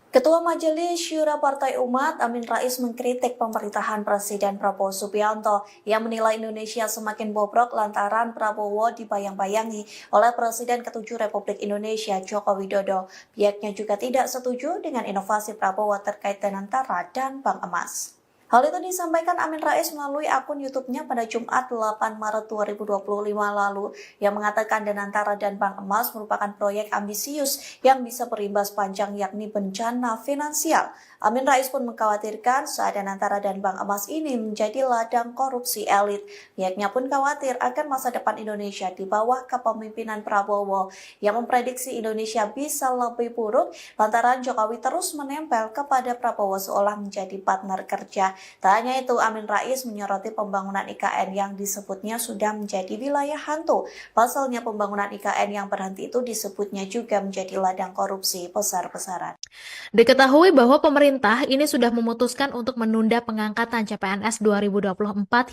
Ketua Majelis Syura Partai Umat Amin Rais mengkritik pemerintahan Presiden Prabowo Subianto yang menilai Indonesia semakin bobrok lantaran Prabowo dibayang-bayangi oleh Presiden ke-7 Republik Indonesia Joko Widodo. Pihaknya juga tidak setuju dengan inovasi Prabowo terkait Danantara dan Bank Emas. Hal itu disampaikan Amin Rais melalui akun YouTube-nya pada Jumat 8 Maret 2025 lalu yang mengatakan Danantara dan Bank Emas merupakan proyek ambisius yang bisa berimbas panjang yakni bencana finansial. Amin Rais pun mengkhawatirkan saat Danantara dan Bank Emas ini menjadi ladang korupsi elit. Pihaknya pun khawatir akan masa depan Indonesia di bawah kepemimpinan Prabowo yang memprediksi Indonesia bisa lebih buruk lantaran Jokowi terus menempel kepada Prabowo seolah menjadi partner kerja. Tak hanya itu, Amin Rais menyoroti pembangunan IKN yang disebutnya sudah menjadi wilayah hantu. Pasalnya pembangunan IKN yang berhenti itu disebutnya juga menjadi ladang korupsi besar-besaran. Diketahui bahwa pemerintah ini sudah memutuskan untuk menunda pengangkatan CPNS 2024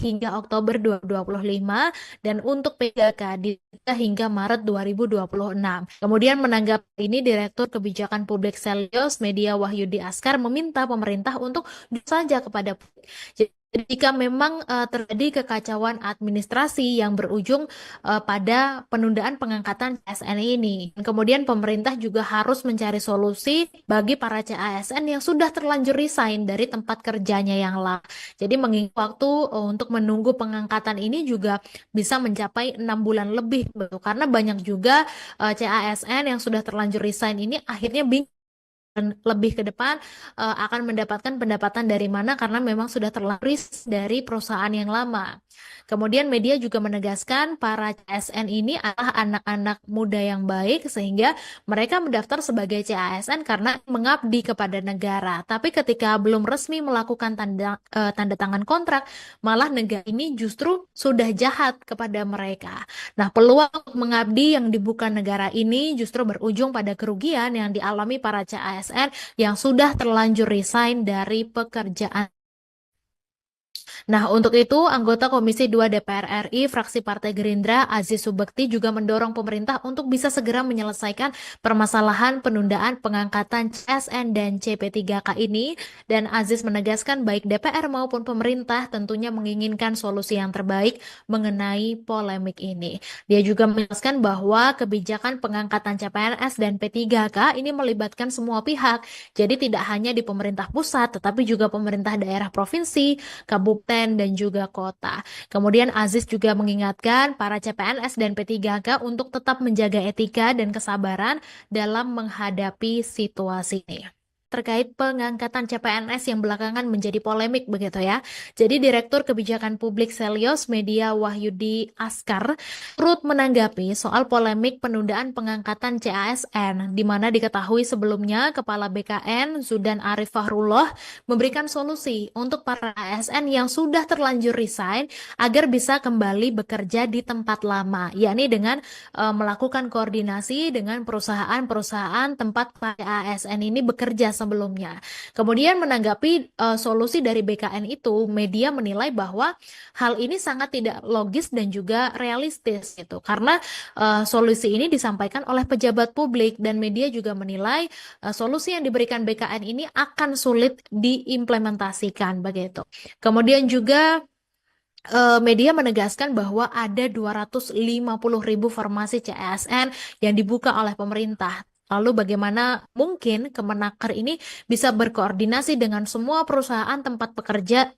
hingga Oktober 2025 dan untuk P3K ditunda hingga Maret 2026. Kemudian menanggapi ini, Direktur Kebijakan Publik Selyos Media Wahyudi Askar meminta pemerintah untuk jujur saja kepada publik. Jadi, jika memang terjadi kekacauan administrasi yang berujung pada penundaan pengangkatan CSN ini. Kemudian pemerintah juga harus mencari solusi bagi para CASN yang sudah terlanjur resign dari tempat kerjanya yang lama. Jadi mengingat waktu untuk menunggu pengangkatan ini juga bisa mencapai 6 bulan lebih, betul. Karena banyak juga CASN yang sudah terlanjur resign ini akhirnya bingung dan lebih ke depan akan mendapatkan pendapatan dari mana karena memang sudah terlaris dari perusahaan yang lama. Kemudian media juga menegaskan para CASN ini adalah anak-anak muda yang baik sehingga mereka mendaftar sebagai CASN karena mengabdi kepada negara. Tapi ketika belum resmi melakukan tanda tangan kontrak, malah negara ini justru sudah jahat kepada mereka. Nah, peluang untuk mengabdi yang dibuka negara ini justru berujung pada kerugian yang dialami para CASN yang sudah terlanjur resign dari pekerjaan. Nah, untuk itu, anggota Komisi 2 DPR RI, fraksi Partai Gerindra, Aziz Subekti juga mendorong pemerintah untuk bisa segera menyelesaikan permasalahan penundaan pengangkatan CSN dan CP3K ini. Dan Aziz menegaskan baik DPR maupun pemerintah tentunya menginginkan solusi yang terbaik mengenai polemik ini. Dia juga menjelaskan bahwa kebijakan pengangkatan CPNS dan P3K ini melibatkan semua pihak. Jadi tidak hanya di pemerintah pusat, tetapi juga pemerintah daerah provinsi, kabupaten, dan juga kota. Kemudian Aziz juga mengingatkan para CPNS dan P3K untuk tetap menjaga etika dan kesabaran dalam menghadapi situasi ini. Terkait pengangkatan CPNS yang belakangan menjadi polemik begitu ya. Jadi Direktur Kebijakan Publik Selyos Media Wahyudi Askar turut menanggapi soal polemik penundaan pengangkatan CASN, di mana diketahui sebelumnya Kepala BKN Zudan Arif Fahrullah memberikan solusi untuk para ASN yang sudah terlanjur resign agar bisa kembali bekerja di tempat lama, yakni dengan melakukan koordinasi dengan perusahaan-perusahaan tempat para ASN ini bekerja sebelumnya. Kemudian menanggapi solusi dari BKN itu, media menilai bahwa hal ini sangat tidak logis dan juga realistis gitu. Karena solusi ini disampaikan oleh pejabat publik dan media juga menilai solusi yang diberikan BKN ini akan sulit diimplementasikan begitu. Kemudian juga media menegaskan bahwa ada 250.000 formasi CASN yang dibuka oleh pemerintah. Lalu bagaimana mungkin Kemenaker ini bisa berkoordinasi dengan semua perusahaan tempat bekerja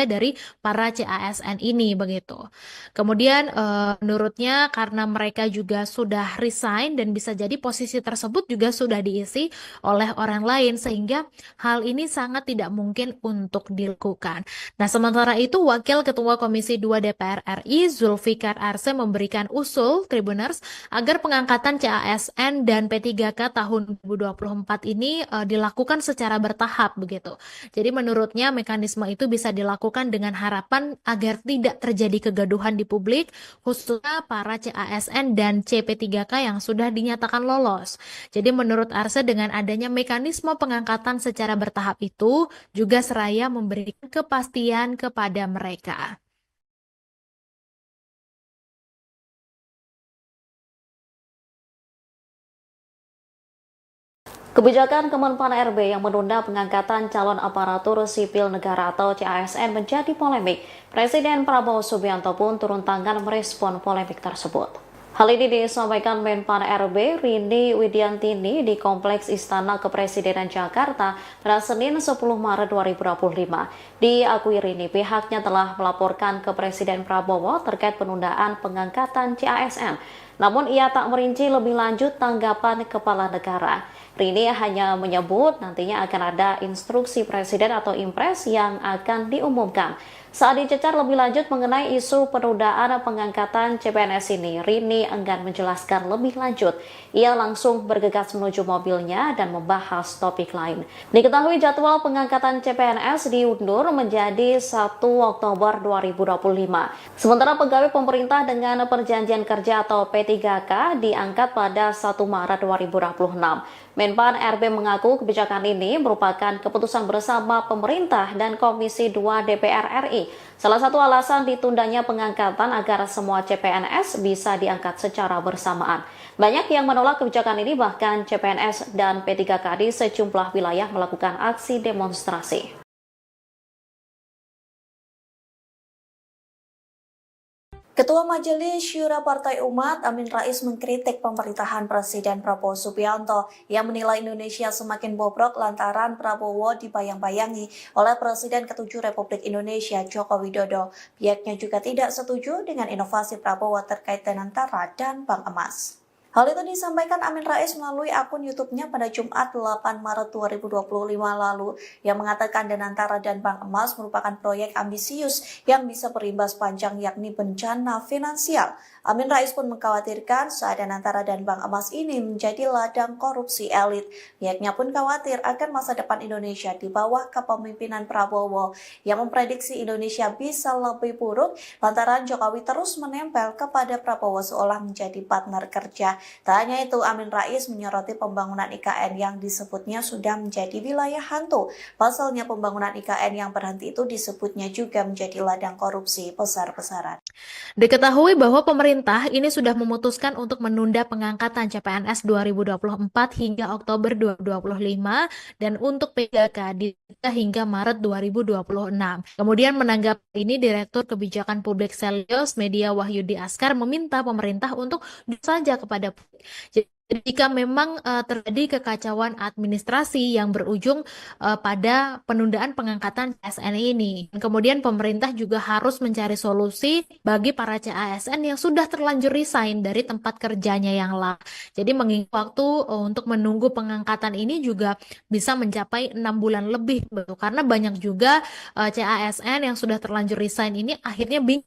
dari para CASN ini begitu. Kemudian menurutnya karena mereka juga sudah resign dan bisa jadi posisi tersebut juga sudah diisi oleh orang lain sehingga hal ini sangat tidak mungkin untuk dilakukan. Nah, sementara itu Wakil Ketua Komisi 2 DPR RI Zulfikar Arse memberikan usul Tribuners agar pengangkatan CASN dan P3K tahun 2024 ini dilakukan secara bertahap begitu. Jadi menurutnya mekanisme itu bisa dilakukan dengan harapan agar tidak terjadi kegaduhan di publik, khususnya para CASN dan CP3K yang sudah dinyatakan lolos. Jadi menurut Arse dengan adanya mekanisme pengangkatan secara bertahap itu juga seraya memberikan kepastian kepada mereka. Kebijakan Kemenpan RB yang menunda pengangkatan calon aparatur sipil negara atau CASN menjadi polemik. Presiden Prabowo Subianto pun turun tangan merespon polemik tersebut. Hal ini disampaikan Menpan RB Rini Widiantini di Kompleks Istana Kepresidenan Jakarta pada Senin 10 Maret 2025. Diakui Rini, pihaknya telah melaporkan ke Presiden Prabowo terkait penundaan pengangkatan CASN. Namun ia tak merinci lebih lanjut tanggapan kepala negara. Rini hanya menyebut nantinya akan ada instruksi presiden atau impres yang akan diumumkan. Saat dicecar lebih lanjut mengenai isu penundaan pengangkatan CPNS ini, Rini enggan menjelaskan lebih lanjut. Ia langsung bergegas menuju mobilnya dan membahas topik lain. Diketahui jadwal pengangkatan CPNS diundur menjadi 1 Oktober 2025. Sementara pegawai pemerintah dengan perjanjian kerja atau P3K diangkat pada 1 Maret 2026. Menpan RB mengaku kebijakan ini merupakan keputusan bersama pemerintah dan Komisi 2 DPR RI. Salah satu alasan ditundanya pengangkatan agar semua CPNS bisa diangkat secara bersamaan. Banyak yang menolak kebijakan ini, bahkan CPNS dan P3K di sejumlah wilayah melakukan aksi demonstrasi. Ketua Majelis Syura Partai Umat Amin Rais mengkritik pemerintahan Presiden Prabowo Subianto yang menilai Indonesia semakin bobrok lantaran Prabowo dibayang-bayangi oleh Presiden ke-7 Republik Indonesia Joko Widodo. Pihaknya juga tidak setuju dengan inovasi Prabowo terkait Danantara dan Bank Emas. Hal itu disampaikan Amin Rais melalui akun YouTube-nya pada Jumat 8 Maret 2025 lalu yang mengatakan Danantara dan Bank Emas merupakan proyek ambisius yang bisa berimbas panjang yakni bencana finansial. Amin Rais pun mengkhawatirkan saat Danantara dan Bank Emas ini menjadi ladang korupsi elit. Pihaknya pun khawatir akan masa depan Indonesia di bawah kepemimpinan Prabowo yang memprediksi Indonesia bisa lebih buruk lantaran Jokowi terus menempel kepada Prabowo seolah menjadi partner kerja. Tak hanya itu, Amin Rais menyoroti pembangunan IKN yang disebutnya sudah menjadi wilayah hantu. Pasalnya pembangunan IKN yang berhenti itu disebutnya juga menjadi ladang korupsi besar-besaran. Diketahui bahwa pemerintah ini sudah memutuskan untuk menunda pengangkatan CPNS 2024 hingga Oktober 2025 dan untuk P3K ditunda hingga Maret 2026. Kemudian menanggapi ini, Direktur Kebijakan Publik Selyos Media Wahyudi Askar meminta pemerintah untuk duduk saja kepada publik. Jadi, jika memang terjadi kekacauan administrasi yang berujung pada penundaan pengangkatan CASN ini. Kemudian pemerintah juga harus mencari solusi bagi para CASN yang sudah terlanjur resign dari tempat kerjanya yang lama. Jadi mengingat waktu untuk menunggu pengangkatan ini juga bisa mencapai 6 bulan lebih, karena banyak juga CASN yang sudah terlanjur resign ini akhirnya bingung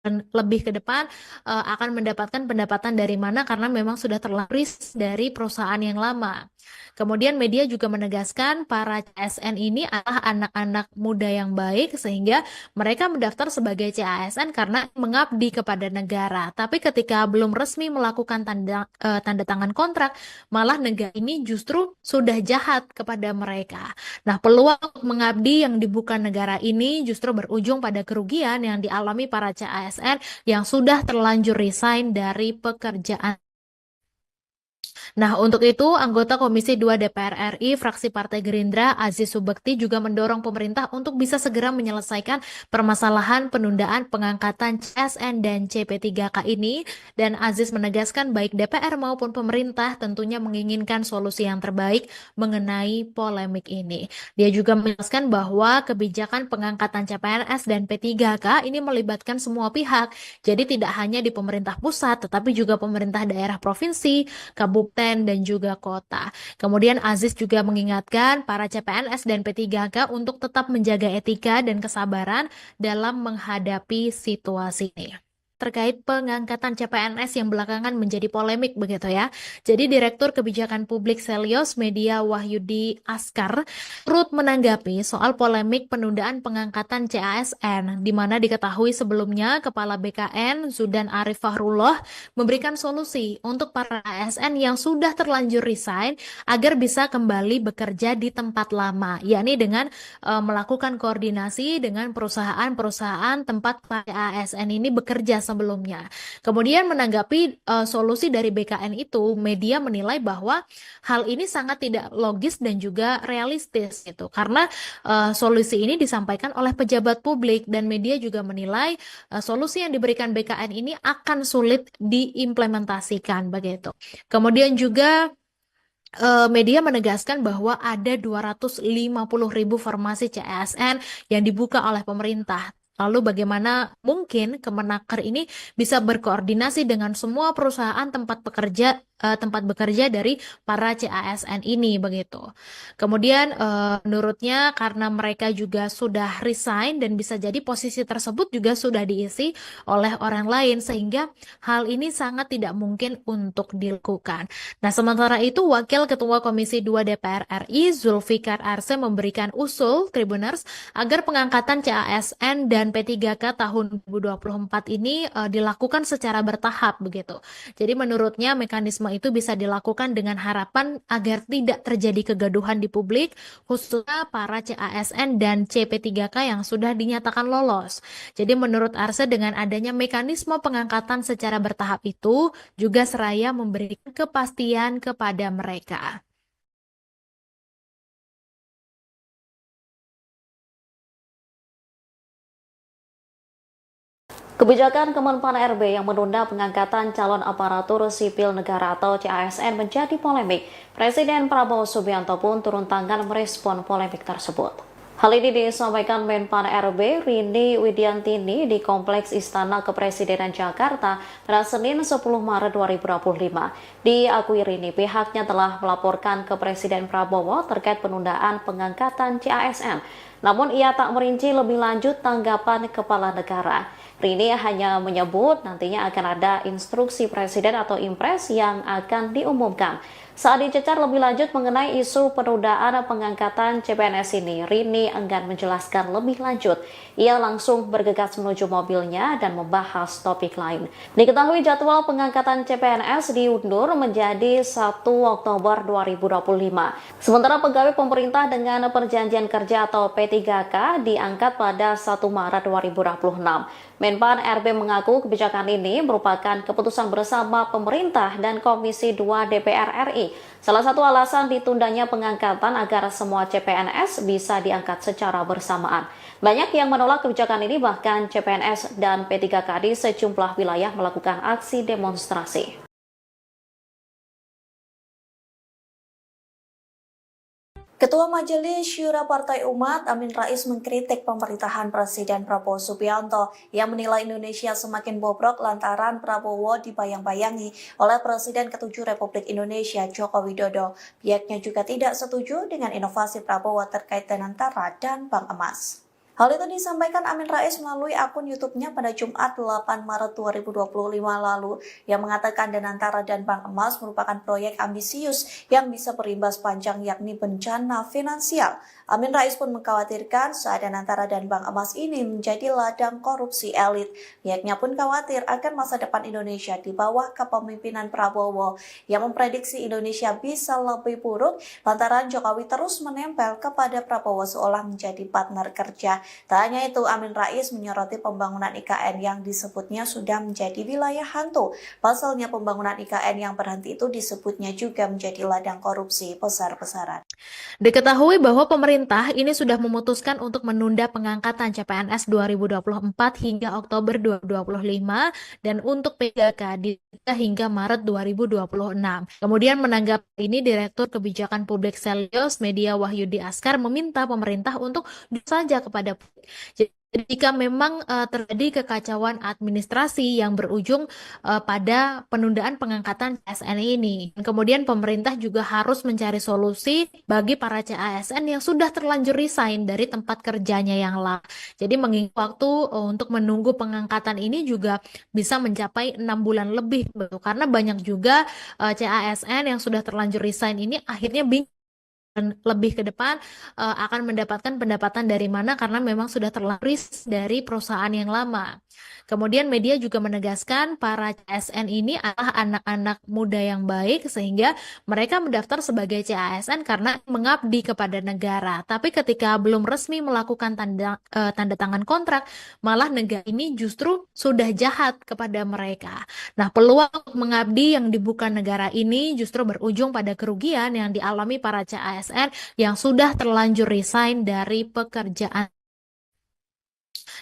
dan lebih ke depan akan mendapatkan pendapatan dari mana karena memang sudah terlaris dari perusahaan yang lama. Kemudian media juga menegaskan para CASN ini adalah anak-anak muda yang baik sehingga mereka mendaftar sebagai CASN karena mengabdi kepada negara. Tapi ketika belum resmi melakukan tanda tangan kontrak, malah negara ini justru sudah jahat kepada mereka. Nah, peluang untuk mengabdi yang dibuka negara ini justru berujung pada kerugian yang dialami para CASN yang sudah terlanjur resign dari pekerjaan. Nah, untuk itu, anggota Komisi 2 DPR RI, fraksi Partai Gerindra, Aziz Subekti juga mendorong pemerintah untuk bisa segera menyelesaikan permasalahan penundaan pengangkatan CSN dan CP3K ini. Dan Aziz menegaskan baik DPR maupun pemerintah tentunya menginginkan solusi yang terbaik mengenai polemik ini. Dia juga menjelaskan bahwa kebijakan pengangkatan CPNS dan P3K ini melibatkan semua pihak. Jadi tidak hanya di pemerintah pusat, tetapi juga pemerintah daerah provinsi, kabupaten, dan juga kota. Kemudian Aziz juga mengingatkan para CPNS dan P3K untuk tetap menjaga etika dan kesabaran dalam menghadapi situasi ini. Terkait pengangkatan CPNS yang belakangan menjadi polemik begitu ya. Jadi Direktur Kebijakan Publik Selyos Media Wahyudi Askar turut menanggapi soal polemik penundaan pengangkatan CASN, di mana diketahui sebelumnya Kepala BKN Zudan Arif Fahrullah memberikan solusi untuk para ASN yang sudah terlanjur resign agar bisa kembali bekerja di tempat lama, yakni dengan melakukan koordinasi dengan perusahaan-perusahaan tempat para ASN ini bekerja sebelumnya. Kemudian menanggapi solusi dari BKN itu, media menilai bahwa hal ini sangat tidak logis dan juga realistis gitu. Karena solusi ini disampaikan oleh pejabat publik dan media juga menilai solusi yang diberikan BKN ini akan sulit diimplementasikan begitu. Kemudian juga media menegaskan bahwa ada 250.000 formasi CASN yang dibuka oleh pemerintah. Lalu bagaimana mungkin Kemenaker ini bisa berkoordinasi dengan semua perusahaan tempat bekerja dari para CASN ini begitu. Kemudian menurutnya karena mereka juga sudah resign dan bisa jadi posisi tersebut juga sudah diisi oleh orang lain sehingga hal ini sangat tidak mungkin untuk dilakukan. Nah, sementara itu Wakil Ketua Komisi 2 DPR RI Zulfikar Arse memberikan usul Tribuners agar pengangkatan CASN dan P3K tahun 2024 ini dilakukan secara bertahap begitu. Jadi menurutnya mekanisme itu bisa dilakukan dengan harapan agar tidak terjadi kegaduhan di publik, khususnya para CASN dan CP3K yang sudah dinyatakan lolos. Jadi menurut Arse dengan adanya mekanisme pengangkatan secara bertahap itu juga seraya memberikan kepastian kepada mereka. Kebijakan Kemenpan RB yang menunda pengangkatan calon aparatur sipil negara atau CASN menjadi polemik. Presiden Prabowo Subianto pun turun tangan merespon polemik tersebut. Hal ini disampaikan Menpan RB Rini Widiantini di Kompleks Istana Kepresidenan Jakarta pada Senin 10 Maret 2025. Diakui Rini, pihaknya telah melaporkan ke Presiden Prabowo terkait penundaan pengangkatan CASN. Namun ia tak merinci lebih lanjut tanggapan kepala negara. Rini hanya menyebut nantinya akan ada instruksi presiden atau impres yang akan diumumkan. Saat dicecar lebih lanjut mengenai isu penundaan pengangkatan CPNS ini, Rini enggan menjelaskan lebih lanjut. Ia langsung bergegas menuju mobilnya dan membahas topik lain. Diketahui jadwal pengangkatan CPNS diundur menjadi 1 Oktober 2025. Sementara pegawai pemerintah dengan perjanjian kerja atau P3K diangkat pada 1 Maret 2026. Menpan RB mengaku kebijakan ini merupakan keputusan bersama pemerintah dan Komisi 2 DPR RI. Salah satu alasan ditundanya pengangkatan agar semua CPNS bisa diangkat secara bersamaan. Banyak yang menolak kebijakan ini, bahkan CPNS dan P3K di sejumlah wilayah melakukan aksi demonstrasi. Ketua Majelis Syura Partai Umat Amin Rais mengkritik pemerintahan Presiden Prabowo Subianto yang menilai Indonesia semakin bobrok lantaran Prabowo dibayang-bayangi oleh Presiden ke-7 Republik Indonesia Joko Widodo. Pihaknya juga tidak setuju dengan inovasi Prabowo terkait Danantara dan Bank Emas. Hal itu disampaikan Amin Rais melalui akun YouTube-nya pada Jumat 8 Maret 2025 lalu yang mengatakan Danantara dan Bank Emas merupakan proyek ambisius yang bisa berimbas panjang yakni bencana finansial. Amin Rais pun mengkhawatirkan saat Danantara dan Bank Emas ini menjadi ladang korupsi elit. Pihaknya pun khawatir akan masa depan Indonesia di bawah kepemimpinan Prabowo yang memprediksi Indonesia bisa lebih buruk lantaran Jokowi terus menempel kepada Prabowo seolah menjadi partner kerja. Tak hanya itu, Amin Rais menyoroti pembangunan IKN yang disebutnya sudah menjadi wilayah hantu. Pasalnya pembangunan IKN yang berhenti itu disebutnya juga menjadi ladang korupsi besar-besaran. Diketahui bahwa pemerintah ini sudah memutuskan untuk menunda pengangkatan CPNS 2024 hingga Oktober 2025 dan untuk P3K hingga Maret 2026. Kemudian menanggapi ini Direktur Kebijakan Publik Selios Media Wahyudi Askar meminta pemerintah untuk saja kepada publik. Jadi jika memang terjadi kekacauan administrasi yang berujung pada penundaan pengangkatan CASN ini. Kemudian pemerintah juga harus mencari solusi bagi para CASN yang sudah terlanjur resign dari tempat kerjanya yang lama. Jadi mengingat waktu untuk menunggu pengangkatan ini juga bisa mencapai 6 bulan lebih. Karena banyak juga CASN yang sudah terlanjur resign ini akhirnya bingung dan lebih ke depan akan mendapatkan pendapatan dari mana karena memang sudah terlaris dari perusahaan yang lama. Kemudian media juga menegaskan para CASN ini adalah anak-anak muda yang baik sehingga mereka mendaftar sebagai CASN karena mengabdi kepada negara. Tapi ketika belum resmi melakukan tanda tangan kontrak, malah negara ini justru sudah jahat kepada mereka. Nah, peluang untuk mengabdi yang dibuka negara ini justru berujung pada kerugian yang dialami para CASN yang sudah terlanjur resign dari pekerjaan.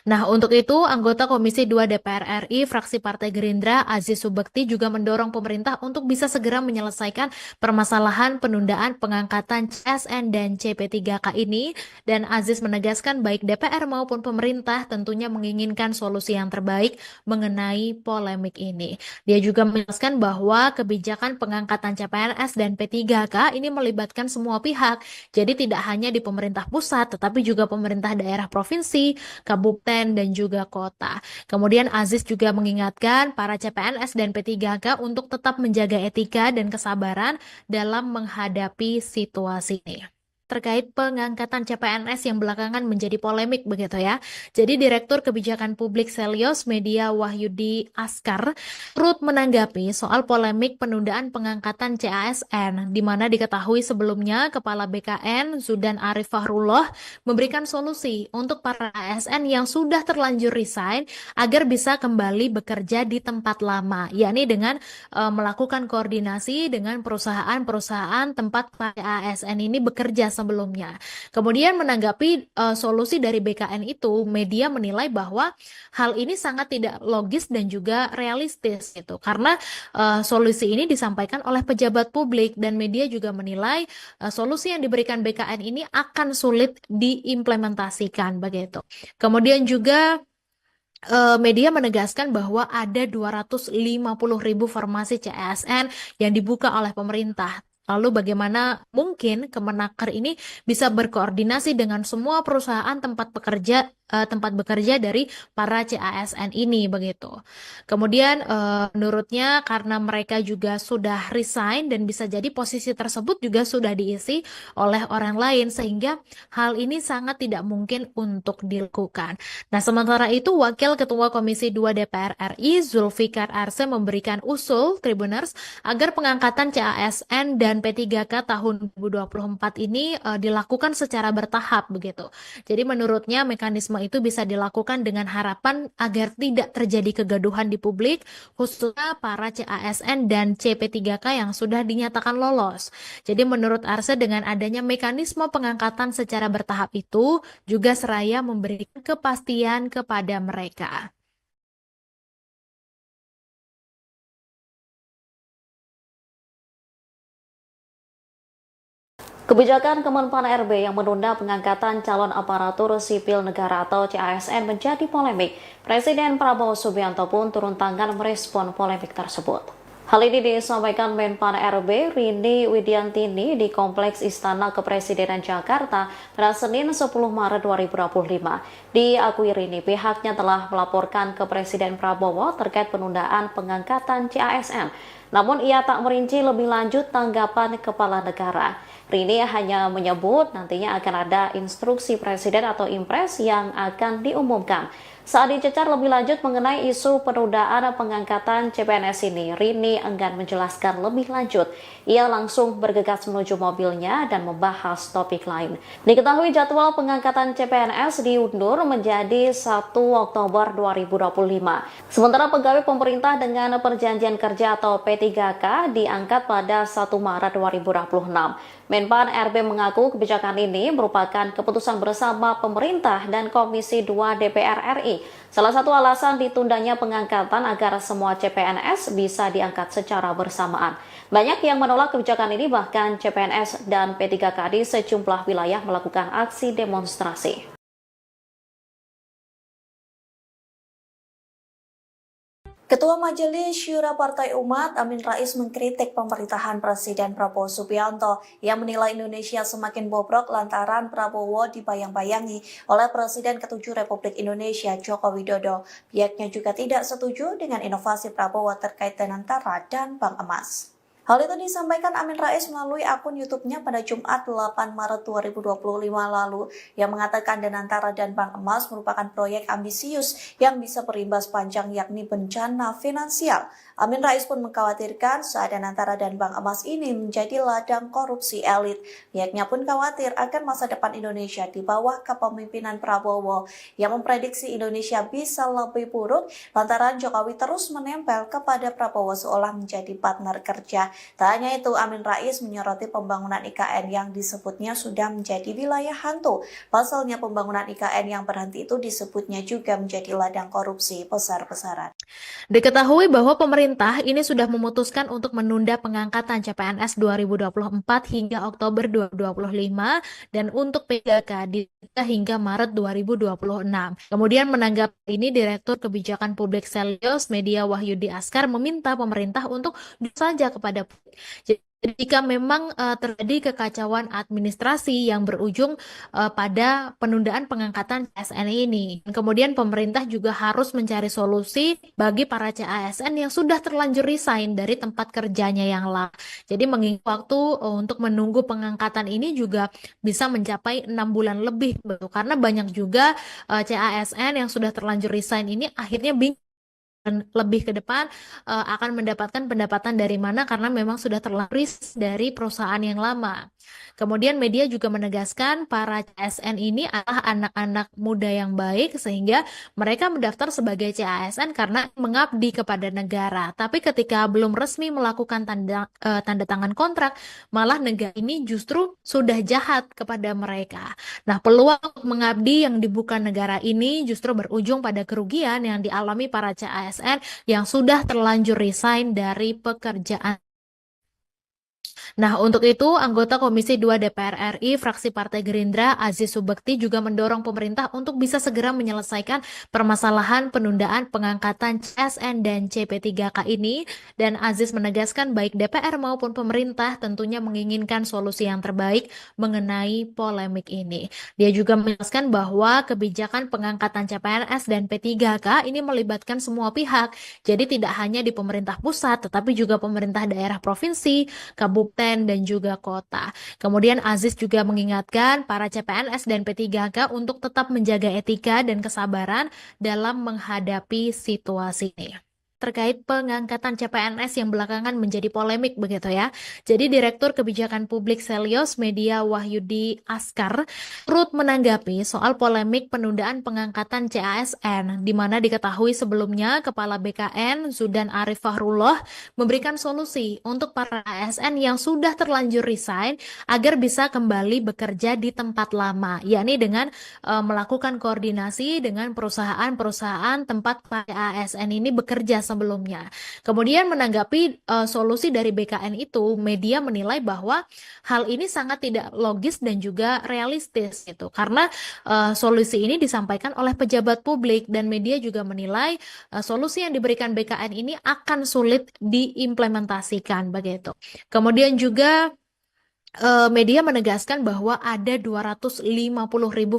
Nah, untuk itu, anggota Komisi 2 DPR RI, fraksi Partai Gerindra, Aziz Subekti juga mendorong pemerintah untuk bisa segera menyelesaikan permasalahan penundaan pengangkatan CSN dan CP3K ini. Dan Aziz menegaskan baik DPR maupun pemerintah tentunya menginginkan solusi yang terbaik mengenai polemik ini. Dia juga menjelaskan bahwa kebijakan pengangkatan CPNS dan P3K ini melibatkan semua pihak. Jadi tidak hanya di pemerintah pusat, tetapi juga pemerintah daerah provinsi, kabupaten, dan juga kota. Kemudian Aziz juga mengingatkan para CPNS dan P3K untuk tetap menjaga etika dan kesabaran dalam menghadapi situasi ini. Terkait pengangkatan CPNS yang belakangan menjadi polemik begitu ya. Jadi Direktur Kebijakan Publik Selios Media Wahyudi Askar turut menanggapi soal polemik penundaan pengangkatan CASN, di mana diketahui sebelumnya Kepala BKN Zudan Arif Fahrullah memberikan solusi untuk para ASN yang sudah terlanjur resign agar bisa kembali bekerja di tempat lama, yakni dengan melakukan koordinasi dengan perusahaan-perusahaan tempat para ASN ini bekerja sebelumnya. Kemudian menanggapi solusi dari BKN itu, media menilai bahwa hal ini sangat tidak logis dan juga realistis gitu, karena solusi ini disampaikan oleh pejabat publik dan media juga menilai solusi yang diberikan BKN ini akan sulit diimplementasikan begitu. Kemudian juga media menegaskan bahwa ada 250.000 formasi CASN yang dibuka oleh pemerintah. Lalu bagaimana mungkin Kemenaker ini bisa berkoordinasi dengan semua perusahaan tempat bekerja dari para CASN ini begitu. Kemudian menurutnya karena mereka juga sudah resign dan bisa jadi posisi tersebut juga sudah diisi oleh orang lain sehingga hal ini sangat tidak mungkin untuk dilakukan. Nah, sementara itu Wakil Ketua Komisi 2 DPR RI Zulfikar Arse memberikan usul Tribuners agar pengangkatan CASN dan P3K tahun 2024 ini dilakukan secara bertahap begitu. Jadi menurutnya mekanisme itu bisa dilakukan dengan harapan agar tidak terjadi kegaduhan di publik, khususnya para CASN dan CP3K yang sudah dinyatakan lolos. Jadi menurut Arse dengan adanya mekanisme pengangkatan secara bertahap itu juga seraya memberikan kepastian kepada mereka. Kebijakan Kemenpan RB yang menunda pengangkatan calon aparatur sipil negara atau CASN menjadi polemik. Presiden Prabowo Subianto pun turun tangan merespon polemik tersebut. Hal ini disampaikan Menpan RB Rini Widiantini di Kompleks Istana Kepresidenan Jakarta pada Senin 10 Maret 2025. Diakui Rini, pihaknya telah melaporkan ke Presiden Prabowo terkait penundaan pengangkatan CASN. Namun ia tak merinci lebih lanjut tanggapan kepala negara. Rini hanya menyebut nantinya akan ada instruksi presiden atau impres yang akan diumumkan. Saat dicecar lebih lanjut mengenai isu penundaan pengangkatan CPNS ini, Rini enggan menjelaskan lebih lanjut. Ia langsung bergegas menuju mobilnya dan membahas topik lain. Diketahui jadwal pengangkatan CPNS diundur menjadi 1 Oktober 2025. Sementara pegawai pemerintah dengan perjanjian kerja atau P3K diangkat pada 1 Maret 2026. Menpan RB mengaku kebijakan ini merupakan keputusan bersama pemerintah dan Komisi 2 DPR RI. Salah satu alasan ditundanya pengangkatan agar semua CPNS bisa diangkat secara bersamaan. Banyak yang menolak kebijakan ini, bahkan CPNS dan P3K di sejumlah wilayah melakukan aksi demonstrasi. Ketua Majelis Syura Partai Umat Amin Rais mengkritik pemerintahan Presiden Prabowo Subianto yang menilai Indonesia semakin bobrok lantaran Prabowo dibayang-bayangi oleh Presiden ke-7 Republik Indonesia Joko Widodo. Pihaknya juga tidak setuju dengan inovasi Prabowo terkait dengan Tara dan Bank Emas. Hal itu disampaikan Amin Rais melalui akun YouTube-nya pada Jumat 8 Maret 2025 lalu yang mengatakan Danantara dan Bank Emas merupakan proyek ambisius yang bisa berimbas panjang yakni bencana finansial. Amin Rais pun mengkhawatirkan saat Danantara dan Bank Emas ini menjadi ladang korupsi elit. Pihaknya pun khawatir akan masa depan Indonesia di bawah kepemimpinan Prabowo yang memprediksi Indonesia bisa lebih buruk lantaran Jokowi terus menempel kepada Prabowo seolah menjadi partner kerja. Tak hanya itu, Amin Rais menyoroti pembangunan IKN yang disebutnya sudah menjadi wilayah hantu. Pasalnya pembangunan IKN yang berhenti itu disebutnya juga menjadi ladang korupsi besar-besaran. Diketahui bahwa pemerintah ini sudah memutuskan untuk menunda pengangkatan CPNS 2024 hingga Oktober 2025 dan untuk PGK ditunda hingga Maret 2026. Kemudian menanggapi ini, Direktur Kebijakan Publik Selyos Media Wahyudi Askar meminta pemerintah untuk saja kepada publik. Jadi jika memang terjadi kekacauan administrasi yang berujung pada penundaan pengangkatan CASN ini. Kemudian pemerintah juga harus mencari solusi bagi para CASN yang sudah terlanjur resign dari tempat kerjanya yang lama. Jadi mengingat waktu untuk menunggu pengangkatan ini juga bisa mencapai 6 bulan lebih, karena banyak juga CASN yang sudah terlanjur resign ini akhirnya bingung dan lebih ke depan akan mendapatkan pendapatan dari mana karena memang sudah terlaris dari perusahaan yang lama. Kemudian media juga menegaskan para CASN ini adalah anak-anak muda yang baik sehingga mereka mendaftar sebagai CASN karena mengabdi kepada negara. Tapi ketika belum resmi melakukan tanda tangan kontrak, malah negara ini justru sudah jahat kepada mereka. Nah, peluang untuk mengabdi yang dibuka negara ini justru berujung pada kerugian yang dialami para CASN yang sudah terlanjur resign dari pekerjaan. Nah, untuk itu, anggota Komisi 2 DPR RI, fraksi Partai Gerindra, Aziz Subekti juga mendorong pemerintah untuk bisa segera menyelesaikan permasalahan penundaan pengangkatan CSN dan CP3K ini. Dan Aziz menegaskan baik DPR maupun pemerintah tentunya menginginkan solusi yang terbaik mengenai polemik ini. Dia juga menjelaskan bahwa kebijakan pengangkatan CPNS dan P3K ini melibatkan semua pihak. Jadi tidak hanya di pemerintah pusat, tetapi juga pemerintah daerah provinsi, kabupaten, dan juga kota. Kemudian Aziz juga mengingatkan para CPNS dan P3K untuk tetap menjaga etika dan kesabaran dalam menghadapi situasi ini. Terkait pengangkatan CPNS yang belakangan menjadi polemik begitu ya. Jadi Direktur Kebijakan Publik Selyos Media Wahyudi Askar turut menanggapi soal polemik penundaan pengangkatan CASN, di mana diketahui sebelumnya Kepala BKN Zudan Arif Fahrullah memberikan solusi untuk para ASN yang sudah terlanjur resign agar bisa kembali bekerja di tempat lama, yakni dengan melakukan koordinasi dengan perusahaan-perusahaan tempat para ASN ini bekerja sebelumnya. Kemudian menanggapi solusi dari BKN itu, media menilai bahwa hal ini sangat tidak logis dan juga realistis gitu. Karena solusi ini disampaikan oleh pejabat publik dan media juga menilai solusi yang diberikan BKN ini akan sulit diimplementasikan begitu. Kemudian juga media menegaskan bahwa ada 250.000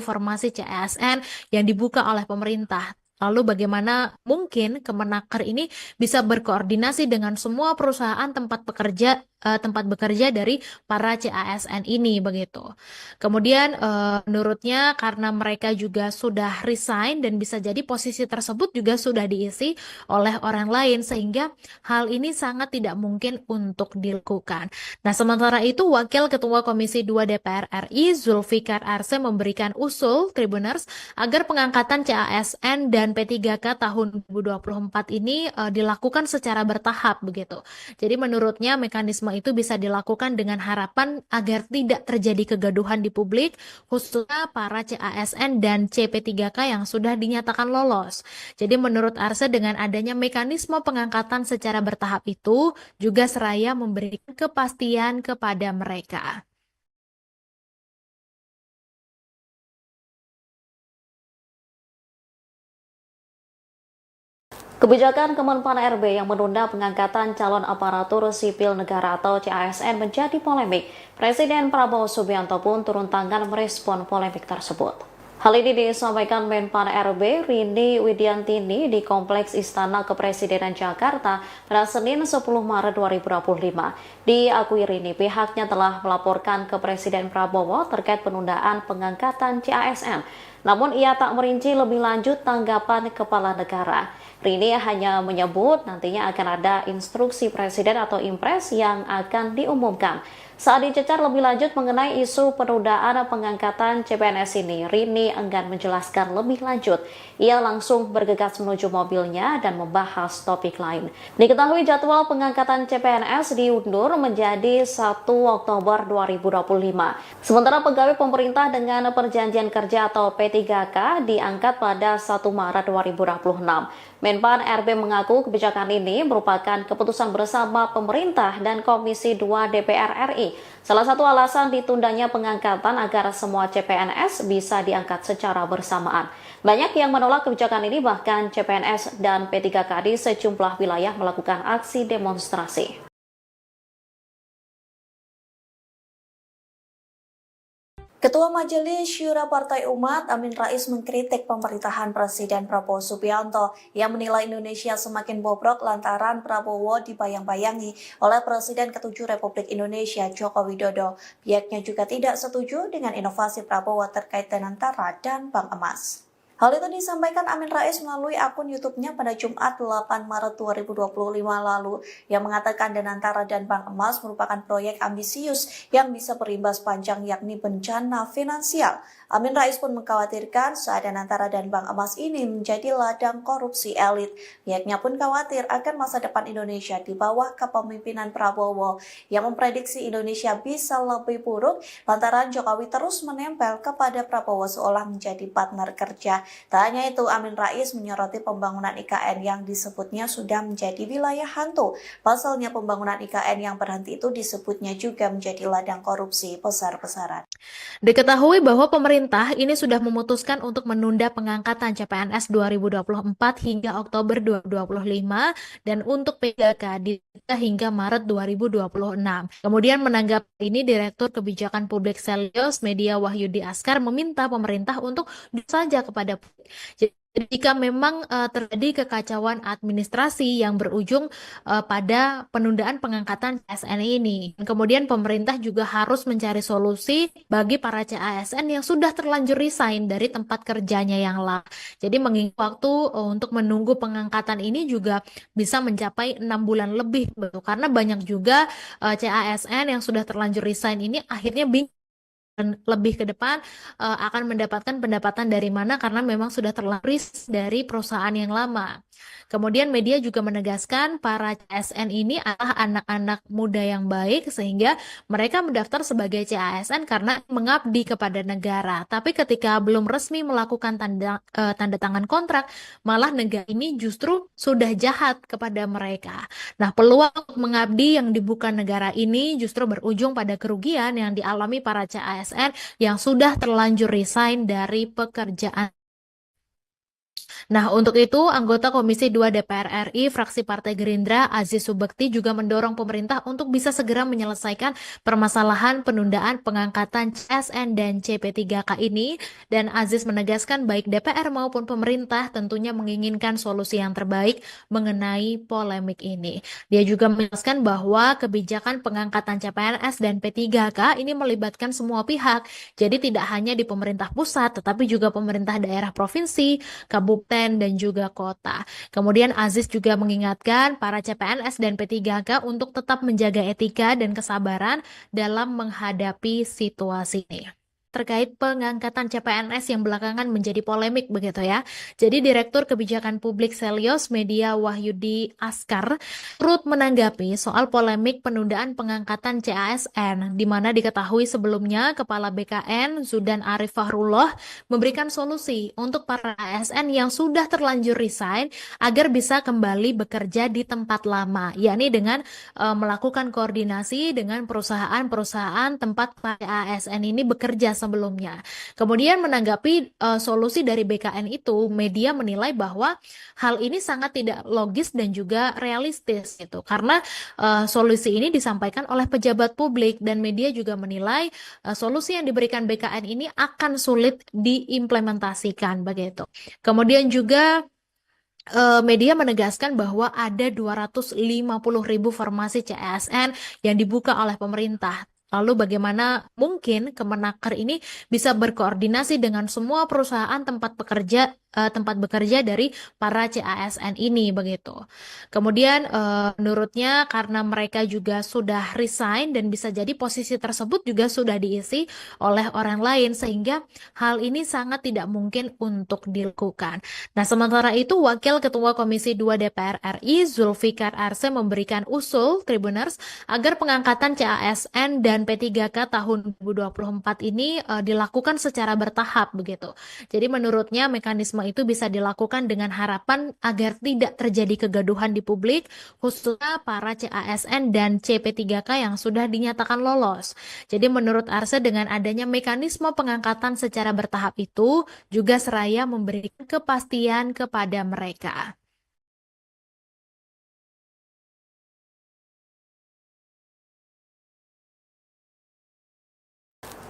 formasi CASN yang dibuka oleh pemerintah. Lalu bagaimana mungkin Kemenaker ini bisa berkoordinasi dengan semua perusahaan tempat bekerja dari para CASN ini begitu. Kemudian menurutnya karena mereka juga sudah resign dan bisa jadi posisi tersebut juga sudah diisi oleh orang lain sehingga hal ini sangat tidak mungkin untuk dilakukan. Nah, sementara itu Wakil Ketua Komisi 2 DPR RI Zulfikar Arse memberikan usul Tribuners agar pengangkatan CASN dan P3K tahun 2024 ini dilakukan secara bertahap begitu. Jadi menurutnya mekanisme itu bisa dilakukan dengan harapan agar tidak terjadi kegaduhan di publik, khususnya para CASN dan CP3K yang sudah dinyatakan lolos. Jadi menurut Arse dengan adanya mekanisme pengangkatan secara bertahap itu juga seraya memberikan kepastian kepada mereka. Kebijakan Kemenpan RB yang menunda pengangkatan calon aparatur sipil negara atau CASN menjadi polemik. Presiden Prabowo Subianto pun turun tangan merespon polemik tersebut. Hal ini disampaikan Menpan RB Rini Widiantini di Kompleks Istana Kepresidenan Jakarta pada Senin 10 Maret 2025. Diakui Rini, pihaknya telah melaporkan ke Presiden Prabowo terkait penundaan pengangkatan CASN. Namun ia tak merinci lebih lanjut tanggapan kepala negara. Rini hanya menyebut nantinya akan ada instruksi Presiden atau Impres yang akan diumumkan. Saat dicecar lebih lanjut mengenai isu penundaan pengangkatan CPNS ini, Rini enggan menjelaskan lebih lanjut. Ia langsung bergegas menuju mobilnya dan membahas topik lain. Diketahui jadwal pengangkatan CPNS diundur menjadi 1 Oktober 2025. Sementara pegawai pemerintah dengan perjanjian kerja atau P3K diangkat pada 1 Maret 2026. Menpan RB mengaku kebijakan ini merupakan keputusan bersama pemerintah dan Komisi 2 DPR RI. Salah satu alasan ditundanya pengangkatan agar semua CPNS bisa diangkat secara bersamaan. Banyak yang menolak kebijakan ini, bahkan CPNS dan P3K di sejumlah wilayah melakukan aksi demonstrasi. Ketua Majelis Syura Partai Umat Amin Rais mengkritik pemerintahan Presiden Prabowo Subianto yang menilai Indonesia semakin bobrok lantaran Prabowo dibayang-bayangi oleh Presiden ke-7 Republik Indonesia Joko Widodo. Pihaknya juga tidak setuju dengan inovasi Prabowo terkait Danantara dan Bank Emas. Hal itu disampaikan Amin Rais melalui akun YouTube-nya pada Jumat 8 Maret 2025 lalu yang mengatakan Danantara dan Bank Emas merupakan proyek ambisius yang bisa berimbas panjang yakni bencana finansial. Amin Rais pun mengkhawatirkan saat Danantara dan Bank Emas ini menjadi ladang korupsi elit. Pihaknya pun khawatir akan masa depan Indonesia di bawah kepemimpinan Prabowo yang memprediksi Indonesia bisa lebih buruk lantaran Jokowi terus menempel kepada Prabowo seolah menjadi partner kerja. Tak hanya itu, Amin Rais menyoroti pembangunan IKN yang disebutnya sudah menjadi wilayah hantu. Pasalnya pembangunan IKN yang berhenti itu disebutnya juga menjadi ladang korupsi besar-besaran. Diketahui bahwa pemerintah ini sudah memutuskan untuk menunda pengangkatan CPNS 2024 hingga Oktober 2025 dan untuk P3K hingga Maret 2026. Kemudian menanggapi ini, Direktur Kebijakan Publik Selyos Media Wahyudi Askar meminta pemerintah untuk saja kepada publik. Jadi, jika memang terjadi kekacauan administrasi yang berujung pada penundaan pengangkatan CASN ini. Kemudian pemerintah juga harus mencari solusi bagi para CASN yang sudah terlanjur resign dari tempat kerjanya yang lama. Jadi mengingat waktu untuk menunggu pengangkatan ini juga bisa mencapai 6 bulan lebih, karena banyak juga CASN yang sudah terlanjur resign ini akhirnya bingung dan lebih ke depan akan mendapatkan pendapatan dari mana karena memang sudah terlaris dari perusahaan yang lama. Kemudian media juga menegaskan para CASN ini adalah anak-anak muda yang baik sehingga mereka mendaftar sebagai CASN karena mengabdi kepada negara. Tapi ketika belum resmi melakukan tanda tangan kontrak, malah negara ini justru sudah jahat kepada mereka. Nah, peluang untuk mengabdi yang dibuka negara ini justru berujung pada kerugian yang dialami para CASN yang sudah terlanjur resign dari pekerjaan. Nah, untuk itu, anggota Komisi 2 DPR RI, fraksi Partai Gerindra, Aziz Subekti juga mendorong pemerintah untuk bisa segera menyelesaikan permasalahan penundaan pengangkatan CSN dan CP3K ini. Dan Aziz menegaskan baik DPR maupun pemerintah tentunya menginginkan solusi yang terbaik mengenai polemik ini. Dia juga menjelaskan bahwa kebijakan pengangkatan CPNS dan P3K ini melibatkan semua pihak. Jadi tidak hanya di pemerintah pusat, tetapi juga pemerintah daerah provinsi, kabupaten, dan juga kota. Kemudian Aziz juga mengingatkan para CPNS dan P3K untuk tetap menjaga etika dan kesabaran dalam menghadapi situasi ini. Terkait pengangkatan CPNS yang belakangan menjadi polemik begitu ya. Jadi Direktur Kebijakan Publik Selyos Media Wahyudi Askar turut menanggapi soal polemik penundaan pengangkatan CASN, di mana diketahui sebelumnya Kepala BKN Zudan Arif Fahrullah memberikan solusi untuk para ASN yang sudah terlanjur resign agar bisa kembali bekerja di tempat lama, yakni dengan melakukan koordinasi dengan perusahaan-perusahaan tempat para ASN ini bekerja sebelumnya. Kemudian menanggapi solusi dari BKN itu, media menilai bahwa hal ini sangat tidak logis dan juga realistis gitu. Karena solusi ini disampaikan oleh pejabat publik dan media juga menilai solusi yang diberikan BKN ini akan sulit diimplementasikan begitu. Kemudian juga media menegaskan bahwa ada 250.000 formasi CASN yang dibuka oleh pemerintah. Lalu bagaimana mungkin Kemenaker ini bisa berkoordinasi dengan semua perusahaan tempat bekerja dari para CASN ini begitu. Kemudian menurutnya karena mereka juga sudah resign dan bisa jadi posisi tersebut juga sudah diisi oleh orang lain sehingga hal ini sangat tidak mungkin untuk dilakukan. Nah, sementara itu Wakil Ketua Komisi 2 DPR RI Zulfikar Arse memberikan usul Tribuners agar pengangkatan CASN dan P3K tahun 2024 ini dilakukan secara bertahap begitu. Jadi menurutnya mekanisme itu bisa dilakukan dengan harapan agar tidak terjadi kegaduhan di publik, khususnya para CASN dan CP3K yang sudah dinyatakan lolos. Jadi menurut Arse dengan adanya mekanisme pengangkatan secara bertahap itu juga seraya memberikan kepastian kepada mereka.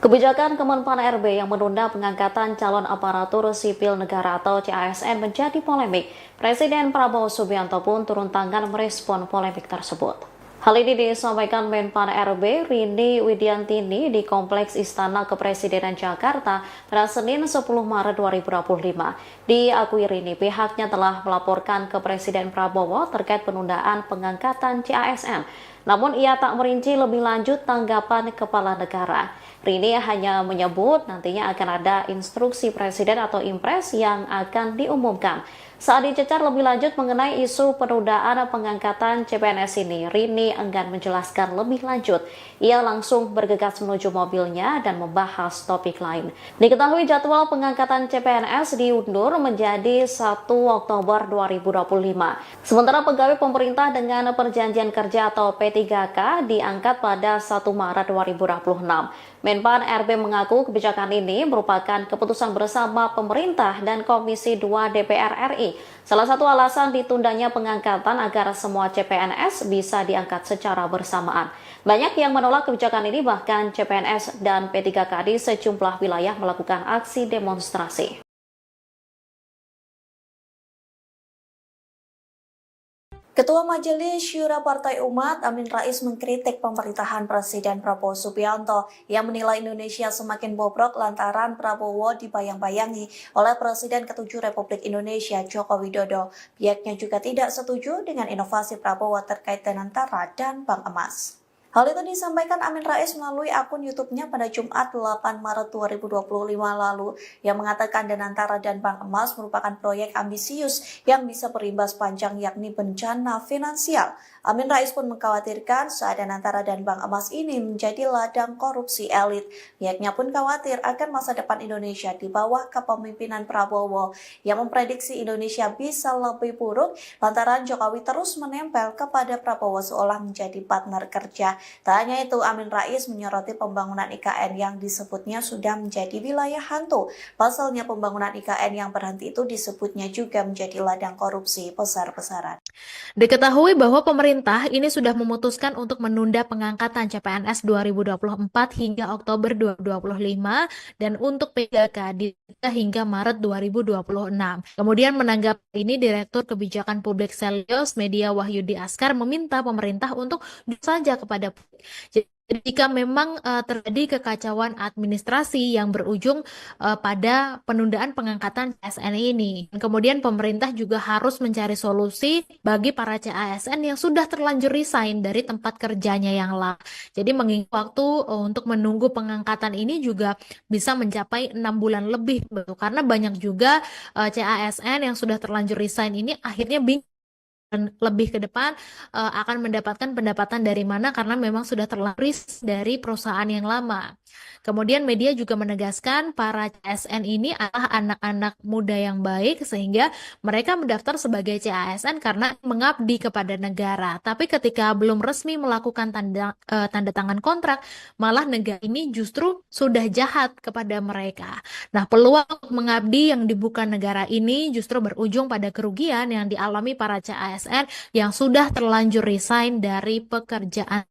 Kebijakan Kemenpan RB yang menunda pengangkatan calon aparatur sipil negara atau CASN menjadi polemik. Presiden Prabowo Subianto pun turun tangan merespon polemik tersebut. Hal ini disampaikan Menpan RB Rini Widiantini di Kompleks Istana Kepresidenan Jakarta pada Senin 10 Maret 2025. Diakui Rini, pihaknya telah melaporkan ke Presiden Prabowo terkait penundaan pengangkatan CASN. Namun ia tak merinci lebih lanjut tanggapan kepala negara. Rini hanya menyebut nantinya akan ada instruksi presiden atau impres yang akan diumumkan. Saat dicecar lebih lanjut mengenai isu penundaan pengangkatan CPNS ini, Rini enggan menjelaskan lebih lanjut. Ia langsung bergegas menuju mobilnya dan membahas topik lain. Diketahui jadwal pengangkatan CPNS diundur menjadi 1 Oktober 2025. Sementara pegawai pemerintah dengan perjanjian kerja atau P3K diangkat pada 1 Maret 2026. Menpan RB mengaku kebijakan ini merupakan keputusan bersama pemerintah dan Komisi 2 DPR RI. Salah satu alasan ditundanya pengangkatan agar semua CPNS bisa diangkat secara bersamaan. Banyak yang menolak kebijakan ini, bahkan CPNS dan P3K di sejumlah wilayah melakukan aksi demonstrasi. Ketua Majelis Syura Partai Umat Amin Rais mengkritik pemerintahan Presiden Prabowo Subianto yang menilai Indonesia semakin bobrok lantaran Prabowo dibayang-bayangi oleh Presiden ke-7 Republik Indonesia Joko Widodo. Pihaknya juga tidak setuju dengan inovasi Prabowo terkait Danantara dan Bank Emas. Hal itu disampaikan Amin Rais melalui akun YouTube-nya pada Jumat 8 Maret 2025 lalu yang mengatakan Danantara dan Bank Emas merupakan proyek ambisius yang bisa berimbas panjang yakni bencana finansial. Amin Rais pun mengkhawatirkan saat Danantara dan Bank Emas ini menjadi ladang korupsi elit. Pihaknya pun khawatir akan masa depan Indonesia di bawah kepemimpinan Prabowo yang memprediksi Indonesia bisa lebih buruk lantaran Jokowi terus menempel kepada Prabowo seolah menjadi partner kerja. Tak hanya itu, Amin Rais menyoroti pembangunan IKN yang disebutnya sudah menjadi wilayah hantu. Pasalnya pembangunan IKN yang berhenti itu disebutnya juga menjadi ladang korupsi besar-besaran. Diketahui bahwa pemerintah ini sudah memutuskan untuk menunda pengangkatan CPNS 2024 hingga Oktober 2025 dan untuk P3K hingga Maret 2026. Kemudian menanggapi ini, Direktur Kebijakan Publik Selios Media Wahyudi Askar meminta pemerintah untuk saja kepada publik. Jika memang terjadi kekacauan administrasi yang berujung pada penundaan pengangkatan CASN ini. Kemudian pemerintah juga harus mencari solusi bagi para CASN yang sudah terlanjur resign dari tempat kerjanya yang lama. Jadi mengingat waktu untuk menunggu pengangkatan ini juga bisa mencapai 6 bulan lebih. Karena banyak juga CASN yang sudah terlanjur resign ini akhirnya bingung lebih ke depan akan mendapatkan pendapatan dari mana karena memang sudah terlaris dari perusahaan yang lama. Kemudian media juga menegaskan para CSN ini adalah anak-anak muda yang baik sehingga mereka mendaftar sebagai CASN karena mengabdi kepada negara. Tapi ketika belum resmi melakukan tanda tangan kontrak, malah negara ini justru sudah jahat kepada mereka. Nah, peluang untuk mengabdi yang dibuka negara ini justru berujung pada kerugian yang dialami para CASN yang sudah terlanjur resign dari pekerjaan.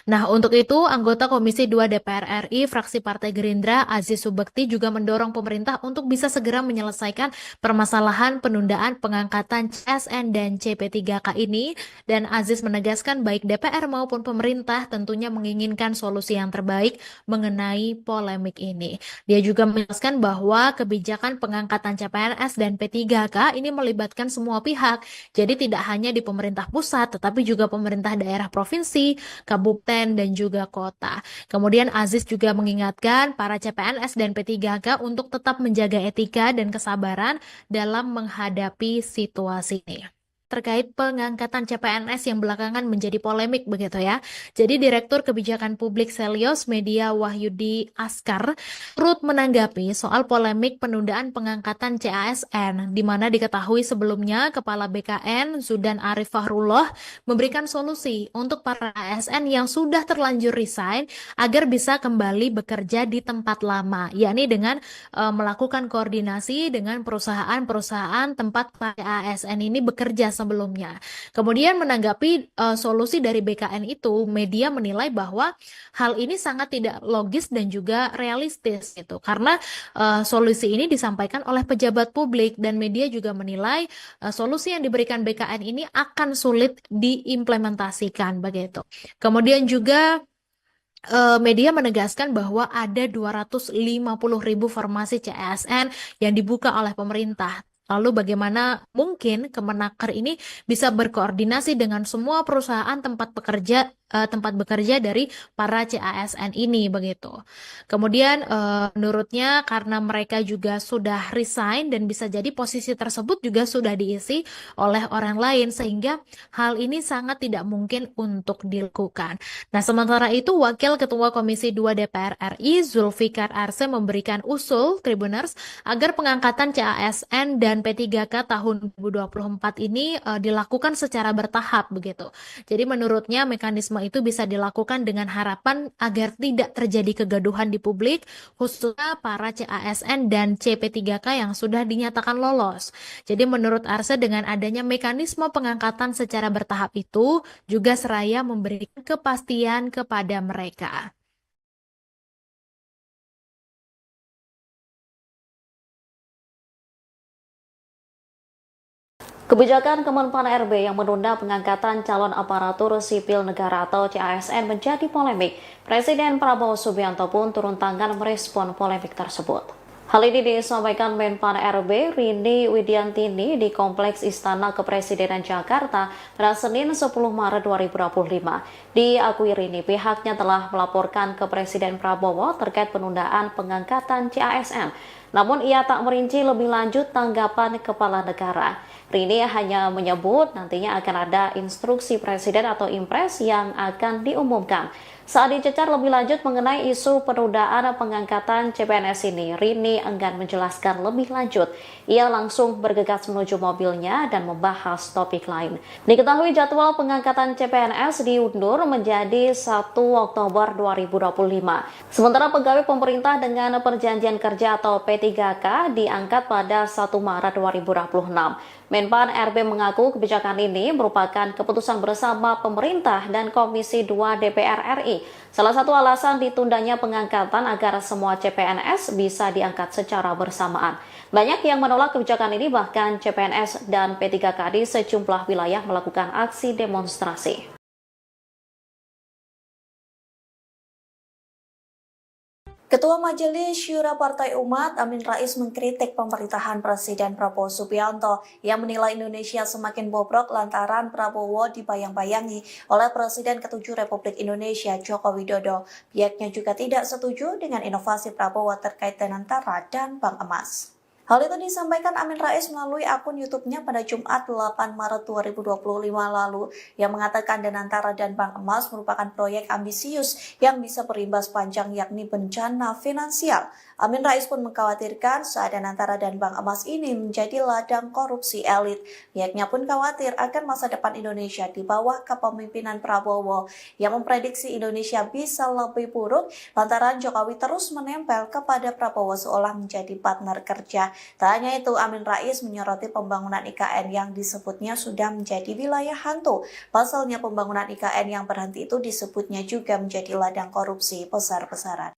Nah, untuk itu, anggota Komisi 2 DPR RI, fraksi Partai Gerindra, Aziz Subekti juga mendorong pemerintah untuk bisa segera menyelesaikan permasalahan penundaan pengangkatan CSN dan CP3K ini. Dan Aziz menegaskan baik DPR maupun pemerintah tentunya menginginkan solusi yang terbaik mengenai polemik ini. Dia juga menjelaskan bahwa kebijakan pengangkatan CPNS dan P3K ini melibatkan semua pihak. Jadi tidak hanya di pemerintah pusat, tetapi juga pemerintah daerah provinsi, kabupaten, dan juga kota. Kemudian Aziz juga mengingatkan para CPNS dan P3K untuk tetap menjaga etika dan kesabaran dalam menghadapi situasi ini. Terkait pengangkatan CPNS yang belakangan menjadi polemik begitu ya. Jadi Direktur Kebijakan Publik Selios Media Wahyudi Askar turut menanggapi soal polemik penundaan pengangkatan CASN, di mana diketahui sebelumnya Kepala BKN Zudan Arif Fahrullah memberikan solusi untuk para ASN yang sudah terlanjur resign agar bisa kembali bekerja di tempat lama, yakni dengan melakukan koordinasi dengan perusahaan-perusahaan tempat para ASN ini bekerja sebelumnya. Kemudian menanggapi solusi dari BKN itu, media menilai bahwa hal ini sangat tidak logis dan juga realistis gitu. Karena solusi ini disampaikan oleh pejabat publik dan media juga menilai solusi yang diberikan BKN ini akan sulit diimplementasikan begitu. Kemudian juga media menegaskan bahwa ada 250.000 formasi CASN yang dibuka oleh pemerintah. Lalu bagaimana mungkin Kemenaker ini bisa berkoordinasi dengan semua perusahaan tempat bekerja dari para CASN ini begitu. Kemudian menurutnya karena mereka juga sudah resign dan bisa jadi posisi tersebut juga sudah diisi oleh orang lain sehingga hal ini sangat tidak mungkin untuk dilakukan. Nah, sementara itu Wakil Ketua Komisi 2 DPR RI Zulfikar Arse memberikan usul Tribuners agar pengangkatan CASN dan P3K tahun 2024 ini dilakukan secara bertahap begitu. Jadi menurutnya mekanisme itu bisa dilakukan dengan harapan agar tidak terjadi kegaduhan di publik, khususnya para CASN dan CP3K yang sudah dinyatakan lolos. Jadi menurut Arse dengan adanya mekanisme pengangkatan secara bertahap itu juga seraya memberikan kepastian kepada mereka. Kebijakan Kemenpan RB yang menunda pengangkatan calon aparatur sipil negara atau CASN menjadi polemik. Presiden Prabowo Subianto pun turun tangan merespon polemik tersebut. Hal ini disampaikan Menpan RB Rini Widiantini di Kompleks Istana Kepresidenan Jakarta pada Senin 10 Maret 2025. Diakui Rini, pihaknya telah melaporkan ke Presiden Prabowo terkait penundaan pengangkatan CASN. Namun ia tak merinci lebih lanjut tanggapan kepala negara. Rini hanya menyebut nantinya akan ada instruksi presiden atau impres yang akan diumumkan. Saat dicecar lebih lanjut mengenai isu penundaan pengangkatan CPNS ini, Rini enggan menjelaskan lebih lanjut. Ia langsung bergegas menuju mobilnya dan membahas topik lain. Diketahui jadwal pengangkatan CPNS diundur menjadi 1 Oktober 2025. Sementara pegawai pemerintah dengan perjanjian kerja atau P3K diangkat pada 1 Maret 2026. Menpan RB mengaku kebijakan ini merupakan keputusan bersama pemerintah dan Komisi 2 DPR RI. Salah satu alasan ditundanya pengangkatan agar semua CPNS bisa diangkat secara bersamaan. Banyak yang menolak kebijakan ini, bahkan CPNS dan P3K di sejumlah wilayah melakukan aksi demonstrasi. Ketua Majelis Syura Partai Umat Amin Rais mengkritik pemerintahan Presiden Prabowo Subianto yang menilai Indonesia semakin bobrok lantaran Prabowo dibayang-bayangi oleh Presiden ke-7 Republik Indonesia Joko Widodo. Pihaknya juga tidak setuju dengan inovasi Prabowo terkait dengan Tara dan Bank Emas. Hal itu disampaikan Amin Rais melalui akun YouTube-nya pada Jumat 8 Maret 2025 lalu yang mengatakan Danantara dan Bank Emas merupakan proyek ambisius yang bisa berimbas panjang yakni bencana finansial. Amin Rais pun mengkhawatirkan saat Danantara dan Bank Emas ini menjadi ladang korupsi elit. Pihaknya pun khawatir akan masa depan Indonesia di bawah kepemimpinan Prabowo yang memprediksi Indonesia bisa lebih buruk lantaran Jokowi terus menempel kepada Prabowo seolah menjadi partner kerja. Tak hanya itu, Amin Rais menyoroti pembangunan IKN yang disebutnya sudah menjadi wilayah hantu. Pasalnya pembangunan IKN yang berhenti itu disebutnya juga menjadi ladang korupsi besar-besaran.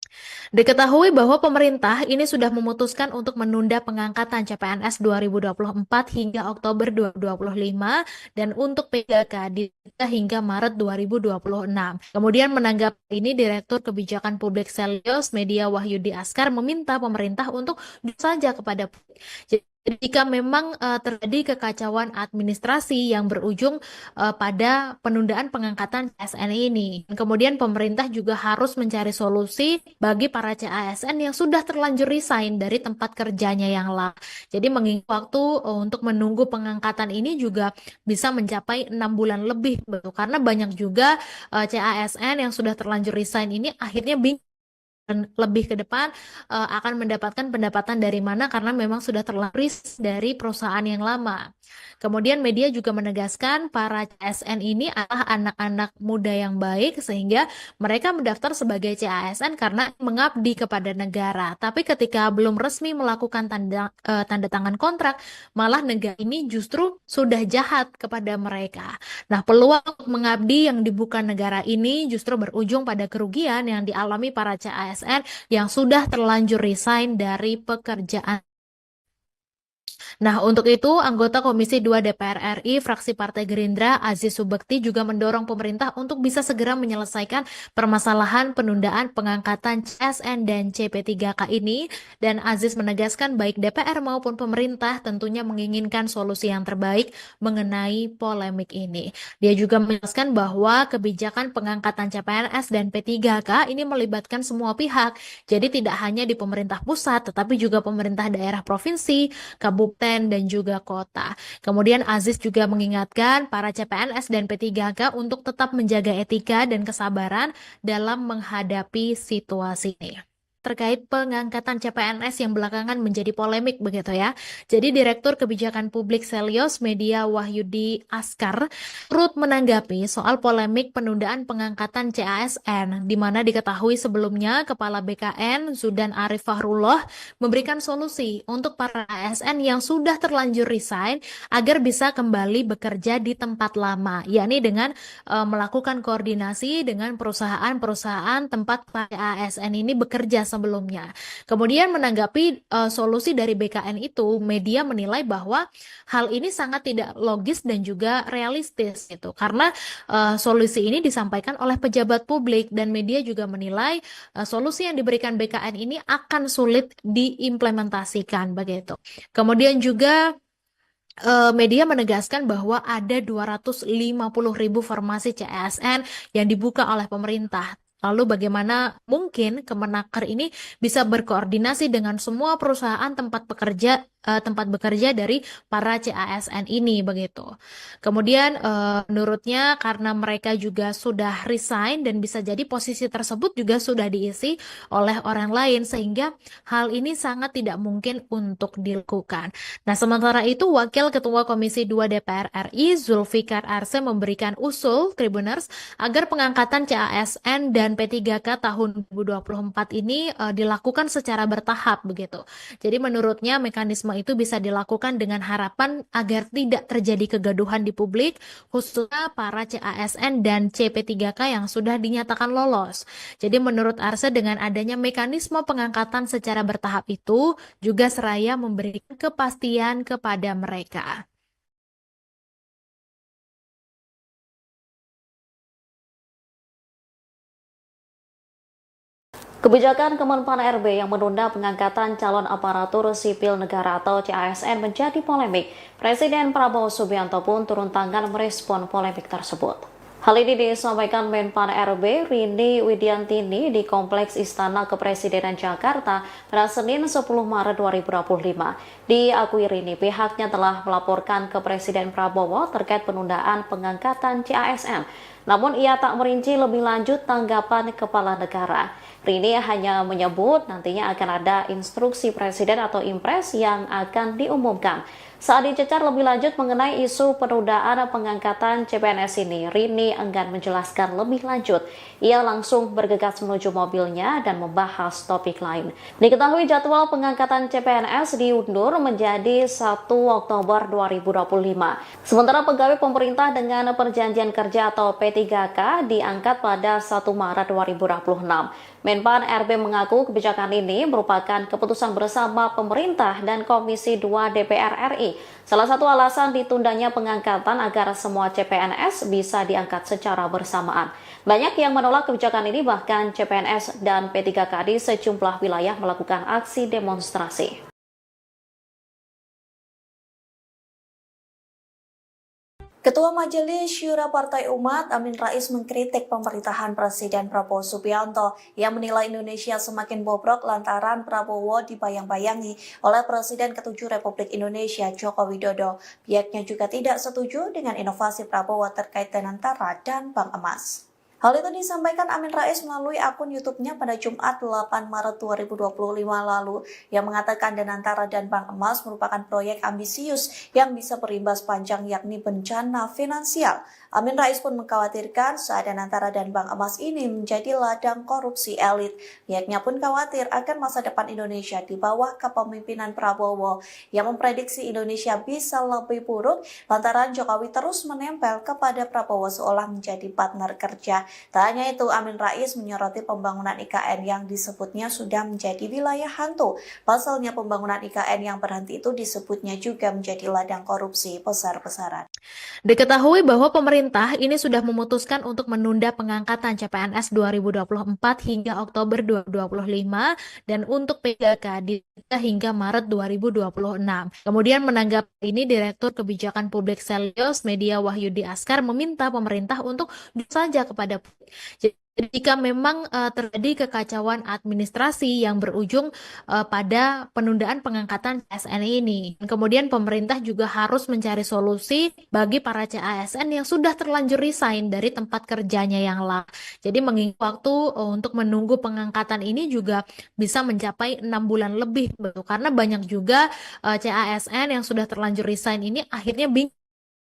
Diketahui bahwa pemerintah ini sudah memutuskan untuk menunda pengangkatan CPNS 2024 hingga Oktober 2025 dan untuk PGK ditunda hingga Maret 2026. Kemudian menanggapi ini, Direktur Kebijakan Publik Selyos Media Wahyudi Askar meminta pemerintah untuk jujur saja kepada publik. Jadi, jika memang terjadi kekacauan administrasi yang berujung pada penundaan pengangkatan CASN ini. Kemudian pemerintah juga harus mencari solusi bagi para CASN yang sudah terlanjur resign dari tempat kerjanya yang lama. Jadi mengingat waktu untuk menunggu pengangkatan ini juga bisa mencapai 6 bulan lebih, betul. Karena banyak juga CASN yang sudah terlanjur resign ini akhirnya bingung dan lebih ke depan akan mendapatkan pendapatan dari mana karena memang sudah terlaris dari perusahaan yang lama. Kemudian media juga menegaskan para CASN ini adalah anak-anak muda yang baik sehingga mereka mendaftar sebagai CASN karena mengabdi kepada negara. Tapi ketika belum resmi melakukan tanda tangan kontrak, malah negara ini justru sudah jahat kepada mereka. Nah, peluang untuk mengabdi yang dibuka negara ini justru berujung pada kerugian yang dialami para CASN yang sudah terlanjur resign dari pekerjaan. Nah, untuk itu, anggota Komisi 2 DPR RI, fraksi Partai Gerindra, Aziz Subekti juga mendorong pemerintah untuk bisa segera menyelesaikan permasalahan penundaan pengangkatan CSN dan CP3K ini. Dan Aziz menegaskan baik DPR maupun pemerintah tentunya menginginkan solusi yang terbaik mengenai polemik ini. Dia juga menjelaskan bahwa kebijakan pengangkatan CPNS dan P3K ini melibatkan semua pihak. Jadi tidak hanya di pemerintah pusat, tetapi juga pemerintah daerah provinsi, kabupaten, dan juga kota. Kemudian Aziz juga mengingatkan para CPNS dan P3K untuk tetap menjaga etika dan kesabaran dalam menghadapi situasi ini. Terkait pengangkatan CPNS yang belakangan menjadi polemik begitu ya. Jadi Direktur Kebijakan Publik Selyos Media Wahyudi Askar turut menanggapi soal polemik penundaan pengangkatan CASN, di mana diketahui sebelumnya Kepala BKN Zudan Arif Fahrullah memberikan solusi untuk para ASN yang sudah terlanjur resign agar bisa kembali bekerja di tempat lama, yakni dengan melakukan koordinasi dengan perusahaan-perusahaan tempat ASN ini bekerja sebelumnya. Kemudian menanggapi solusi dari BKN itu, media menilai bahwa hal ini sangat tidak logis dan juga realistis gitu. Karena solusi ini disampaikan oleh pejabat publik dan media juga menilai solusi yang diberikan BKN ini akan sulit diimplementasikan begitu. Kemudian juga media menegaskan bahwa ada 250.000 formasi CASN yang dibuka oleh pemerintah. Lalu bagaimana mungkin Kemenaker ini bisa berkoordinasi dengan semua perusahaan tempat bekerja dari para CASN ini begitu. Kemudian menurutnya karena mereka juga sudah resign dan bisa jadi posisi tersebut juga sudah diisi oleh orang lain sehingga hal ini sangat tidak mungkin untuk dilakukan. Nah, sementara itu Wakil Ketua Komisi 2 DPR RI Zulfikar Arse memberikan usul Tribuners agar pengangkatan CASN dan P3K tahun 2024 ini dilakukan secara bertahap begitu. Jadi menurutnya mekanisme itu bisa dilakukan dengan harapan agar tidak terjadi kegaduhan di publik, khususnya para CASN dan CP3K yang sudah dinyatakan lolos. Jadi menurut Arse dengan adanya mekanisme pengangkatan secara bertahap itu juga seraya memberikan kepastian kepada mereka. Kebijakan Kemenpan RB yang menunda pengangkatan calon aparatur sipil negara atau CASN menjadi polemik. Presiden Prabowo Subianto pun turun tangan merespon polemik tersebut. Hal ini disampaikan Menpan RB Rini Widiantini di Kompleks Istana Kepresidenan Jakarta pada Senin 10 Maret 2025. Diakui Rini, pihaknya telah melaporkan ke Presiden Prabowo terkait penundaan pengangkatan CASN. Namun ia tak merinci lebih lanjut tanggapan kepala negara. Rini hanya menyebut nantinya akan ada instruksi Presiden atau Impres yang akan diumumkan. Saat dicecar lebih lanjut mengenai isu penundaan pengangkatan CPNS ini, Rini enggan menjelaskan lebih lanjut. Ia langsung bergegas menuju mobilnya dan membahas topik lain. Diketahui jadwal pengangkatan CPNS diundur menjadi 1 Oktober 2025. Sementara pegawai pemerintah dengan perjanjian kerja atau P3K diangkat pada 1 Maret 2026. Menpan RB mengaku kebijakan ini merupakan keputusan bersama pemerintah dan Komisi 2 DPR RI. Salah satu alasan ditundanya pengangkatan agar semua CPNS bisa diangkat secara bersamaan. Banyak yang menolak kebijakan ini, bahkan CPNS dan P3K di sejumlah wilayah melakukan aksi demonstrasi. Ketua Majelis Syura Partai Umat Amin Rais mengkritik pemerintahan Presiden Prabowo Subianto yang menilai Indonesia semakin bobrok lantaran Prabowo dibayang-bayangi oleh Presiden ke-7 Republik Indonesia Joko Widodo. Pihaknya juga tidak setuju dengan inovasi Prabowo terkait Danantara dan Bank Emas. Hal itu disampaikan Amin Rais melalui akun YouTube-nya pada Jumat 8 Maret 2025 lalu yang mengatakan Danantara dan Bank Emas merupakan proyek ambisius yang bisa berimbas panjang yakni bencana finansial. Amin Rais pun mengkhawatirkan saat Danantara dan Bank Emas ini menjadi ladang korupsi elit. Pihaknya pun khawatir akan masa depan Indonesia di bawah kepemimpinan Prabowo yang memprediksi Indonesia bisa lebih buruk lantaran Jokowi terus menempel kepada Prabowo seolah menjadi partner kerja. Tak hanya itu, Amin Rais menyoroti pembangunan IKN yang disebutnya sudah menjadi wilayah hantu. Pasalnya pembangunan IKN yang berhenti itu disebutnya juga menjadi ladang korupsi besar-besaran. Diketahui bahwa pemerintah ini sudah memutuskan untuk menunda pengangkatan CPNS 2024 hingga Oktober 2025 dan untuk P3K ditunda hingga Maret 2026. Kemudian menanggapi ini, Direktur Kebijakan Publik Selyos Media Wahyudi Askar meminta pemerintah untuk jujur saja kepada publik. Jadi jika memang terjadi kekacauan administrasi yang berujung pada penundaan pengangkatan CASN ini. Kemudian pemerintah juga harus mencari solusi bagi para CASN yang sudah terlanjur resign dari tempat kerjanya yang lama. Jadi mengingat waktu untuk menunggu pengangkatan ini juga bisa mencapai 6 bulan lebih, karena banyak juga CASN yang sudah terlanjur resign ini akhirnya bingung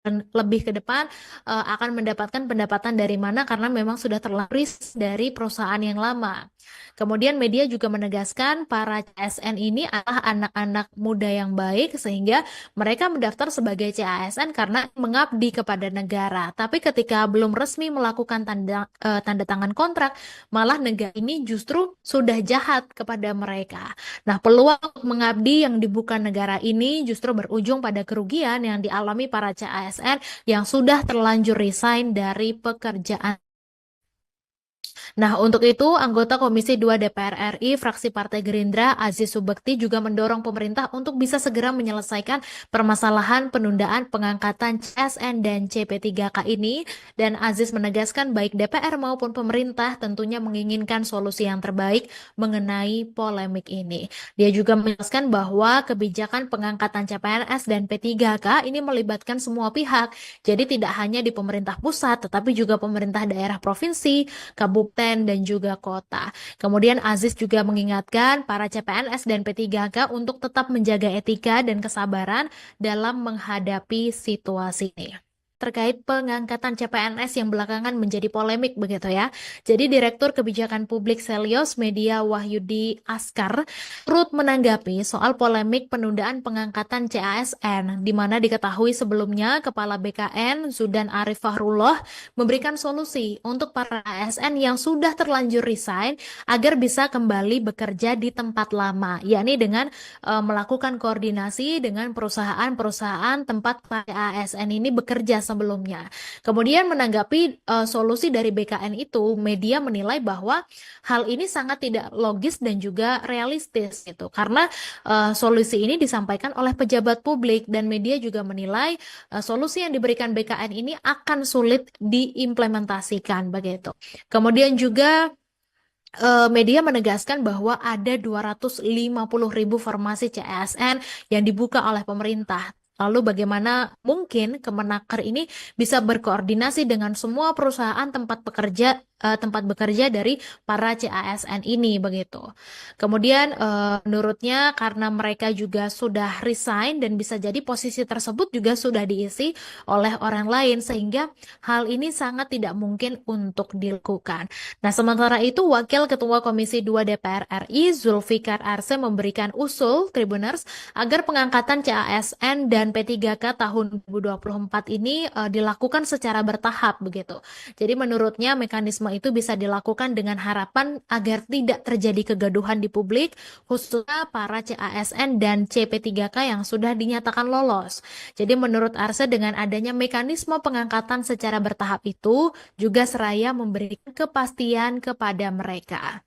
dan lebih ke depan akan mendapatkan pendapatan dari mana karena memang sudah terlaris dari perusahaan yang lama. Kemudian media juga menegaskan para CASN ini adalah anak-anak muda yang baik sehingga mereka mendaftar sebagai CASN karena mengabdi kepada negara. Tapi ketika belum resmi melakukan tanda tangan kontrak, malah negara ini justru sudah jahat kepada mereka. Nah, peluang untuk mengabdi yang dibuka negara ini justru berujung pada kerugian yang dialami para CASN yang sudah terlanjur resign dari pekerjaan. Nah, untuk itu, anggota Komisi 2 DPR RI, fraksi Partai Gerindra, Aziz Subekti juga mendorong pemerintah untuk bisa segera menyelesaikan permasalahan penundaan pengangkatan CSN dan CP3K ini. Dan Aziz menegaskan baik DPR maupun pemerintah tentunya menginginkan solusi yang terbaik mengenai polemik ini. Dia juga menjelaskan bahwa kebijakan pengangkatan CPNS dan P3K ini melibatkan semua pihak. Jadi tidak hanya di pemerintah pusat, tetapi juga pemerintah daerah provinsi, kabupaten, dan juga kota. Kemudian Aziz juga mengingatkan para CPNS dan P3K untuk tetap menjaga etika dan kesabaran dalam menghadapi situasi ini. Terkait pengangkatan CPNS yang belakangan menjadi polemik begitu ya. Jadi Direktur Kebijakan Publik Selyos Media Wahyudi Askar turut menanggapi soal polemik penundaan pengangkatan CASN, di mana diketahui sebelumnya Kepala BKN Zudan Arif Fahrullah memberikan solusi untuk para ASN yang sudah terlanjur resign agar bisa kembali bekerja di tempat lama, yakni dengan melakukan koordinasi dengan perusahaan-perusahaan tempat para ASN ini bekerja sebelumnya. Kemudian menanggapi solusi dari BKN itu, media menilai bahwa hal ini sangat tidak logis dan juga realistis gitu. Karena solusi ini disampaikan oleh pejabat publik dan media juga menilai solusi yang diberikan BKN ini akan sulit diimplementasikan begitu. Kemudian juga media menegaskan bahwa ada 250.000 formasi CASN yang dibuka oleh pemerintah. Lalu bagaimana mungkin Kemenaker ini bisa berkoordinasi dengan semua perusahaan tempat bekerja dari para CASN ini begitu. Kemudian menurutnya karena mereka juga sudah resign dan bisa jadi posisi tersebut juga sudah diisi oleh orang lain sehingga hal ini sangat tidak mungkin untuk dilakukan. Nah, sementara itu Wakil Ketua Komisi 2 DPR RI Zulfikar Arse memberikan usul Tribuners agar pengangkatan CASN dan P3K tahun 2024 ini dilakukan secara bertahap begitu. Jadi menurutnya mekanisme itu bisa dilakukan dengan harapan agar tidak terjadi kegaduhan di publik, khususnya para CASN dan CP3K yang sudah dinyatakan lolos. Jadi menurut Arse dengan adanya mekanisme pengangkatan secara bertahap itu juga seraya memberikan kepastian kepada mereka.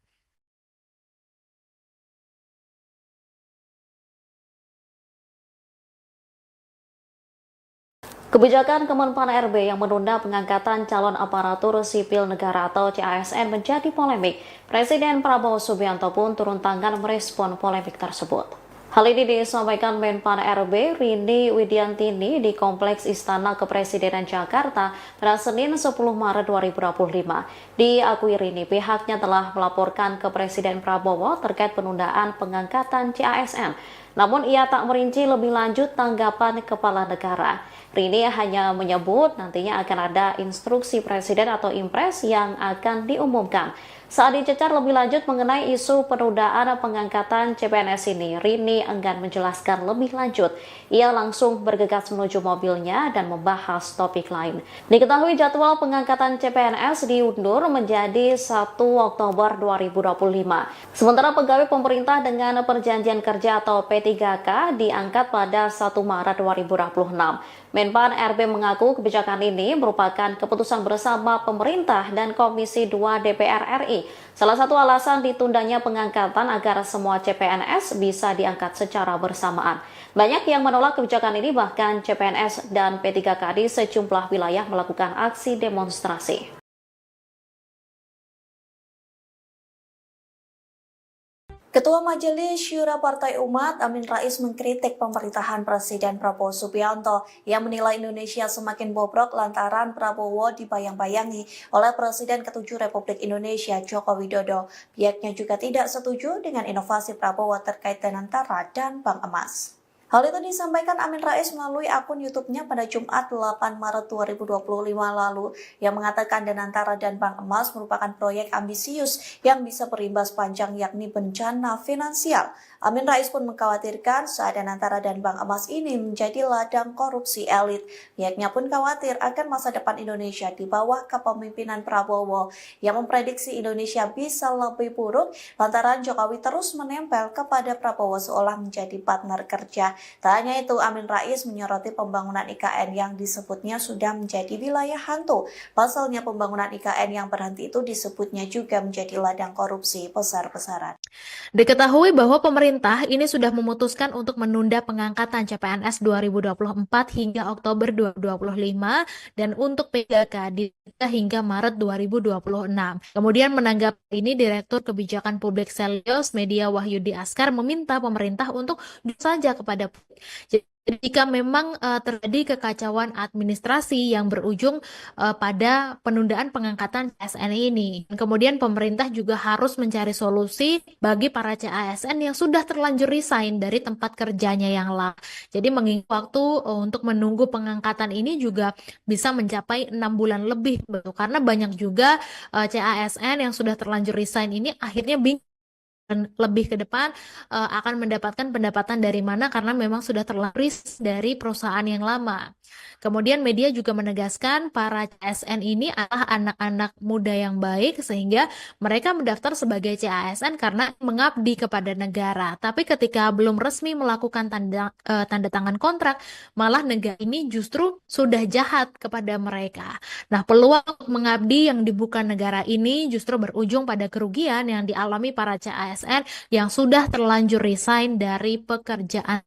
Kebijakan Kemenpan RB yang menunda pengangkatan calon aparatur sipil negara atau CASN menjadi polemik. Presiden Prabowo Subianto pun turun tangan merespon polemik tersebut. Hal ini disampaikan Menpan RB Rini Widiantini di Kompleks Istana Kepresidenan Jakarta pada Senin 10 Maret 2025. Diakui Rini, pihaknya telah melaporkan ke Presiden Prabowo terkait penundaan pengangkatan CASN. Namun ia tak merinci lebih lanjut tanggapan kepala negara. Rini hanya menyebut nantinya akan ada instruksi presiden atau impres yang akan diumumkan. Saat dicecar lebih lanjut mengenai isu penundaan pengangkatan CPNS ini, Rini enggan menjelaskan lebih lanjut. Ia langsung bergegas menuju mobilnya dan membahas topik lain. Diketahui jadwal pengangkatan CPNS diundur menjadi 1 Oktober 2025. Sementara pegawai pemerintah dengan perjanjian kerja atau P3K diangkat pada 1 Maret 2026. Menpan RB mengaku kebijakan ini merupakan keputusan bersama pemerintah dan Komisi 2 DPR RI. Salah satu alasan ditundanya pengangkatan agar semua CPNS bisa diangkat secara bersamaan. Banyak yang menolak kebijakan ini, bahkan CPNS dan P3K di sejumlah wilayah melakukan aksi demonstrasi. Ketua Majelis Syura Partai Umat Amin Rais mengkritik pemerintahan Presiden Prabowo Subianto yang menilai Indonesia semakin bobrok lantaran Prabowo dibayang-bayangi oleh Presiden ke-7 Republik Indonesia Joko Widodo. Pihaknya juga tidak setuju dengan inovasi Prabowo terkait Danantara dan Bank Emas. Hal itu disampaikan Amin Rais melalui akun YouTube-nya pada Jumat 8 Maret 2025 lalu yang mengatakan Danantara dan Bank Emas merupakan proyek ambisius yang bisa berimbas panjang yakni bencana finansial. Amin Rais pun mengkhawatirkan saat Danantara dan Bank Emas ini menjadi ladang korupsi elit. Pihaknya pun khawatir akan masa depan Indonesia di bawah kepemimpinan Prabowo yang memprediksi Indonesia bisa lebih buruk lantaran Jokowi terus menempel kepada Prabowo seolah menjadi partner kerja. Tak hanya itu, Amin Rais menyoroti pembangunan IKN yang disebutnya sudah menjadi wilayah hantu. Pasalnya pembangunan IKN yang berhenti itu disebutnya juga menjadi ladang korupsi besar-besaran. Diketahui bahwa pemerintah ini sudah memutuskan untuk menunda pengangkatan CPNS 2024 hingga Oktober 2025 dan untuk P3K hingga Maret 2026. Kemudian menanggapi ini, Direktur Kebijakan Publik Selios Media Wahyudi Askar meminta pemerintah untuk saja kepada publik. Jadi, jika memang terjadi kekacauan administrasi yang berujung pada penundaan pengangkatan CASN ini. Kemudian pemerintah juga harus mencari solusi bagi para CASN yang sudah terlanjur resign dari tempat kerjanya yang lama. Jadi mengingat waktu untuk menunggu pengangkatan ini juga bisa mencapai 6 bulan lebih. Karena banyak juga CASN yang sudah terlanjur resign ini akhirnya bingung lebih ke depan akan mendapatkan pendapatan dari mana karena memang sudah terlaris dari perusahaan yang lama. Kemudian media juga menegaskan para CSN ini adalah anak-anak muda yang baik sehingga mereka mendaftar sebagai CASN karena mengabdi kepada negara. Tapi ketika belum resmi melakukan tanda tangan kontrak, malah negara ini justru sudah jahat kepada mereka. Nah, peluang untuk mengabdi yang dibuka negara ini justru berujung pada kerugian yang dialami para CASN yang sudah terlanjur resign dari pekerjaan.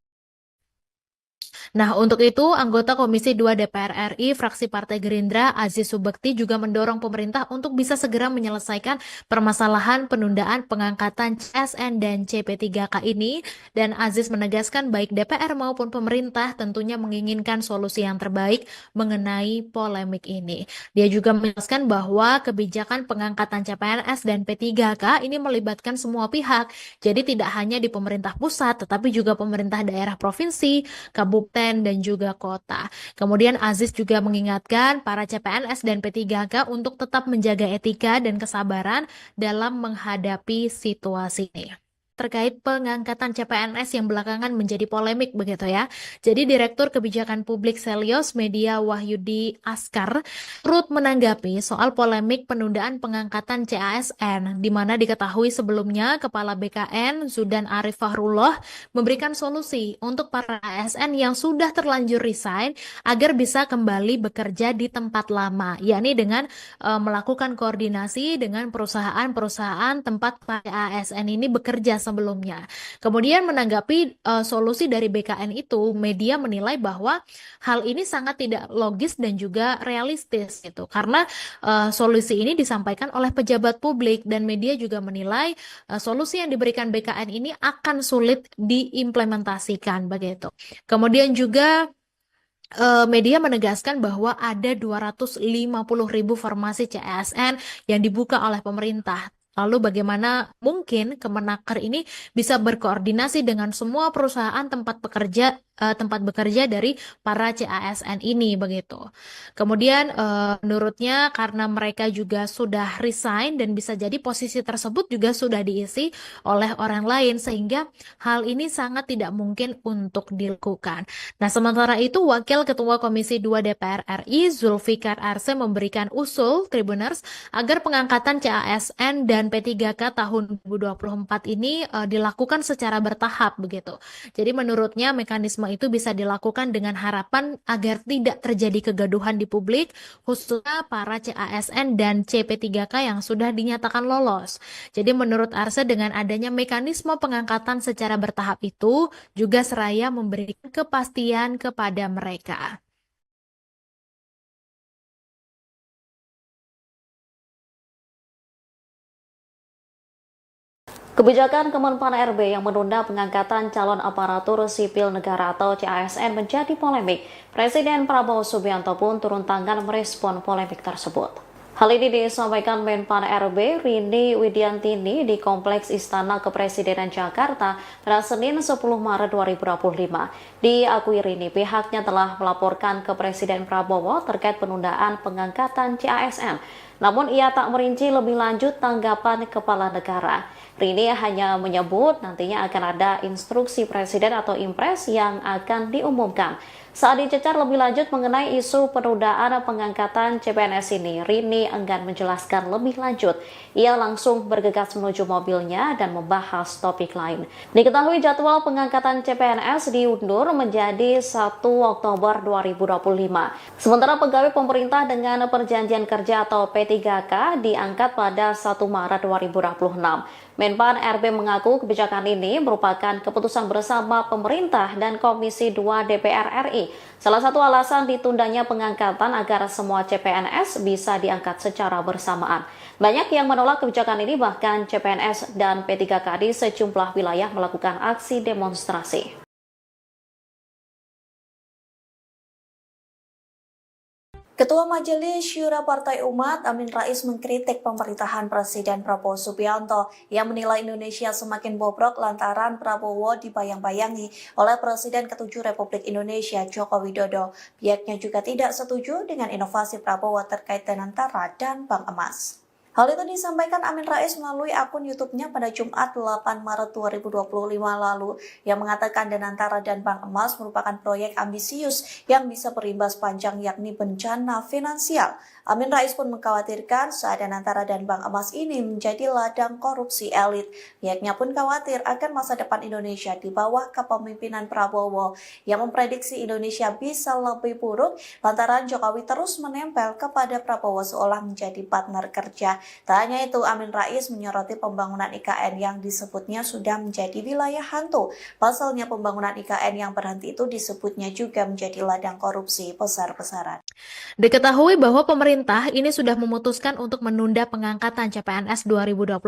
Nah, untuk itu, anggota Komisi 2 DPR RI, fraksi Partai Gerindra, Aziz Subekti juga mendorong pemerintah untuk bisa segera menyelesaikan permasalahan penundaan pengangkatan CSN dan CP3K ini. Dan Aziz menegaskan baik DPR maupun pemerintah tentunya menginginkan solusi yang terbaik mengenai polemik ini. Dia juga menjelaskan bahwa kebijakan pengangkatan CPNS dan P3K ini melibatkan semua pihak. Jadi tidak hanya di pemerintah pusat, tetapi juga pemerintah daerah provinsi, kabupaten, dan juga kota. Kemudian Aziz juga mengingatkan para CPNS dan P3K untuk tetap menjaga etika dan kesabaran dalam menghadapi situasi ini. Terkait pengangkatan CPNS yang belakangan menjadi polemik begitu ya. Jadi Direktur Kebijakan Publik Selios Media Wahyudi Askar turut menanggapi soal polemik penundaan pengangkatan CASN di mana diketahui sebelumnya Kepala BKN Zudan Arif Fahrullah memberikan solusi untuk para ASN yang sudah terlanjur resign agar bisa kembali bekerja di tempat lama, yakni dengan melakukan koordinasi dengan perusahaan-perusahaan tempat para ASN ini bekerja sebelumnya. Kemudian menanggapi solusi dari BKN itu, media menilai bahwa hal ini sangat tidak logis dan juga realistis gitu. Karena solusi ini disampaikan oleh pejabat publik dan media juga menilai solusi yang diberikan BKN ini akan sulit diimplementasikan begitu. Kemudian juga media menegaskan bahwa ada 250.000 formasi CASN yang dibuka oleh pemerintah. Lalu bagaimana mungkin Kemenaker ini bisa berkoordinasi dengan semua perusahaan tempat bekerja dari para CASN ini begitu. Kemudian menurutnya karena mereka juga sudah resign dan bisa jadi posisi tersebut juga sudah diisi oleh orang lain sehingga hal ini sangat tidak mungkin untuk dilakukan. Nah, sementara itu Wakil Ketua Komisi 2 DPR RI Zulfikar Arse memberikan usul Tribuners agar pengangkatan CASN dan P3K tahun 2024 ini dilakukan secara bertahap begitu. Jadi menurutnya mekanisme itu bisa dilakukan dengan harapan agar tidak terjadi kegaduhan di publik, khususnya para CASN dan CP3K yang sudah dinyatakan lolos. Jadi menurut Arse dengan adanya mekanisme pengangkatan secara bertahap itu juga seraya memberikan kepastian kepada mereka. Kebijakan Kemenpan RB yang menunda pengangkatan calon aparatur sipil negara atau CASN menjadi polemik. Presiden Prabowo Subianto pun turun tangan merespon polemik tersebut. Hal ini disampaikan Menpan RB Rini Widiantini di Kompleks Istana Kepresidenan Jakarta pada Senin 10 Maret 2025. Diakui Rini, pihaknya telah melaporkan ke Presiden Prabowo terkait penundaan pengangkatan CASN. Namun ia tak merinci lebih lanjut tanggapan kepala negara. Rini hanya menyebut nantinya akan ada instruksi presiden atau impres yang akan diumumkan. Saat dicecar lebih lanjut mengenai isu penundaan pengangkatan CPNS ini, Rini enggan menjelaskan lebih lanjut. Ia langsung bergegas menuju mobilnya dan membahas topik lain. Diketahui jadwal pengangkatan CPNS diundur menjadi 1 Oktober 2025. Sementara pegawai pemerintah dengan perjanjian kerja atau P3K diangkat pada 1 Maret 2026. Menpan RB mengaku kebijakan ini merupakan keputusan bersama pemerintah dan Komisi 2 DPR RI. Salah satu alasan ditundanya pengangkatan agar semua CPNS bisa diangkat secara bersamaan. Banyak yang menolak kebijakan ini, bahkan CPNS dan P3K di sejumlah wilayah melakukan aksi demonstrasi. Ketua Majelis Syura Partai Umat Amin Rais mengkritik pemerintahan Presiden Prabowo Subianto yang menilai Indonesia semakin bobrok lantaran Prabowo dibayang-bayangi oleh Presiden ke-7 Republik Indonesia Joko Widodo. Pihaknya juga tidak setuju dengan inovasi Prabowo terkait dengan Tara dan Bank Emas. Hal itu disampaikan Amin Rais melalui akun YouTube-nya pada Jumat 8 Maret 2025 lalu yang mengatakan Danantara dan Bank Emas merupakan proyek ambisius yang bisa berimbas panjang yakni bencana finansial. Amin Rais pun mengkhawatirkan saat Danantara dan Bank Emas ini menjadi ladang korupsi elit. Pihaknya pun khawatir akan masa depan Indonesia di bawah kepemimpinan Prabowo yang memprediksi Indonesia bisa lebih buruk lantaran Jokowi terus menempel kepada Prabowo seolah menjadi partner kerja. Tak hanya itu, Amin Rais menyoroti pembangunan IKN yang disebutnya sudah menjadi wilayah hantu. Pasalnya pembangunan IKN yang berhenti itu disebutnya juga menjadi ladang korupsi besar-besaran. Diketahui bahwa pemerintah ini sudah memutuskan untuk menunda pengangkatan CPNS 2024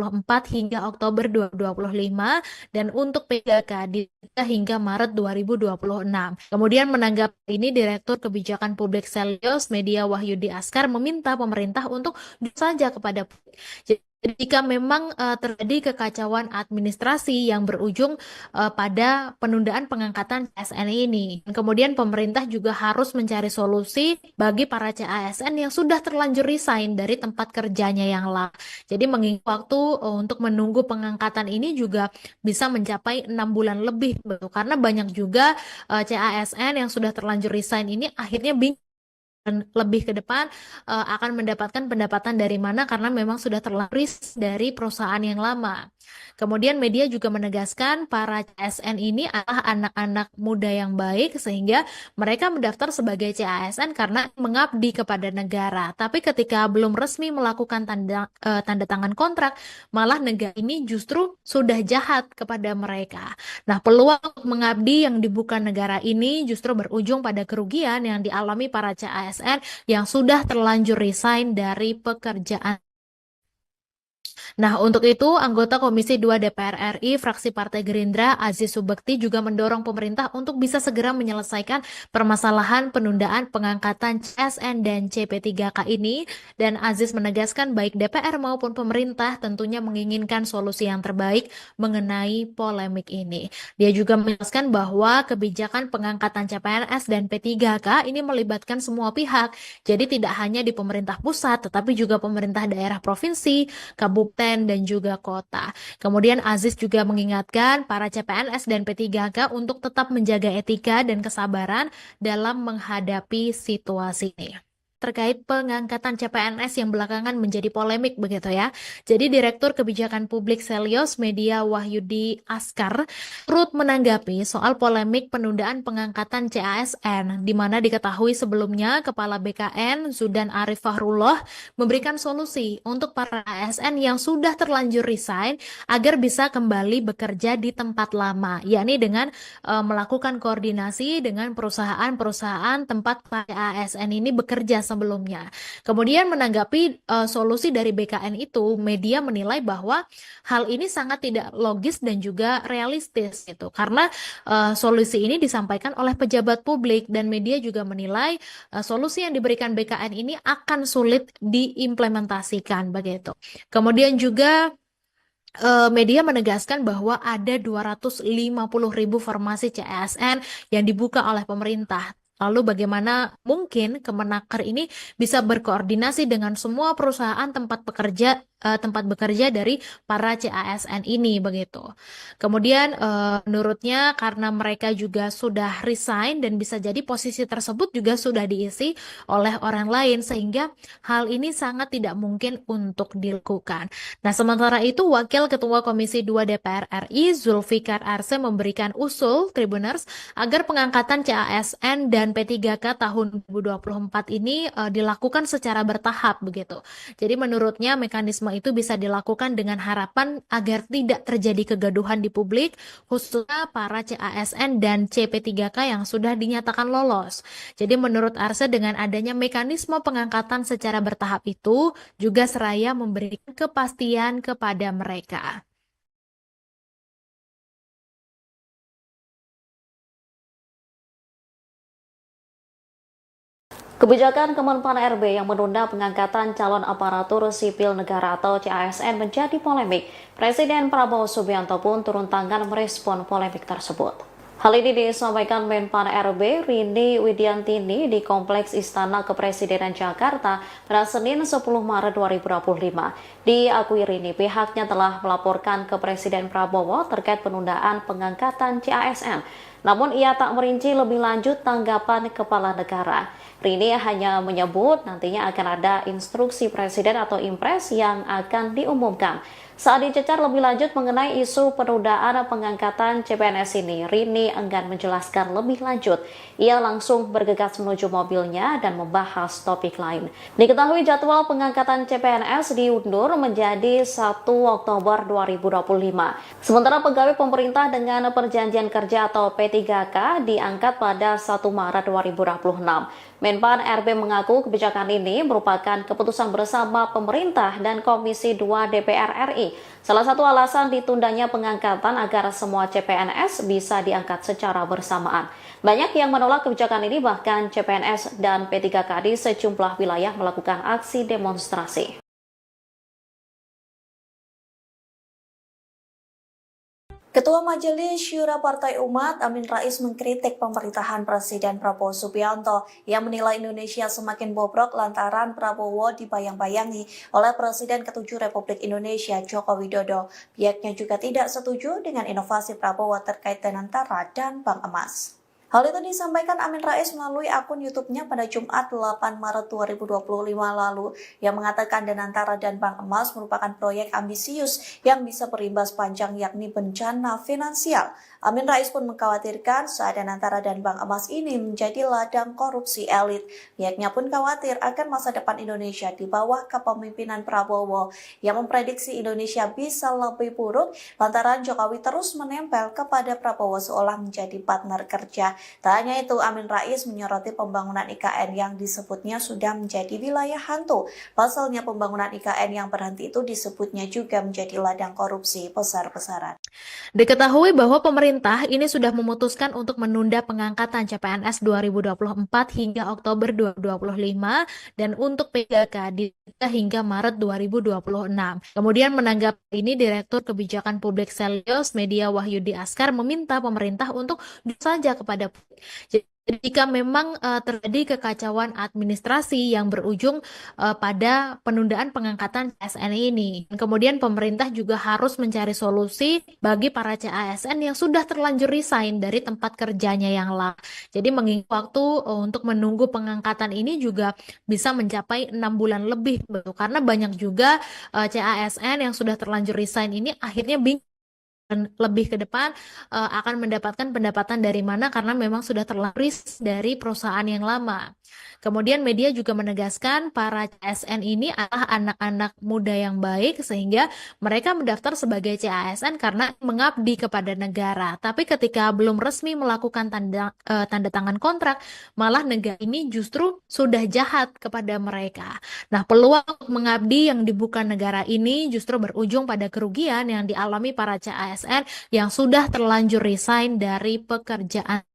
hingga Oktober 2025 dan untuk P3K ditunda hingga Maret 2026. Kemudian menanggapi ini, Direktur Kebijakan Publik Selyos Media Wahyudi Askar meminta pemerintah untuk saja kepada publik. Jadi, jika memang terjadi kekacauan administrasi yang berujung pada penundaan pengangkatan CASN ini. Kemudian pemerintah juga harus mencari solusi bagi para CASN yang sudah terlanjur resign dari tempat kerjanya yang lama. Jadi mengingat waktu untuk menunggu pengangkatan ini juga bisa mencapai 6 bulan lebih, karena banyak juga CASN yang sudah terlanjur resign ini akhirnya bingung lebih ke depan akan mendapatkan pendapatan dari mana karena memang sudah terlaris dari perusahaan yang lama. Kemudian media juga menegaskan para CASN ini adalah anak-anak muda yang baik sehingga mereka mendaftar sebagai CASN karena mengabdi kepada negara. Tapi ketika belum resmi melakukan tanda tangan kontrak, malah negara ini justru sudah jahat kepada mereka. Nah, peluang untuk mengabdi yang dibuka negara ini justru berujung pada kerugian yang dialami para CASN yang sudah terlanjur resign dari pekerjaan. Nah, untuk itu, anggota Komisi 2 DPR RI, fraksi Partai Gerindra, Aziz Subekti juga mendorong pemerintah untuk bisa segera menyelesaikan permasalahan penundaan pengangkatan CSN dan CP3K ini. Dan Aziz menegaskan baik DPR maupun pemerintah tentunya menginginkan solusi yang terbaik mengenai polemik ini. Dia juga menjelaskan bahwa kebijakan pengangkatan CPNS dan P3K ini melibatkan semua pihak. Jadi tidak hanya di pemerintah pusat, tetapi juga pemerintah daerah provinsi, kabupaten, dan juga kota. Kemudian Aziz juga mengingatkan para CPNS dan P3K untuk tetap menjaga etika dan kesabaran dalam menghadapi situasi ini. Terkait pengangkatan CPNS yang belakangan menjadi polemik begitu ya. Jadi Direktur Kebijakan Publik Selyos Media Wahyudi Askar turut menanggapi soal polemik penundaan pengangkatan CASN, di mana diketahui sebelumnya Kepala BKN Zudan Arif Fahrullah memberikan solusi untuk para ASN yang sudah terlanjur resign agar bisa kembali bekerja di tempat lama, yakni dengan melakukan koordinasi dengan perusahaan-perusahaan tempat para ASN ini bekerja sebelumnya. Kemudian menanggapi solusi dari BKN itu, media menilai bahwa hal ini sangat tidak logis dan juga realistis gitu. Karena solusi ini disampaikan oleh pejabat publik dan media juga menilai solusi yang diberikan BKN ini akan sulit diimplementasikan begitu. Kemudian juga media menegaskan bahwa ada 250.000 formasi CASN yang dibuka oleh pemerintah. Lalu bagaimana mungkin Kemenaker ini bisa berkoordinasi dengan semua perusahaan tempat bekerja dari para CASN ini begitu. Kemudian menurutnya karena mereka juga sudah resign dan bisa jadi posisi tersebut juga sudah diisi oleh orang lain sehingga hal ini sangat tidak mungkin untuk dilakukan. Nah, sementara itu Wakil Ketua Komisi 2 DPR RI Zulfikar Arse memberikan usul Tribuners agar pengangkatan CASN dan P3K tahun 2024 ini dilakukan secara bertahap begitu. Jadi menurutnya mekanisme itu bisa dilakukan dengan harapan agar tidak terjadi kegaduhan di publik, khususnya para CASN dan CP3K yang sudah dinyatakan lolos. Jadi menurut Arse dengan adanya mekanisme pengangkatan secara bertahap itu juga seraya memberikan kepastian kepada mereka. Kebijakan Kemenpan RB yang menunda pengangkatan calon aparatur sipil negara atau CASN menjadi polemik. Presiden Prabowo Subianto pun turun tangan merespon polemik tersebut. Hal ini disampaikan Menpan RB Rini Widiantini di Kompleks Istana Kepresidenan Jakarta pada Senin 10 Maret 2025. Diakui Rini, pihaknya telah melaporkan ke Presiden Prabowo terkait penundaan pengangkatan CASN. Namun ia tak merinci lebih lanjut tanggapan kepala negara. Rini hanya menyebut nantinya akan ada instruksi Presiden atau Impres yang akan diumumkan. Saat dicecar lebih lanjut mengenai isu penundaan pengangkatan CPNS ini, Rini enggan menjelaskan lebih lanjut. Ia langsung bergegas menuju mobilnya dan membahas topik lain. Diketahui jadwal pengangkatan CPNS diundur menjadi 1 Oktober 2025. Sementara pegawai pemerintah dengan perjanjian kerja atau P3K diangkat pada 1 Maret 2026. Menpan RB mengaku kebijakan ini merupakan keputusan bersama pemerintah dan Komisi 2 DPR RI. Salah satu alasan ditundanya pengangkatan agar semua CPNS bisa diangkat secara bersamaan. Banyak yang menolak kebijakan ini, bahkan CPNS dan P3K di sejumlah wilayah melakukan aksi demonstrasi. Ketua Majelis Syura Partai Umat Amin Rais mengkritik pemerintahan Presiden Prabowo Subianto yang menilai Indonesia semakin bobrok lantaran Prabowo dibayang-bayangi oleh Presiden ke-7 Republik Indonesia Joko Widodo. Pihaknya juga tidak setuju dengan inovasi Prabowo terkait Danantara dan Bank Emas. Hal itu disampaikan Amin Rais melalui akun YouTube-nya pada Jumat 8 Maret 2025 lalu yang mengatakan Danantara dan Bank Emas merupakan proyek ambisius yang bisa berimbas panjang yakni bencana finansial. Amin Rais pun mengkhawatirkan saat Danantara dan Bank Emas ini menjadi ladang korupsi elit. Pihaknya pun khawatir akan masa depan Indonesia di bawah kepemimpinan Prabowo yang memprediksi Indonesia bisa lebih buruk lantaran Jokowi terus menempel kepada Prabowo seolah menjadi partner kerja. Tak hanya itu, Amin Rais menyoroti pembangunan IKN yang disebutnya sudah menjadi wilayah hantu. Pasalnya pembangunan IKN yang berhenti itu disebutnya juga menjadi ladang korupsi besar-besaran. Diketahui bahwa pemerintah ini sudah memutuskan untuk menunda pengangkatan CPNS 2024 hingga Oktober 2025 dan untuk P3K ditunda hingga Maret 2026. Kemudian menanggapi ini, Direktur Kebijakan Publik Selyos Media Wahyudi Askar meminta pemerintah untuk duduk saja kepada publik. Jadi, jika memang terjadi kekacauan administrasi yang berujung pada penundaan pengangkatan CASN ini. Kemudian pemerintah juga harus mencari solusi bagi para CASN yang sudah terlanjur resign dari tempat kerjanya yang lama. Jadi mengingat waktu untuk menunggu pengangkatan ini juga bisa mencapai 6 bulan lebih, karena banyak juga CASN yang sudah terlanjur resign ini akhirnya bingung dan lebih ke depan akan mendapatkan pendapatan dari mana karena memang sudah terlaris dari perusahaan yang lama. Kemudian media juga menegaskan para CASN ini adalah anak-anak muda yang baik sehingga mereka mendaftar sebagai CASN karena mengabdi kepada negara. Tapi ketika belum resmi melakukan tanda tangan kontrak, malah negara ini justru sudah jahat kepada mereka. Nah, peluang untuk mengabdi yang dibuka negara ini justru berujung pada kerugian yang dialami para CASN yang sudah terlanjur resign dari pekerjaan.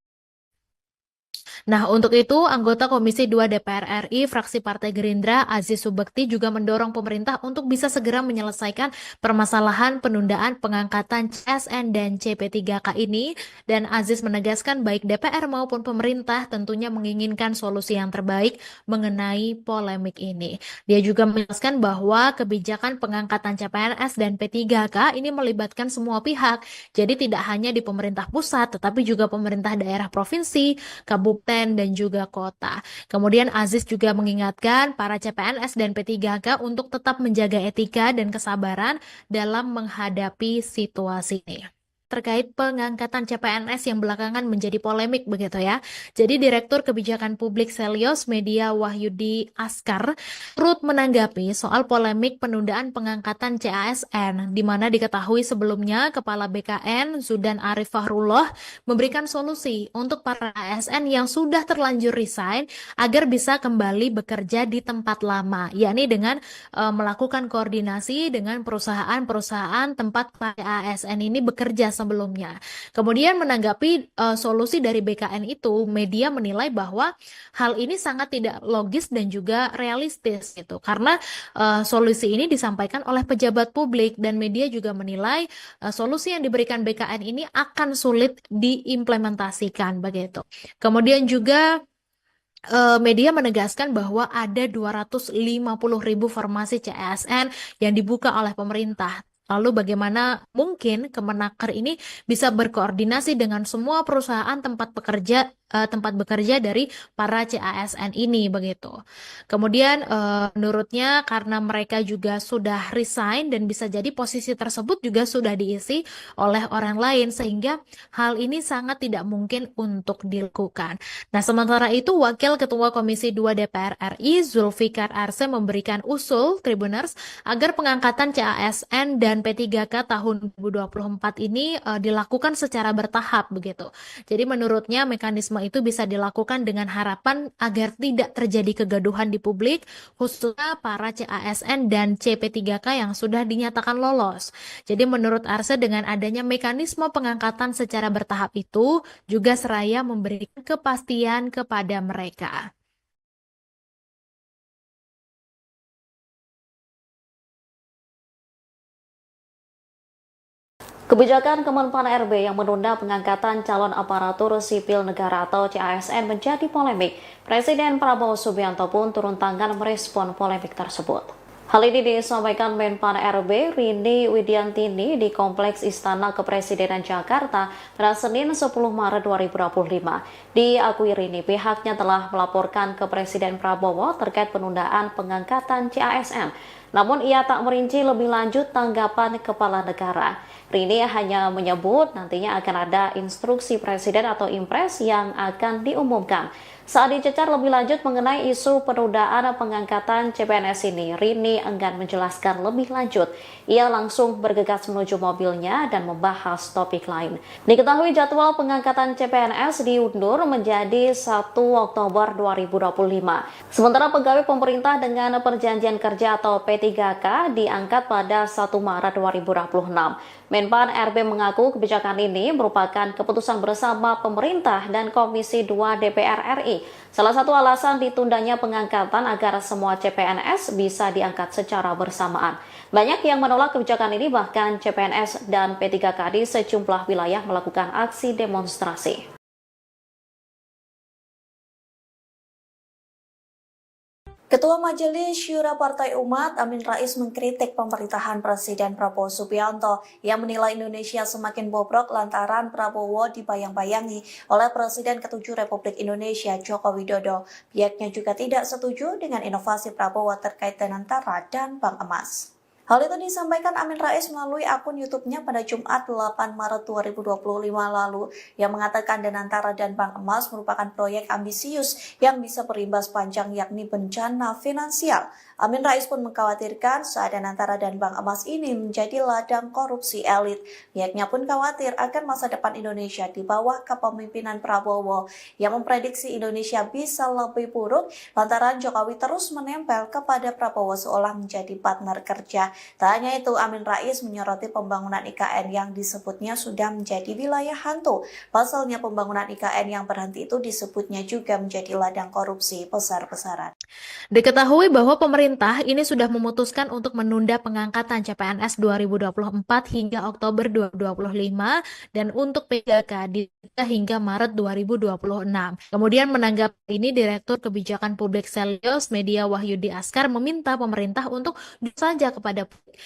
Nah, untuk itu, anggota Komisi 2 DPR RI, fraksi Partai Gerindra, Aziz Subekti juga mendorong pemerintah untuk bisa segera menyelesaikan permasalahan penundaan pengangkatan CSN dan CP3K ini. Dan Aziz menegaskan baik DPR maupun pemerintah tentunya menginginkan solusi yang terbaik mengenai polemik ini. Dia juga menjelaskan bahwa kebijakan pengangkatan CPNS dan P3K ini melibatkan semua pihak. Jadi tidak hanya di pemerintah pusat, tetapi juga pemerintah daerah provinsi, kabupaten, dan juga kota. Kemudian Aziz juga mengingatkan para CPNS dan P3K untuk tetap menjaga etika dan kesabaran dalam menghadapi situasi ini. Terkait pengangkatan CPNS yang belakangan menjadi polemik begitu ya. Jadi Direktur Kebijakan Publik Selyos Media Wahyudi Askar turut menanggapi soal polemik penundaan pengangkatan CASN, di mana diketahui sebelumnya Kepala BKN Zudan Arif Fahrullah memberikan solusi untuk para ASN yang sudah terlanjur resign agar bisa kembali bekerja di tempat lama, yakni dengan melakukan koordinasi dengan perusahaan-perusahaan tempat para ASN ini bekerja sebelumnya. Kemudian menanggapi solusi dari BKN itu, media menilai bahwa hal ini sangat tidak logis dan juga realistis gitu. Karena solusi ini disampaikan oleh pejabat publik dan media juga menilai solusi yang diberikan BKN ini akan sulit diimplementasikan begitu. Kemudian juga media menegaskan bahwa ada 250.000 formasi CASN yang dibuka oleh pemerintah. Lalu bagaimana mungkin Kemenaker ini bisa berkoordinasi dengan semua perusahaan tempat bekerja dari para CASN ini begitu. Kemudian menurutnya karena mereka juga sudah resign dan bisa jadi posisi tersebut juga sudah diisi oleh orang lain sehingga hal ini sangat tidak mungkin untuk dilakukan. Nah, sementara itu Wakil Ketua Komisi 2 DPR RI Zulfikar Arse memberikan usul Tribuners agar pengangkatan CASN dan P3K tahun 2024 ini dilakukan secara bertahap begitu. Jadi menurutnya mekanisme itu bisa dilakukan dengan harapan agar tidak terjadi kegaduhan di publik, khususnya para CASN dan CP3K yang sudah dinyatakan lolos. Jadi menurut Arse dengan adanya mekanisme pengangkatan secara bertahap itu juga seraya memberikan kepastian kepada mereka. Kebijakan Kemenpan RB yang menunda pengangkatan calon aparatur sipil negara atau CASN menjadi polemik. Presiden Prabowo Subianto pun turun tangan merespon polemik tersebut. Hal ini disampaikan Menpan RB Rini Widiantini di Kompleks Istana Kepresidenan Jakarta pada Senin 10 Maret 2025. Diakui Rini, pihaknya telah melaporkan ke Presiden Prabowo terkait penundaan pengangkatan CASN. Namun ia tak merinci lebih lanjut tanggapan kepala negara. Rini hanya menyebut nantinya akan ada instruksi Presiden atau Impres yang akan diumumkan. Saat dicecar lebih lanjut mengenai isu penundaan pengangkatan CPNS ini, Rini enggan menjelaskan lebih lanjut. Ia langsung bergegas menuju mobilnya dan membahas topik lain. Diketahui jadwal pengangkatan CPNS diundur menjadi 1 Oktober 2025. Sementara pegawai pemerintah dengan perjanjian kerja atau P3K diangkat pada 1 Maret 2026. Menpan RB mengaku kebijakan ini merupakan keputusan bersama pemerintah dan Komisi 2 DPR RI. Salah satu alasan ditundanya pengangkatan agar semua CPNS bisa diangkat secara bersamaan. Banyak yang menolak kebijakan ini, bahkan CPNS dan P3K di sejumlah wilayah melakukan aksi demonstrasi. Ketua Majelis Syura Partai Umat Amin Rais mengkritik pemerintahan Presiden Prabowo Subianto yang menilai Indonesia semakin bobrok lantaran Prabowo dibayang-bayangi oleh Presiden ke-7 Republik Indonesia Joko Widodo. Pihaknya juga tidak setuju dengan inovasi Prabowo terkait Danantara dan Bank Emas. Hal itu disampaikan Amin Rais melalui akun YouTube-nya pada Jumat 8 Maret 2025 lalu yang mengatakan Danantara dan Bank Emas merupakan proyek ambisius yang bisa berimbas panjang yakni bencana finansial. Amin Rais pun mengkhawatirkan saat Danantara dan Bank Emas ini menjadi ladang korupsi elit. Pihaknya pun khawatir akan masa depan Indonesia di bawah kepemimpinan Prabowo yang memprediksi Indonesia bisa lebih buruk lantaran Jokowi terus menempel kepada Prabowo seolah menjadi partner kerja. Tak hanya itu, Amin Rais menyoroti pembangunan IKN yang disebutnya sudah menjadi wilayah hantu. Pasalnya pembangunan IKN yang berhenti itu disebutnya juga menjadi ladang korupsi besar-besaran. Diketahui bahwa pemerintah ini sudah memutuskan untuk menunda pengangkatan CPNS 2024 hingga Oktober 2025 dan untuk P3K ditunda hingga Maret 2026. Kemudian menanggapi ini Direktur Kebijakan Publik Selios Media Wahyudi Askar meminta pemerintah untuk jujur saja kepada publik.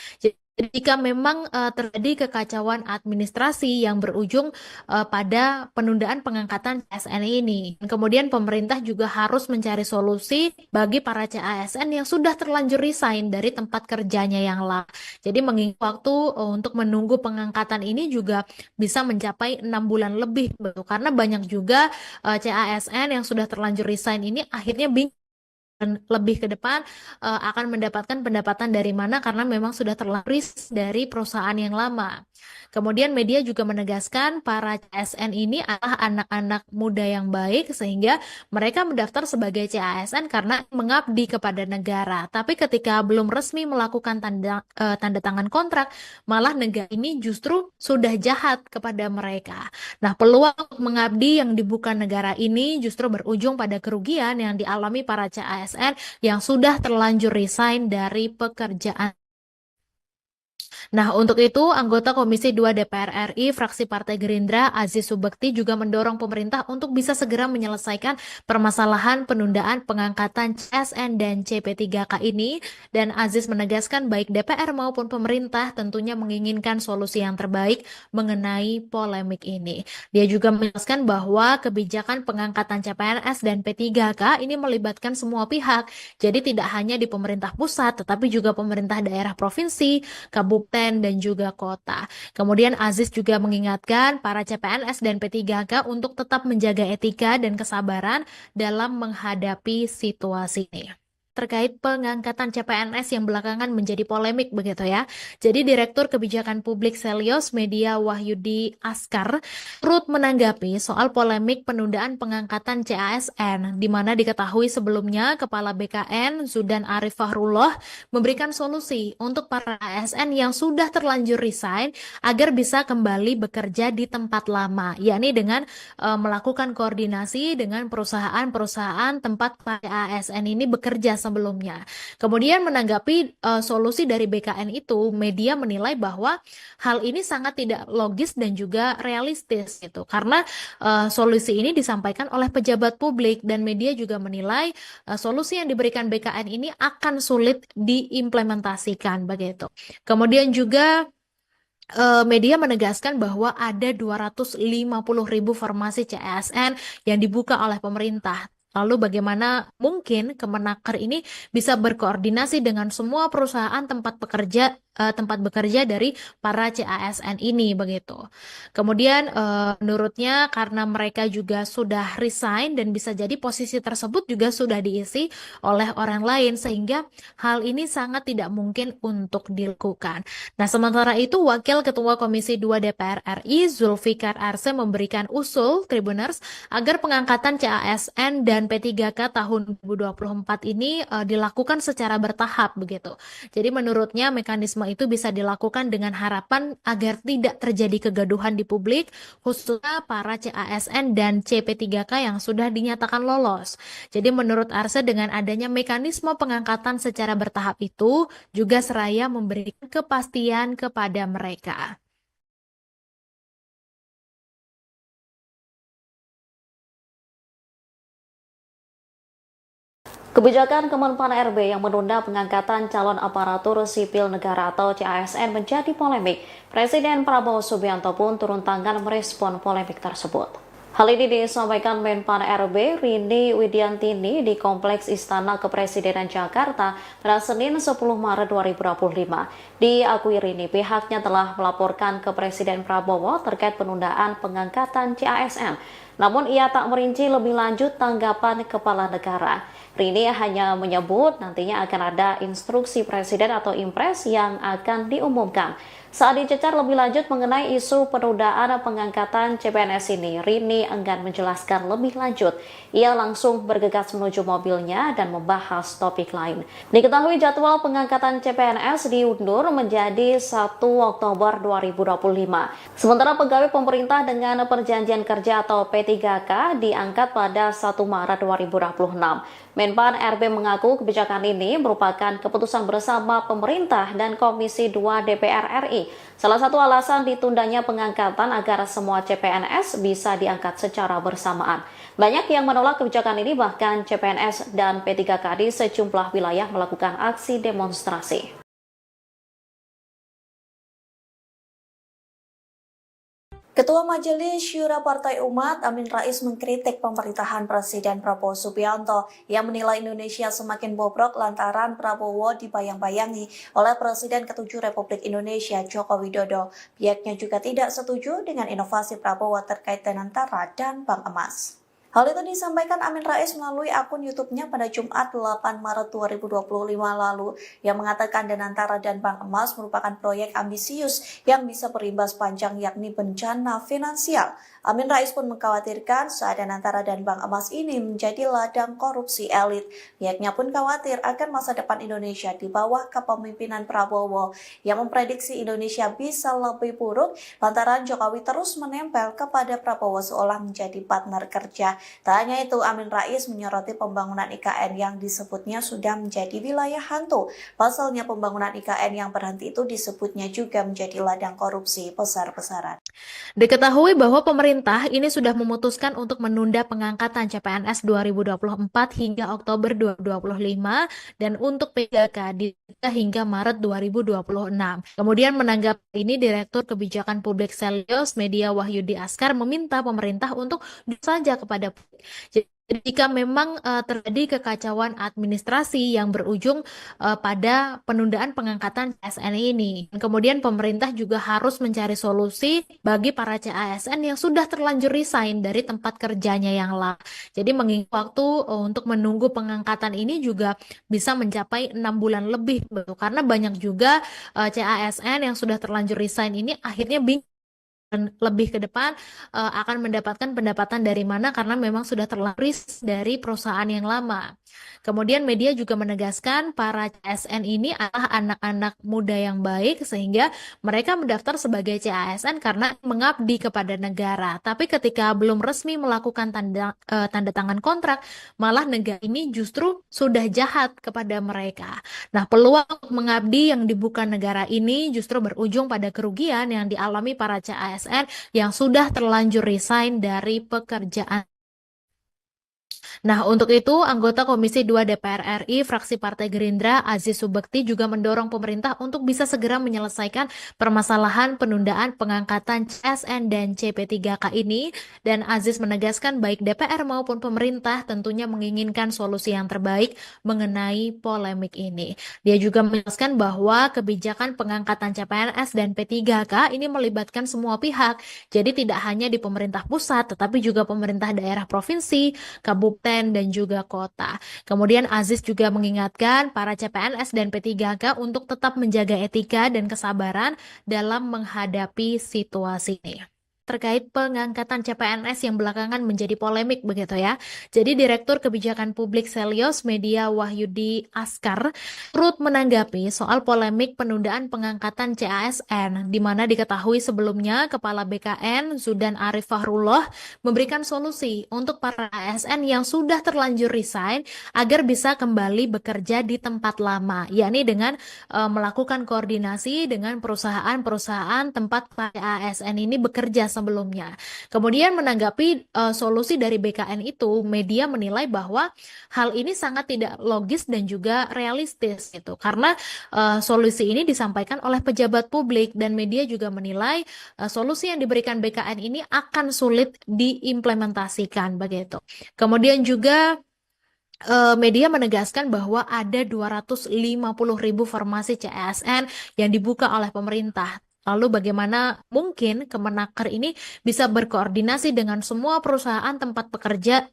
Jika memang terjadi kekacauan administrasi yang berujung pada penundaan pengangkatan CASN ini. Kemudian pemerintah juga harus mencari solusi bagi para CASN yang sudah terlanjur resign dari tempat kerjanya yang lama. Jadi mengingat waktu untuk menunggu pengangkatan ini juga bisa mencapai 6 bulan lebih, karena banyak juga CASN yang sudah terlanjur resign ini akhirnya bingung lebih ke depan akan mendapatkan pendapatan dari mana karena memang sudah terlaris dari perusahaan yang lama. Kemudian media juga menegaskan para CSN ini adalah anak-anak muda yang baik sehingga mereka mendaftar sebagai CASN karena mengabdi kepada negara. Tapi ketika belum resmi melakukan tanda tangan kontrak, malah negara ini justru sudah jahat kepada mereka. Nah, peluang untuk mengabdi yang dibuka negara ini justru berujung pada kerugian yang dialami para CASN yang sudah terlanjur resign dari pekerjaan. Nah, untuk itu, anggota Komisi 2 DPR RI, fraksi Partai Gerindra, Aziz Subekti juga mendorong pemerintah untuk bisa segera menyelesaikan permasalahan penundaan pengangkatan CSN dan CP3K ini. Dan Aziz menegaskan baik DPR maupun pemerintah tentunya menginginkan solusi yang terbaik mengenai polemik ini. Dia juga menjelaskan bahwa kebijakan pengangkatan CPNS dan P3K ini melibatkan semua pihak. Jadi tidak hanya di pemerintah pusat, tetapi juga pemerintah daerah provinsi, kabupaten, dan juga kota. Kemudian Aziz juga mengingatkan para CPNS dan P3K untuk tetap menjaga etika dan kesabaran dalam menghadapi situasi ini. Terkait pengangkatan CPNS yang belakangan menjadi polemik begitu ya. Jadi Direktur Kebijakan Publik Selios Media Wahyudi Askar turut menanggapi soal polemik penundaan pengangkatan CASN, di mana diketahui sebelumnya Kepala BKN Zudan Arif Fahrullah memberikan solusi untuk para ASN yang sudah terlanjur resign agar bisa kembali bekerja di tempat lama, yakni dengan melakukan koordinasi dengan perusahaan-perusahaan tempat para ASN ini bekerja sebelumnya. Kemudian menanggapi solusi dari BKN itu, media menilai bahwa hal ini sangat tidak logis dan juga realistis gitu. Karena solusi ini disampaikan oleh pejabat publik dan media juga menilai solusi yang diberikan BKN ini akan sulit diimplementasikan begitu. Kemudian juga media menegaskan bahwa ada 250.000 formasi CASN yang dibuka oleh pemerintah. Lalu bagaimana mungkin Kemenaker ini bisa berkoordinasi dengan semua perusahaan tempat bekerja dari para CASN ini begitu. Kemudian menurutnya karena mereka juga sudah resign dan bisa jadi posisi tersebut juga sudah diisi oleh orang lain sehingga hal ini sangat tidak mungkin untuk dilakukan. Nah, sementara itu Wakil Ketua Komisi 2 DPR RI Zulfikar Arse memberikan usul Tribuners agar pengangkatan CASN dan P3K tahun 2024 ini dilakukan secara bertahap begitu. Jadi menurutnya mekanisme itu bisa dilakukan dengan harapan agar tidak terjadi kegaduhan di publik, khususnya para CASN dan CP3K yang sudah dinyatakan lolos. Jadi menurut Arse dengan adanya mekanisme pengangkatan secara bertahap itu juga seraya memberikan kepastian kepada mereka. Kebijakan Kemenpan RB yang menunda pengangkatan calon aparatur sipil negara atau CASN menjadi polemik. Presiden Prabowo Subianto pun turun tangan merespon polemik tersebut. Hal ini disampaikan Menpan RB Rini Widiantini di Kompleks Istana Kepresidenan Jakarta pada Senin 10 Maret 2025. Diakui Rini, pihaknya telah melaporkan ke Presiden Prabowo terkait penundaan pengangkatan CASN. Namun ia tak merinci lebih lanjut tanggapan kepala negara. Rini hanya menyebut nantinya akan ada instruksi presiden atau impres yang akan diumumkan. Saat dicecar lebih lanjut mengenai isu penundaan pengangkatan CPNS ini, Rini enggan menjelaskan lebih lanjut. Ia langsung bergegas menuju mobilnya dan membahas topik lain. Diketahui jadwal pengangkatan CPNS diundur menjadi 1 Oktober 2025. Sementara pegawai pemerintah dengan perjanjian kerja atau P3K diangkat pada 1 Maret 2026. Menpan RB mengaku kebijakan ini merupakan keputusan bersama pemerintah dan Komisi 2 DPR RI. Salah satu alasan ditundanya pengangkatan agar semua CPNS bisa diangkat secara bersamaan. Banyak yang menolak kebijakan ini, bahkan CPNS dan P3K di sejumlah wilayah melakukan aksi demonstrasi. Ketua Majelis Syura Partai Umat Amin Rais mengkritik pemerintahan Presiden Prabowo Subianto yang menilai Indonesia semakin bobrok lantaran Prabowo dibayang-bayangi oleh Presiden ke-7 Republik Indonesia Joko Widodo. Pihaknya juga tidak setuju dengan inovasi Prabowo terkait dengan Tara dan Bank Emas. Hal itu disampaikan Amin Rais melalui akun YouTube-nya pada Jumat 8 Maret 2025 lalu, yang mengatakan Danantara dan Bank Emas merupakan proyek ambisius yang bisa berimbas panjang yakni bencana finansial. Amin Rais pun mengkhawatirkan saat Danantara dan Bank Emas ini menjadi ladang korupsi elit. Pihaknya pun khawatir akan masa depan Indonesia di bawah kepemimpinan Prabowo yang memprediksi Indonesia bisa lebih buruk lantaran Jokowi terus menempel kepada Prabowo seolah menjadi partner kerja. Tak hanya itu, Amin Rais menyoroti pembangunan IKN yang disebutnya sudah menjadi wilayah hantu. Pasalnya pembangunan IKN yang berhenti itu disebutnya juga menjadi ladang korupsi besar-besaran. Diketahui bahwa pemerintah ini sudah memutuskan untuk menunda pengangkatan CPNS 2024 hingga Oktober 2025 dan untuk PGK ditunda hingga Maret 2026. Kemudian menanggapi ini, Direktur Kebijakan Publik Selyos Media Wahyudi Askar meminta pemerintah untuk jujur saja kepada publik. Jadi jika memang terjadi kekacauan administrasi yang berujung pada penundaan pengangkatan CASN ini. Kemudian pemerintah juga harus mencari solusi bagi para CASN yang sudah terlanjur resign dari tempat kerjanya yang lama. Jadi mengingat waktu untuk menunggu pengangkatan ini juga bisa mencapai 6 bulan lebih, karena banyak juga CASN yang sudah terlanjur resign ini akhirnya bingung dan lebih ke depan akan mendapatkan pendapatan dari mana karena memang sudah terlaris dari perusahaan yang lama. Kemudian media juga menegaskan para CASN ini adalah anak-anak muda yang baik sehingga mereka mendaftar sebagai CASN karena mengabdi kepada negara. Tapi ketika belum resmi melakukan tanda tangan kontrak, malah negara ini justru sudah jahat kepada mereka. Nah, peluang untuk mengabdi yang dibuka negara ini justru berujung pada kerugian yang dialami para CASN yang sudah terlanjur resign dari pekerjaan. Nah, untuk itu, anggota Komisi 2 DPR RI, fraksi Partai Gerindra, Aziz Subekti juga mendorong pemerintah untuk bisa segera menyelesaikan permasalahan penundaan pengangkatan CSN dan CP3K ini, dan Aziz menegaskan baik DPR maupun pemerintah tentunya menginginkan solusi yang terbaik mengenai polemik ini. Dia juga menjelaskan bahwa kebijakan pengangkatan CPNS dan P3K ini melibatkan semua pihak, jadi tidak hanya di pemerintah pusat, tetapi juga pemerintah daerah provinsi, kabupaten, dan juga kota. Kemudian Aziz juga mengingatkan para CPNS dan P3K untuk tetap menjaga etika dan kesabaran dalam menghadapi situasi ini. Terkait pengangkatan CPNS yang belakangan menjadi polemik begitu ya. Jadi Direktur Kebijakan Publik Selyos Media Wahyudi Askar turut menanggapi soal polemik penundaan pengangkatan CASN, di mana diketahui sebelumnya Kepala BKN Zudan Arif Fahrullah memberikan solusi untuk para ASN yang sudah terlanjur resign agar bisa kembali bekerja di tempat lama, yakni dengan melakukan koordinasi dengan perusahaan-perusahaan tempat ASN ini bekerja sebelumnya. Kemudian menanggapi solusi dari BKN itu, media menilai bahwa hal ini sangat tidak logis dan juga realistis gitu. Karena solusi ini disampaikan oleh pejabat publik dan media juga menilai solusi yang diberikan BKN ini akan sulit diimplementasikan begitu. Kemudian juga media menegaskan bahwa ada 250.000 formasi CASN yang dibuka oleh pemerintah. Lalu bagaimana mungkin Kemenaker ini bisa berkoordinasi dengan semua perusahaan tempat bekerja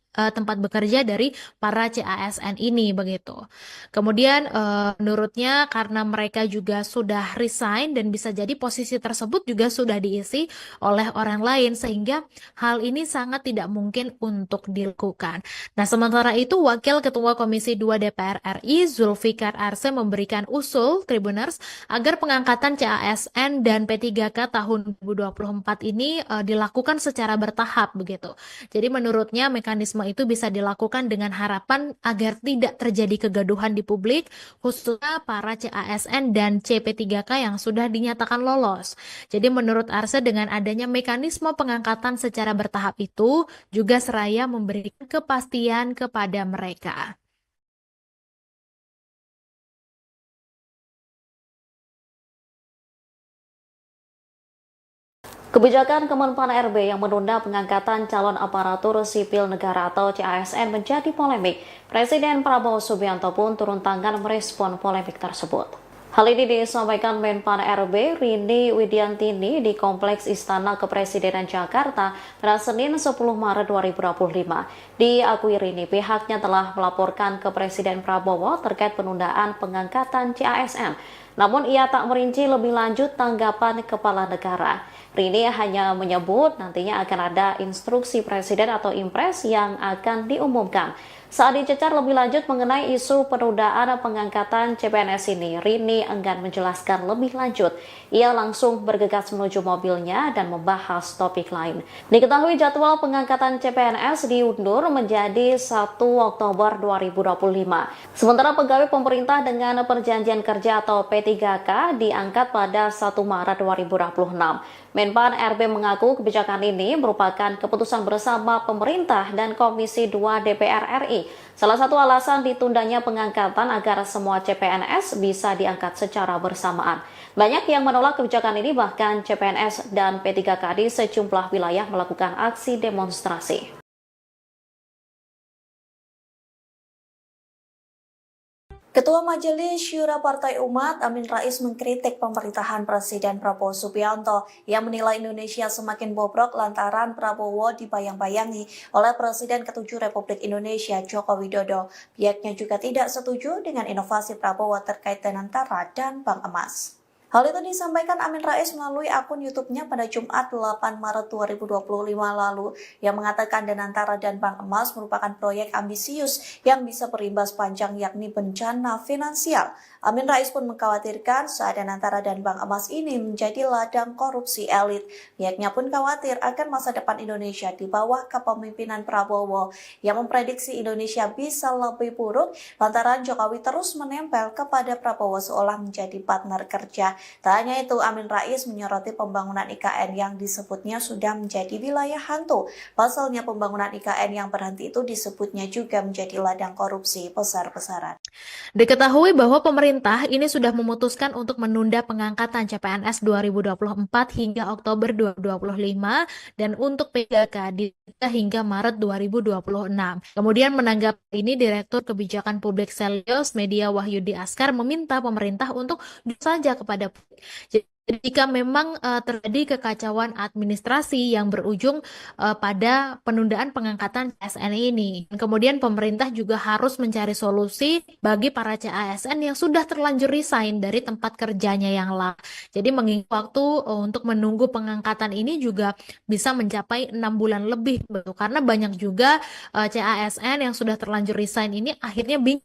dari para CASN ini begitu. Kemudian menurutnya karena mereka juga sudah resign dan bisa jadi posisi tersebut juga sudah diisi oleh orang lain sehingga hal ini sangat tidak mungkin untuk dilakukan. Nah, sementara itu Wakil Ketua Komisi 2 DPR RI Zulfikar Arse memberikan usul Tribuners agar pengangkatan CASN dan P3K tahun 2024 ini dilakukan secara bertahap begitu. Jadi menurutnya mekanisme itu bisa dilakukan dengan harapan agar tidak terjadi kegaduhan di publik, khususnya para CASN dan CP3K yang sudah dinyatakan lolos. Jadi menurut Arse dengan adanya mekanisme pengangkatan secara bertahap itu juga seraya memberikan kepastian kepada mereka. Kebijakan Kemenpan RB yang menunda pengangkatan calon aparatur sipil negara atau CASN menjadi polemik. Presiden Prabowo Subianto pun turun tangan merespon polemik tersebut. Hal ini disampaikan Menpan RB Rini Widiantini di Kompleks Istana Kepresidenan Jakarta pada Senin 10 Maret 2025. Diakui Rini, pihaknya telah melaporkan ke Presiden Prabowo terkait penundaan pengangkatan CASN. Namun ia tak merinci lebih lanjut tanggapan kepala negara. Rini hanya menyebut nantinya akan ada instruksi Presiden atau Impres yang akan diumumkan. Saat dicecar lebih lanjut mengenai isu penundaan pengangkatan CPNS ini, Rini enggan menjelaskan lebih lanjut. Ia langsung bergegas menuju mobilnya dan membahas topik lain. Diketahui jadwal pengangkatan CPNS diundur menjadi 1 Oktober 2025. Sementara pegawai pemerintah dengan perjanjian kerja atau P3K diangkat pada 1 Maret 2026. Menpan RB mengaku kebijakan ini merupakan keputusan bersama pemerintah dan Komisi 2 DPR RI. Salah satu alasan ditundanya pengangkatan agar semua CPNS bisa diangkat secara bersamaan. Banyak yang menolak kebijakan ini, bahkan CPNS dan P3K di sejumlah wilayah melakukan aksi demonstrasi. Ketua Majelis Syura Partai Umat Amin Rais mengkritik pemerintahan Presiden Prabowo Subianto yang menilai Indonesia semakin bobrok lantaran Prabowo dibayang-bayangi oleh Presiden ke-7 Republik Indonesia Joko Widodo. Pihaknya juga tidak setuju dengan inovasi Prabowo terkait Danantara dan Bank Emas. Hal itu disampaikan Amin Rais melalui akun YouTube-nya pada Jumat 8 Maret 2025 lalu yang mengatakan Danantara dan Bank Emas merupakan proyek ambisius yang bisa berimbas panjang yakni bencana finansial. Amin Rais pun mengkhawatirkan saat Danantara dan Bank Emas ini menjadi ladang korupsi elit. Pihaknya pun khawatir akan masa depan Indonesia di bawah kepemimpinan Prabowo yang memprediksi Indonesia bisa lebih buruk lantaran Jokowi terus menempel kepada Prabowo seolah menjadi partner kerja. Tak hanya itu, Amin Rais menyoroti pembangunan IKN yang disebutnya sudah menjadi wilayah hantu. Pasalnya pembangunan IKN yang berhenti itu disebutnya juga menjadi ladang korupsi besar-besaran. Diketahui bahwa pemerintah ini sudah memutuskan untuk menunda pengangkatan CPNS 2024 hingga Oktober 2025 dan untuk P3K ditunda hingga Maret 2026. Kemudian menanggapi ini, Direktur Kebijakan Publik Selyos Media Wahyudi Askar meminta pemerintah untuk saja kepada publik. Jadi, jika memang terjadi kekacauan administrasi yang berujung pada penundaan pengangkatan CASN ini. Kemudian pemerintah juga harus mencari solusi bagi para CASN yang sudah terlanjur resign dari tempat kerjanya yang lama. Jadi mengingat waktu untuk menunggu pengangkatan ini juga bisa mencapai 6 bulan lebih, karena banyak juga CASN yang sudah terlanjur resign ini akhirnya bingung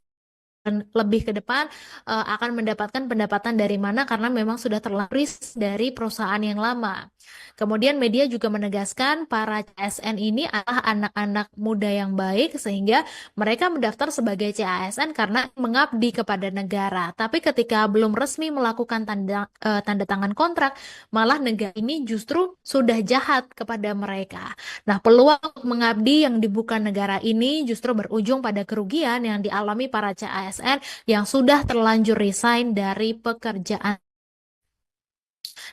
lebih ke depan akan mendapatkan pendapatan dari mana karena memang sudah terlaris dari perusahaan yang lama. Kemudian media juga menegaskan para CASN ini adalah anak-anak muda yang baik sehingga mereka mendaftar sebagai CASN karena mengabdi kepada negara. Tapi ketika belum resmi melakukan tanda tangan kontrak, malah negara ini justru sudah jahat kepada mereka. Nah, peluang untuk mengabdi yang dibuka negara ini justru berujung pada kerugian yang dialami para CASN yang sudah terlanjur resign dari pekerjaan.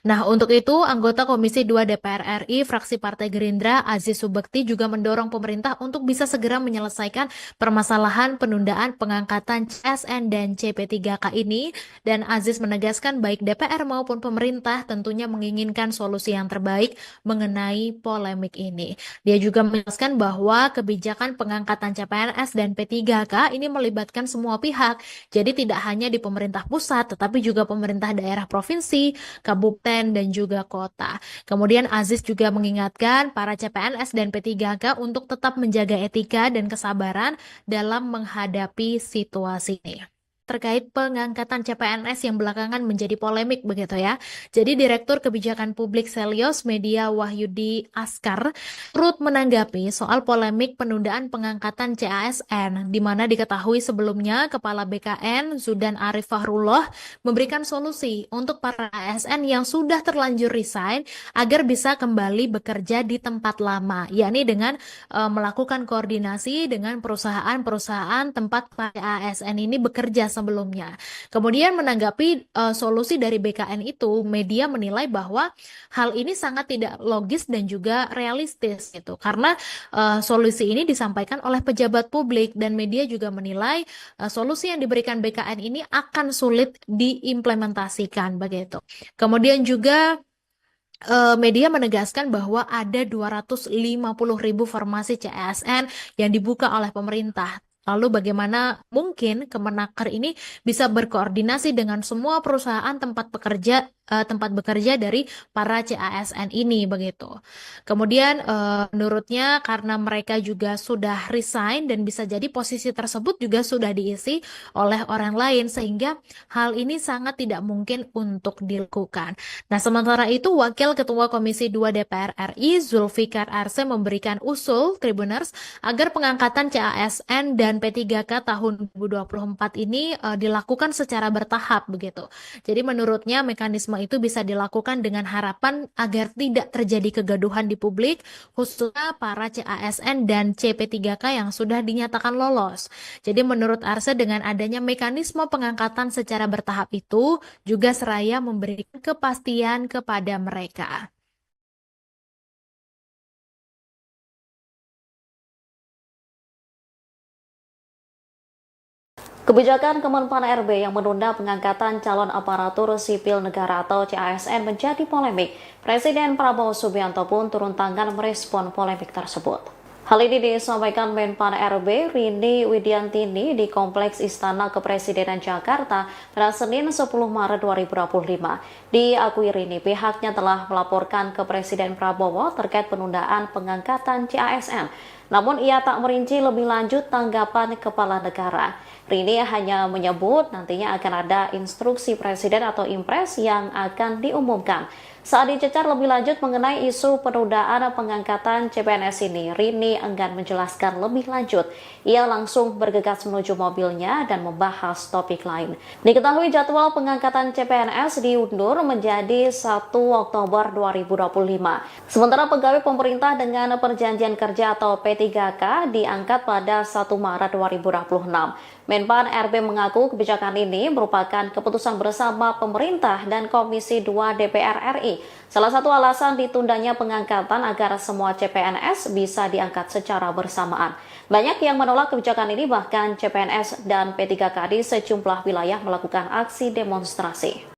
Nah, untuk itu, anggota Komisi 2 DPR RI, fraksi Partai Gerindra, Aziz Subekti juga mendorong pemerintah untuk bisa segera menyelesaikan permasalahan penundaan pengangkatan CSN dan CP3K ini, dan Aziz menegaskan baik DPR maupun pemerintah tentunya menginginkan solusi yang terbaik mengenai polemik ini. Dia juga menjelaskan bahwa kebijakan pengangkatan CPNS dan P3K ini melibatkan semua pihak, jadi tidak hanya di pemerintah pusat, tetapi juga pemerintah daerah provinsi, kabupaten, dan juga kota. Kemudian Aziz juga mengingatkan para CPNS dan P3K untuk tetap menjaga etika dan kesabaran dalam menghadapi situasi ini. Terkait pengangkatan CPNS yang belakangan menjadi polemik begitu ya. Jadi Direktur Kebijakan Publik Selyos Media Wahyudi Askar turut menanggapi soal polemik penundaan pengangkatan CASN, di mana diketahui sebelumnya Kepala BKN Zudan Arif Fahrullah memberikan solusi untuk para ASN yang sudah terlanjur resign agar bisa kembali bekerja di tempat lama, yakni dengan melakukan koordinasi dengan perusahaan-perusahaan tempat para ASN ini bekerja sebelumnya. Kemudian menanggapi solusi dari BKN itu, media menilai bahwa hal ini sangat tidak logis dan juga realistis gitu. Karena solusi ini disampaikan oleh pejabat publik dan media juga menilai solusi yang diberikan BKN ini akan sulit diimplementasikan begitu. Kemudian juga media menegaskan bahwa ada 250.000 formasi CASN yang dibuka oleh pemerintah. Lalu bagaimana mungkin Kemenaker ini bisa berkoordinasi dengan semua perusahaan tempat bekerja dari para CASN ini begitu. Kemudian menurutnya karena mereka juga sudah resign dan bisa jadi posisi tersebut juga sudah diisi oleh orang lain sehingga hal ini sangat tidak mungkin untuk dilakukan. Nah, sementara itu Wakil Ketua Komisi 2 DPR RI Zulfikar Arse memberikan usul Tribuners agar pengangkatan CASN dan P3K tahun 2024 ini dilakukan secara bertahap begitu. Jadi menurutnya mekanisme itu bisa dilakukan dengan harapan agar tidak terjadi kegaduhan di publik, khususnya para CASN dan CP3K yang sudah dinyatakan lolos. Jadi menurut Arse dengan adanya mekanisme pengangkatan secara bertahap itu juga seraya memberikan kepastian kepada mereka. Kebijakan Kemenpan RB yang menunda pengangkatan calon aparatur sipil negara atau CASN menjadi polemik. Presiden Prabowo Subianto pun turun tangan merespon polemik tersebut. Hal ini disampaikan Menpan RB Rini Widiantini di Kompleks Istana Kepresidenan Jakarta pada Senin 10 Maret 2025. Diakui Rini, pihaknya telah melaporkan ke Presiden Prabowo terkait penundaan pengangkatan CASN. Namun ia tak merinci lebih lanjut tanggapan kepala negara. Rini hanya menyebut nantinya akan ada instruksi Presiden atau Impres yang akan diumumkan. Saat dicecar lebih lanjut mengenai isu penundaan pengangkatan CPNS ini, Rini enggan menjelaskan lebih lanjut. Ia langsung bergegas menuju mobilnya dan membahas topik lain. Diketahui jadwal pengangkatan CPNS diundur menjadi 1 Oktober 2025. Sementara pegawai pemerintah dengan perjanjian kerja atau P3K diangkat pada 1 Maret 2026. Menpan RB mengaku kebijakan ini merupakan keputusan bersama pemerintah dan Komisi 2 DPR RI. Salah satu alasan ditundanya pengangkatan agar semua CPNS bisa diangkat secara bersamaan. Banyak yang menolak kebijakan ini, bahkan CPNS dan P3K di sejumlah wilayah melakukan aksi demonstrasi.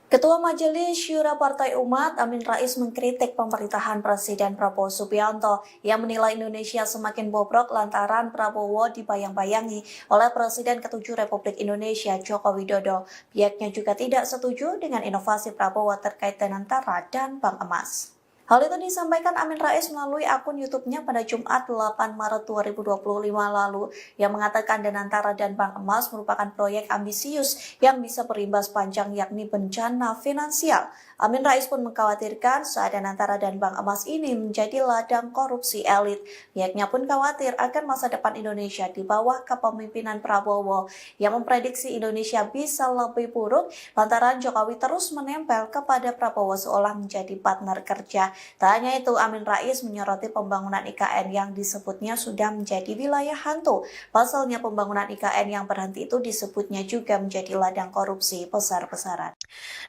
Ketua Majelis Syura Partai Umat Amin Rais mengkritik pemerintahan Presiden Prabowo Subianto yang menilai Indonesia semakin bobrok lantaran Prabowo dibayang-bayangi oleh Presiden ke-7 Republik Indonesia Joko Widodo. Pihaknya juga tidak setuju dengan inovasi Prabowo terkait Danantara dan Bank Emas. Hal itu disampaikan Amin Rais melalui akun YouTube-nya pada Jumat 8 Maret 2025 lalu yang mengatakan Danantara dan Bank Emas merupakan proyek ambisius yang bisa berimbas panjang yakni bencana finansial. Amin Rais pun mengkhawatirkan saat Danantara dan Bank Emas ini menjadi ladang korupsi elit. Pihaknya pun khawatir akan masa depan Indonesia di bawah kepemimpinan Prabowo yang memprediksi Indonesia bisa lebih buruk lantaran Jokowi terus menempel kepada Prabowo seolah menjadi partner kerja. Tak hanya itu, Amin Rais menyoroti pembangunan IKN yang disebutnya sudah menjadi wilayah hantu. Pasalnya pembangunan IKN yang berhenti itu disebutnya juga menjadi ladang korupsi besar-besaran.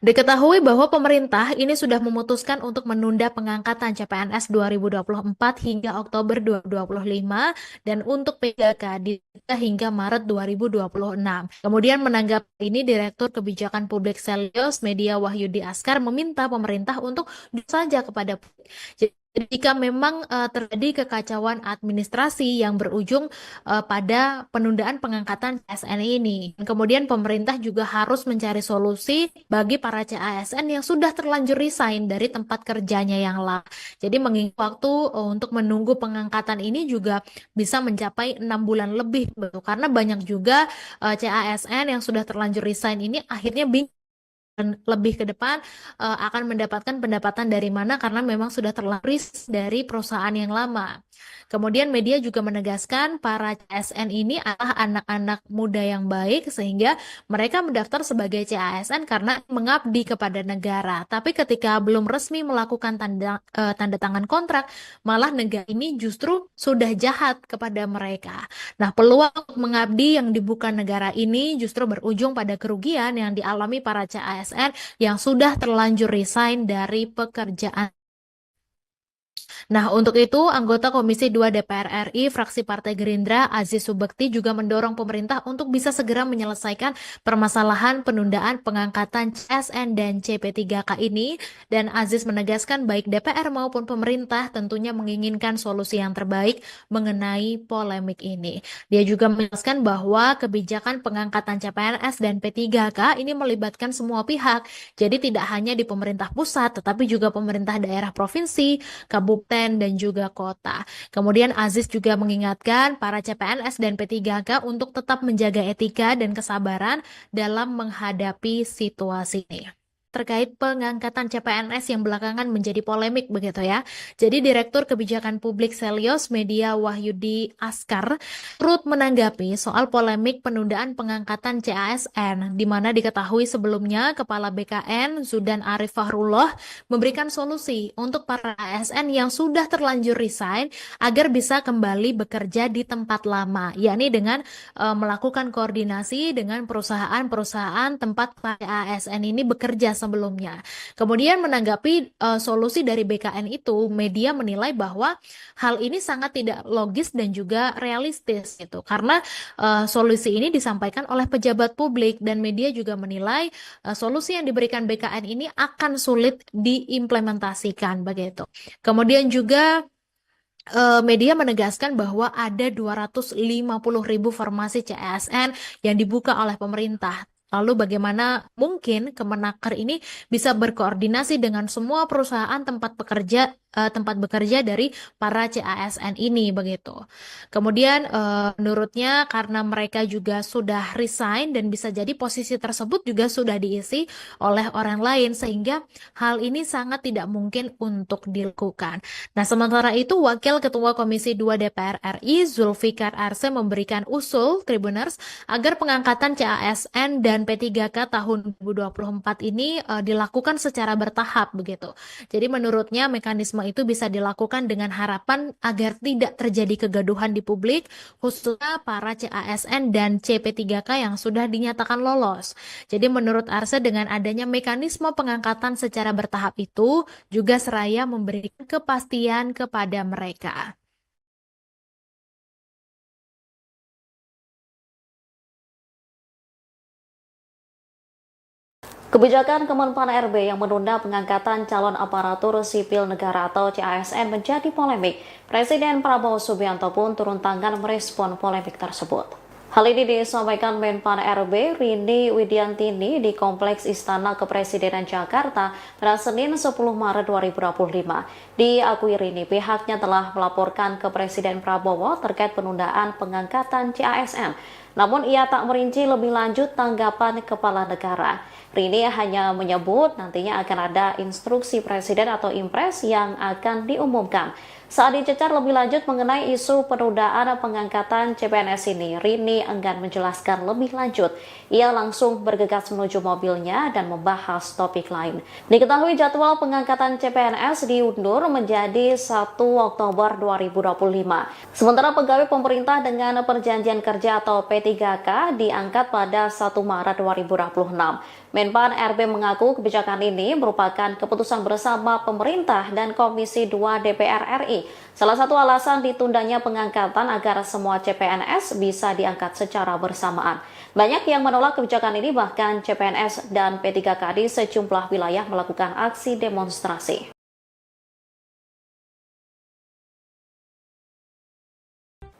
Diketahui bahwa pemerintah ini sudah memutuskan untuk menunda pengangkatan CPNS 2024 hingga Oktober 2025 dan untuk P3K hingga Maret 2026. Kemudian menanggapi ini Direktur Kebijakan Publik Selios Media Wahyudi Askar meminta pemerintah untuk saja kepada publik. Jadi jika memang terjadi kekacauan administrasi yang berujung pada penundaan pengangkatan CASN ini. Kemudian pemerintah juga harus mencari solusi bagi para CASN yang sudah terlanjur resign dari tempat kerjanya yang lama. Jadi mengingat waktu untuk menunggu pengangkatan ini juga bisa mencapai 6 bulan lebih. Karena banyak juga CASN yang sudah terlanjur resign ini akhirnya bingung lebih ke depan akan mendapatkan pendapatan dari mana karena memang sudah terlaris dari perusahaan yang lama. Kemudian media juga menegaskan para CSN ini adalah anak-anak muda yang baik sehingga mereka mendaftar sebagai CASN karena mengabdi kepada negara. Tapi ketika belum resmi melakukan tanda tangan kontrak, malah negara ini justru sudah jahat kepada mereka. Nah, peluang untuk mengabdi yang dibuka negara ini justru berujung pada kerugian yang dialami para CASN yang sudah terlanjur resign dari pekerjaan. Nah, untuk itu, anggota Komisi 2 DPR RI, fraksi Partai Gerindra, Aziz Subekti juga mendorong pemerintah untuk bisa segera menyelesaikan permasalahan penundaan pengangkatan CSN dan CP3K ini. Dan Aziz menegaskan baik DPR maupun pemerintah tentunya menginginkan solusi yang terbaik mengenai polemik ini. Dia juga menjelaskan bahwa kebijakan pengangkatan CPNS dan P3K ini melibatkan semua pihak. Jadi tidak hanya di pemerintah pusat, tetapi juga pemerintah daerah provinsi, kabupaten, dan juga kota. Kemudian Aziz juga mengingatkan para CPNS dan P3K untuk tetap menjaga etika dan kesabaran dalam menghadapi situasi ini. Terkait pengangkatan CPNS yang belakangan menjadi polemik begitu ya. Jadi Direktur Kebijakan Publik Selyos Media Wahyudi Askar turut menanggapi soal polemik penundaan pengangkatan CASN di mana diketahui sebelumnya Kepala BKN Zudan Arif Fahrullah memberikan solusi untuk para ASN yang sudah terlanjur resign agar bisa kembali bekerja di tempat lama, yakni dengan melakukan koordinasi dengan perusahaan-perusahaan tempat para ASN ini bekerja sebelumnya. Kemudian menanggapi solusi dari BKN itu, media menilai bahwa hal ini sangat tidak logis dan juga realistis gitu. Karena solusi ini disampaikan oleh pejabat publik dan media juga menilai solusi yang diberikan BKN ini akan sulit diimplementasikan begitu. Kemudian juga media menegaskan bahwa ada 250.000 formasi CASN yang dibuka oleh pemerintah. Lalu bagaimana mungkin Kemenaker ini bisa berkoordinasi dengan semua perusahaan tempat bekerja dari para CASN ini begitu. Kemudian menurutnya karena mereka juga sudah resign dan bisa jadi posisi tersebut juga sudah diisi oleh orang lain sehingga hal ini sangat tidak mungkin untuk dilakukan. Nah, sementara itu Wakil Ketua Komisi 2 DPR RI Zulfikar Arse memberikan usul Tribuners agar pengangkatan CASN dan P3K tahun 2024 ini dilakukan secara bertahap begitu. Jadi menurutnya mekanisme itu bisa dilakukan dengan harapan agar tidak terjadi kegaduhan di publik, khususnya para CASN dan CP3K yang sudah dinyatakan lolos. Jadi menurut Arse dengan adanya mekanisme pengangkatan secara bertahap itu juga seraya memberikan kepastian kepada mereka. Kebijakan Kemenpan RB yang menunda pengangkatan calon aparatur sipil negara atau CASN menjadi polemik. Presiden Prabowo Subianto pun turun tangan merespon polemik tersebut. Hal ini disampaikan Menpan RB Rini Widiantini di Kompleks Istana Kepresidenan Jakarta pada Senin 10 Maret 2025. Diakui Rini, pihaknya telah melaporkan ke Presiden Prabowo terkait penundaan pengangkatan CASN. Namun ia tak merinci lebih lanjut tanggapan kepala negara. Rini hanya menyebut nantinya akan ada instruksi presiden atau impres yang akan diumumkan. Saat dicecar lebih lanjut mengenai isu penundaan pengangkatan CPNS ini, Rini enggan menjelaskan lebih lanjut. Ia langsung bergegas menuju mobilnya dan membahas topik lain. Diketahui jadwal pengangkatan CPNS diundur menjadi 1 Oktober 2025. Sementara pegawai pemerintah dengan perjanjian kerja atau P3K diangkat pada 1 Maret 2026. Menpan RB mengaku kebijakan ini merupakan keputusan bersama pemerintah dan Komisi 2 DPR RI. Salah satu alasan ditundanya pengangkatan agar semua CPNS bisa diangkat secara bersamaan. Banyak yang menolak kebijakan ini, bahkan CPNS dan P3K di sejumlah wilayah melakukan aksi demonstrasi.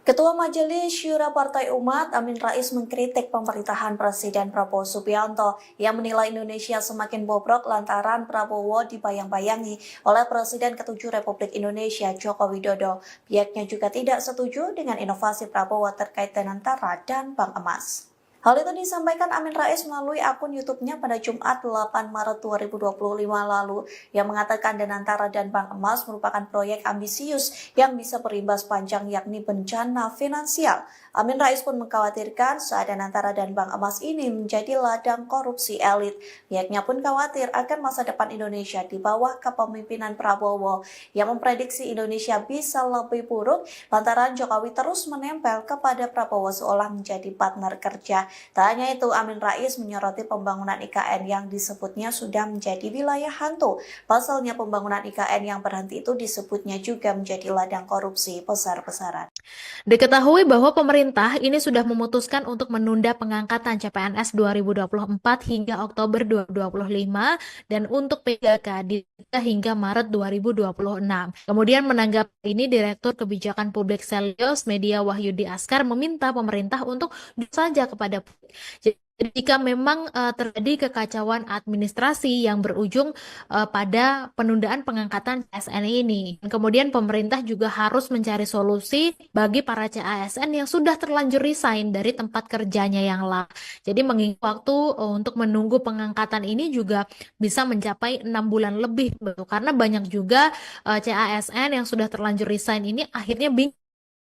Ketua Majelis Syura Partai Umat Amin Rais mengkritik pemerintahan Presiden Prabowo Subianto yang menilai Indonesia semakin bobrok lantaran Prabowo dibayang-bayangi oleh Presiden ke-7 Republik Indonesia Joko Widodo. Pihaknya juga tidak setuju dengan inovasi Prabowo terkait dengan Tara dan Bank Emas. Hal itu disampaikan Amin Rais melalui akun YouTube-nya pada Jumat 8 Maret 2025 lalu yang mengatakan Danantara dan Bank Emas merupakan proyek ambisius yang bisa berimbas panjang yakni bencana finansial. Amin Rais pun mengkhawatirkan saat Danantara dan Bank Emas ini menjadi ladang korupsi elit. Pihaknya pun khawatir akan masa depan Indonesia di bawah kepemimpinan Prabowo yang memprediksi Indonesia bisa lebih buruk lantaran Jokowi terus menempel kepada Prabowo seolah menjadi partner kerja. Tak hanya itu, Amin Rais menyoroti pembangunan IKN yang disebutnya sudah menjadi wilayah hantu. Pasalnya pembangunan IKN yang berhenti itu disebutnya juga menjadi ladang korupsi besar-besaran. Diketahui bahwa pemerintah ini sudah memutuskan untuk menunda pengangkatan CPNS 2024 hingga Oktober 2025 dan untuk PGK ditunda hingga Maret 2026. Kemudian menanggapi ini, Direktur Kebijakan Publik Selyos Media Wahyudi Askar meminta pemerintah untuk jujur saja kepada publik. Jadi, jika memang terjadi kekacauan administrasi yang berujung pada penundaan pengangkatan CASN ini. Kemudian pemerintah juga harus mencari solusi bagi para CASN yang sudah terlanjur resign dari tempat kerjanya yang lama. Jadi mengingat waktu untuk menunggu pengangkatan ini juga bisa mencapai 6 bulan lebih, karena banyak juga CASN yang sudah terlanjur resign ini akhirnya bingung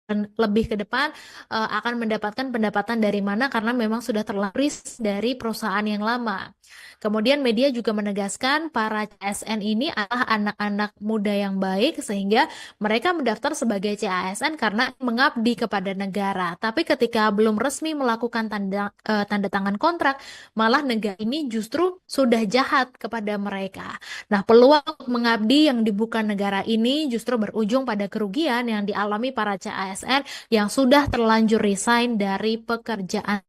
dan lebih ke depan akan mendapatkan pendapatan dari mana karena memang sudah terlaris dari perusahaan yang lama. Kemudian media juga menegaskan para CASN ini adalah anak-anak muda yang baik sehingga mereka mendaftar sebagai CASN karena mengabdi kepada negara. Tapi ketika belum resmi melakukan tanda tangan kontrak, malah negara ini justru sudah jahat kepada mereka. Nah, peluang untuk mengabdi yang dibuka negara ini justru berujung pada kerugian yang dialami para CASN yang sudah terlanjur resign dari pekerjaan.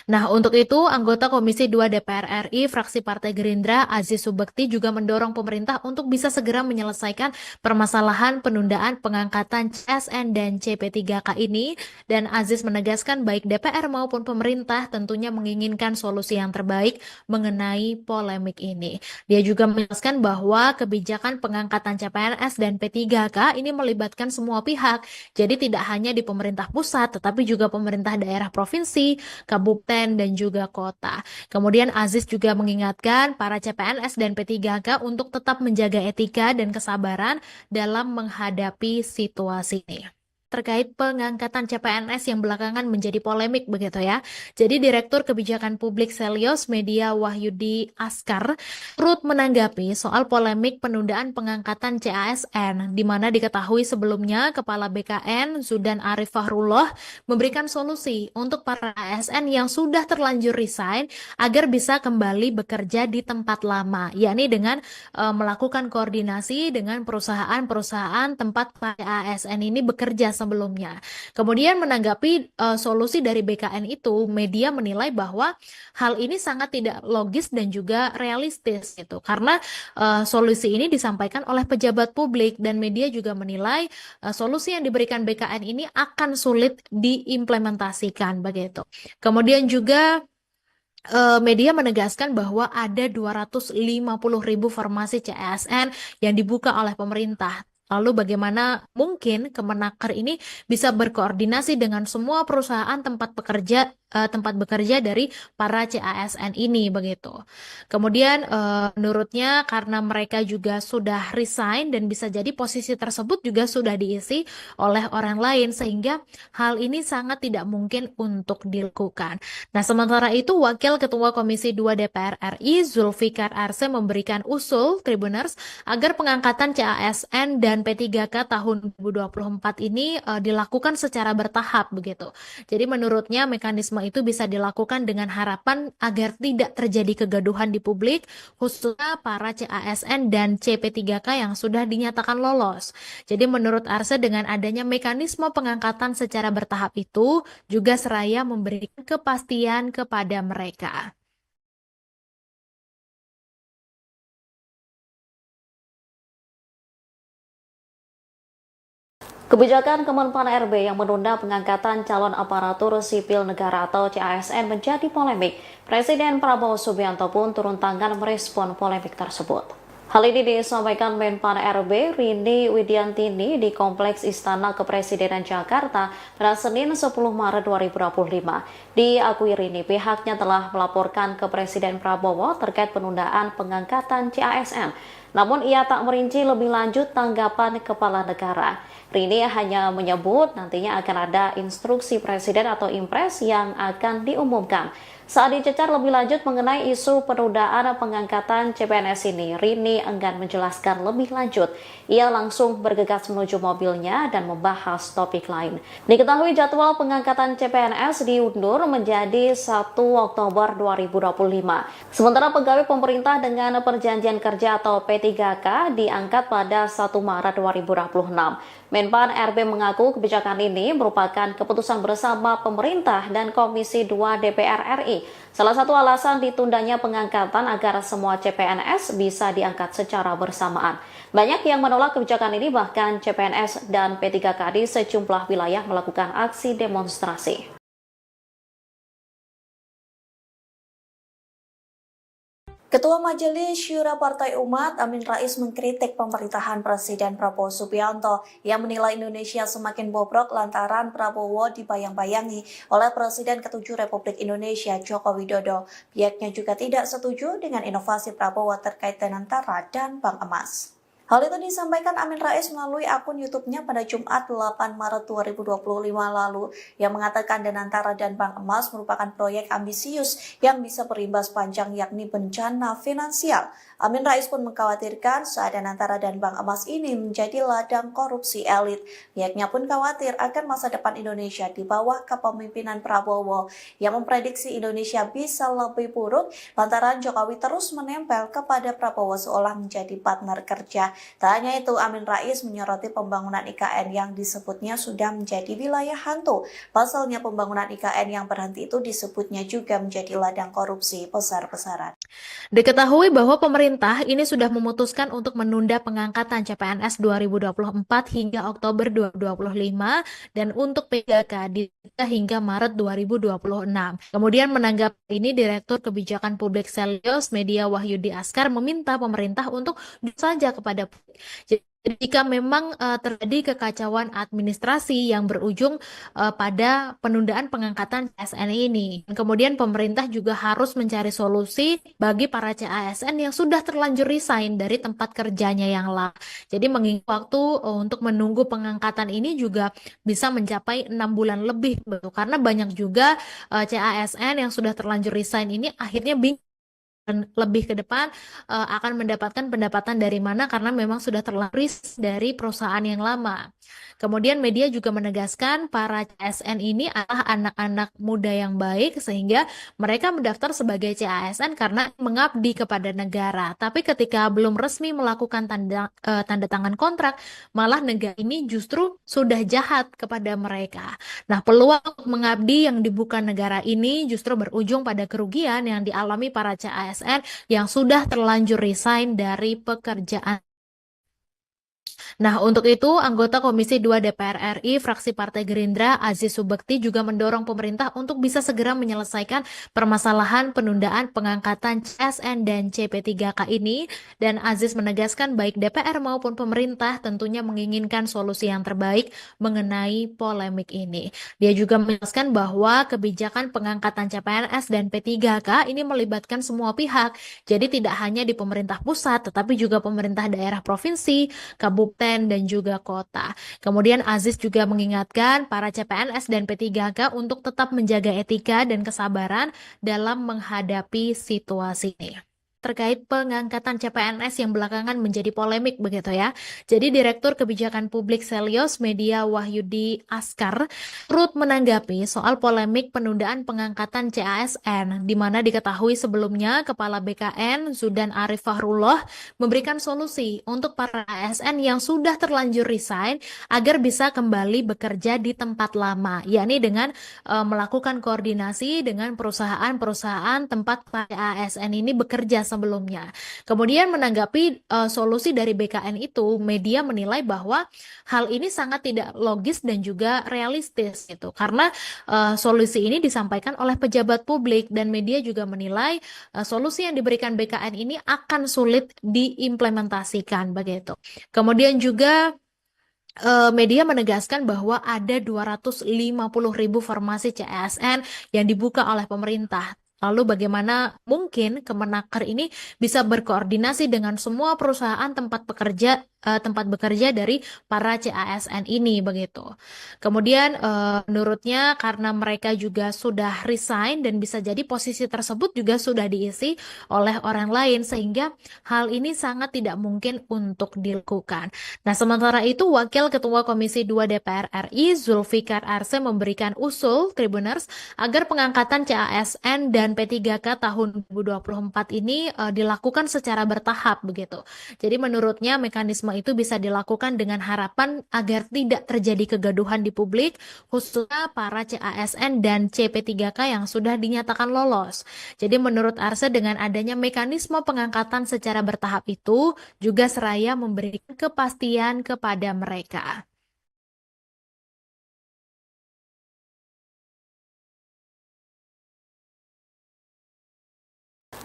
Nah, untuk itu, anggota Komisi 2 DPR RI, fraksi Partai Gerindra, Aziz Subekti juga mendorong pemerintah untuk bisa segera menyelesaikan permasalahan penundaan pengangkatan CSN dan CP3K ini. Dan Aziz menegaskan baik DPR maupun pemerintah tentunya menginginkan solusi yang terbaik mengenai polemik ini. Dia juga menjelaskan bahwa kebijakan pengangkatan CPNS dan P3K ini melibatkan semua pihak. Jadi tidak hanya di pemerintah pusat, tetapi juga pemerintah daerah provinsi, kabupaten, dan juga kota. Kemudian Aziz juga mengingatkan para CPNS dan P3K untuk tetap menjaga etika dan kesabaran dalam menghadapi situasi ini. Terkait pengangkatan CPNS yang belakangan menjadi polemik begitu ya. Jadi Direktur Kebijakan Publik Selyos Media Wahyudi Askar turut menanggapi soal polemik penundaan pengangkatan CASN, di mana diketahui sebelumnya Kepala BKN Zudan Arif Fahrullah memberikan solusi untuk para ASN yang sudah terlanjur resign agar bisa kembali bekerja di tempat lama, yakni dengan melakukan koordinasi dengan perusahaan-perusahaan tempat ASN ini bekerja sebelumnya. Kemudian menanggapi solusi dari BKN itu, media menilai bahwa hal ini sangat tidak logis dan juga realistis gitu. Karena solusi ini disampaikan oleh pejabat publik dan media juga menilai solusi yang diberikan BKN ini akan sulit diimplementasikan begitu. Kemudian juga media menegaskan bahwa ada 250.000 formasi CASN yang dibuka oleh pemerintah. Lalu bagaimana mungkin Kemenaker ini bisa berkoordinasi dengan semua perusahaan tempat bekerja dari para CASN ini begitu. Kemudian menurutnya karena mereka juga sudah resign dan bisa jadi posisi tersebut juga sudah diisi oleh orang lain sehingga hal ini sangat tidak mungkin untuk dilakukan. Nah, sementara itu Wakil Ketua Komisi 2 DPR RI Zulfikar Arse memberikan usul Tribuners agar pengangkatan CASN dan P3K tahun 2024 ini dilakukan secara bertahap begitu. Jadi menurutnya mekanisme itu bisa dilakukan dengan harapan agar tidak terjadi kegaduhan di publik, khususnya para CASN dan CP3K yang sudah dinyatakan lolos. Jadi menurut Arse dengan adanya mekanisme pengangkatan secara bertahap itu juga seraya memberikan kepastian kepada mereka. Kebijakan Kemenpan RB yang menunda pengangkatan calon aparatur sipil negara atau CASN menjadi polemik. Presiden Prabowo Subianto pun turun tangan merespon polemik tersebut. Hal ini disampaikan Menpan RB Rini Widiantini di Kompleks Istana Kepresidenan Jakarta pada Senin 10 Maret 2025. Diakui Rini, pihaknya telah melaporkan ke Presiden Prabowo terkait penundaan pengangkatan CASN. Namun ia tak merinci lebih lanjut tanggapan kepala negara. Rini hanya menyebut nantinya akan ada instruksi Presiden atau Impres yang akan diumumkan. Saat dicecar lebih lanjut mengenai isu penundaan pengangkatan CPNS ini, Rini enggan menjelaskan lebih lanjut. Ia langsung bergegas menuju mobilnya dan membahas topik lain. Diketahui jadwal pengangkatan CPNS diundur menjadi 1 Oktober 2025. Sementara pegawai pemerintah dengan perjanjian kerja atau P3K diangkat pada 1 Maret 2026. Menpan RB mengaku kebijakan ini merupakan keputusan bersama pemerintah dan Komisi 2 DPR RI. Salah satu alasan ditundanya pengangkatan agar semua CPNS bisa diangkat secara bersamaan. Banyak yang menolak kebijakan ini, bahkan CPNS dan P3K di sejumlah wilayah melakukan aksi demonstrasi. Ketua Majelis Syura Partai Umat Amin Rais mengkritik pemerintahan Presiden Prabowo Subianto yang menilai Indonesia semakin bobrok lantaran Prabowo dibayang-bayangi oleh Presiden ke-7 Republik Indonesia Joko Widodo. Pihaknya juga tidak setuju dengan inovasi Prabowo terkait Danantara dan Bank Emas. Hal itu disampaikan Amin Rais melalui akun YouTube-nya pada Jumat 8 Maret 2025 lalu yang mengatakan Danantara dan Bank Emas merupakan proyek ambisius yang bisa berimbas panjang yakni bencana finansial. Amin Rais pun mengkhawatirkan saat Danantara dan Bank Emas ini menjadi ladang korupsi elit. Pihaknya pun khawatir akan masa depan Indonesia di bawah kepemimpinan Prabowo yang memprediksi Indonesia bisa lebih buruk lantaran Jokowi terus menempel kepada Prabowo seolah menjadi partner kerja. Tak hanya itu, Amin Rais menyoroti pembangunan IKN yang disebutnya sudah menjadi wilayah hantu. Pasalnya pembangunan IKN yang berhenti itu disebutnya juga menjadi ladang korupsi besar-besaran. Diketahui bahwa pemerintah ini sudah memutuskan untuk menunda pengangkatan CPNS 2024 hingga Oktober 2025 dan untuk P3K ditunda hingga Maret 2026. Kemudian menanggapi ini, Direktur Kebijakan Publik Selyos Media Wahyudi Askar meminta pemerintah untuk duduk saja kepada publik. Jadi, jika memang terjadi kekacauan administrasi yang berujung pada penundaan pengangkatan CASN ini. Kemudian pemerintah juga harus mencari solusi bagi para CASN yang sudah terlanjur resign dari tempat kerjanya yang lama. Jadi mengingat waktu untuk menunggu pengangkatan ini juga bisa mencapai 6 bulan lebih, karena banyak juga CASN yang sudah terlanjur resign ini akhirnya bingung dan lebih ke depan akan mendapatkan pendapatan dari mana karena memang sudah terlaris dari perusahaan yang lama. Kemudian media juga menegaskan para CASN ini adalah anak-anak muda yang baik sehingga mereka mendaftar sebagai CASN karena mengabdi kepada negara. Tapi ketika belum resmi melakukan tanda tangan kontrak, malah negara ini justru sudah jahat kepada mereka. Nah, peluang untuk mengabdi yang dibuka negara ini justru berujung pada kerugian yang dialami para CASN yang sudah terlanjur resign dari pekerjaan. Nah, untuk itu, anggota Komisi 2 DPR RI, fraksi Partai Gerindra, Aziz Subekti juga mendorong pemerintah untuk bisa segera menyelesaikan permasalahan penundaan pengangkatan CSN dan CP3K ini, dan Aziz menegaskan baik DPR maupun pemerintah tentunya menginginkan solusi yang terbaik mengenai polemik ini. Dia juga menjelaskan bahwa kebijakan pengangkatan CPNS dan P3K ini melibatkan semua pihak, jadi tidak hanya di pemerintah pusat, tetapi juga pemerintah daerah provinsi, kabupaten, dan juga kota. Kemudian Aziz juga mengingatkan para CPNS dan P3K untuk tetap menjaga etika dan kesabaran dalam menghadapi situasi ini. Terkait pengangkatan CPNS yang belakangan menjadi polemik begitu ya. Jadi Direktur Kebijakan Publik Selyos Media Wahyudi Askar turut menanggapi soal polemik penundaan pengangkatan CASN, di mana diketahui sebelumnya Kepala BKN Zudan Arif Fahrullah memberikan solusi untuk para ASN yang sudah terlanjur resign agar bisa kembali bekerja di tempat lama, yakni dengan melakukan koordinasi dengan perusahaan-perusahaan tempat para ASN ini bekerja sebelumnya. Kemudian menanggapi solusi dari BKN itu, media menilai bahwa hal ini sangat tidak logis dan juga realistis gitu. Karena solusi ini disampaikan oleh pejabat publik dan media juga menilai solusi yang diberikan BKN ini akan sulit diimplementasikan begitu. Kemudian juga media menegaskan bahwa ada 250.000 formasi CASN yang dibuka oleh pemerintah. Lalu bagaimana mungkin Kemenaker ini bisa berkoordinasi dengan semua perusahaan tempat bekerja dari para CASN ini begitu. Kemudian menurutnya karena mereka juga sudah resign dan bisa jadi posisi tersebut juga sudah diisi oleh orang lain sehingga hal ini sangat tidak mungkin untuk dilakukan. Nah, sementara itu Wakil Ketua Komisi 2 DPR RI Zulfikar Arse memberikan usul Tribuners agar pengangkatan CASN dan P3K tahun 2024 ini dilakukan secara bertahap begitu. Jadi menurutnya mekanisme itu bisa dilakukan dengan harapan agar tidak terjadi kegaduhan di publik, khususnya para CASN dan CP3K yang sudah dinyatakan lolos. Jadi menurut Arse dengan adanya mekanisme pengangkatan secara bertahap itu juga seraya memberikan kepastian kepada mereka.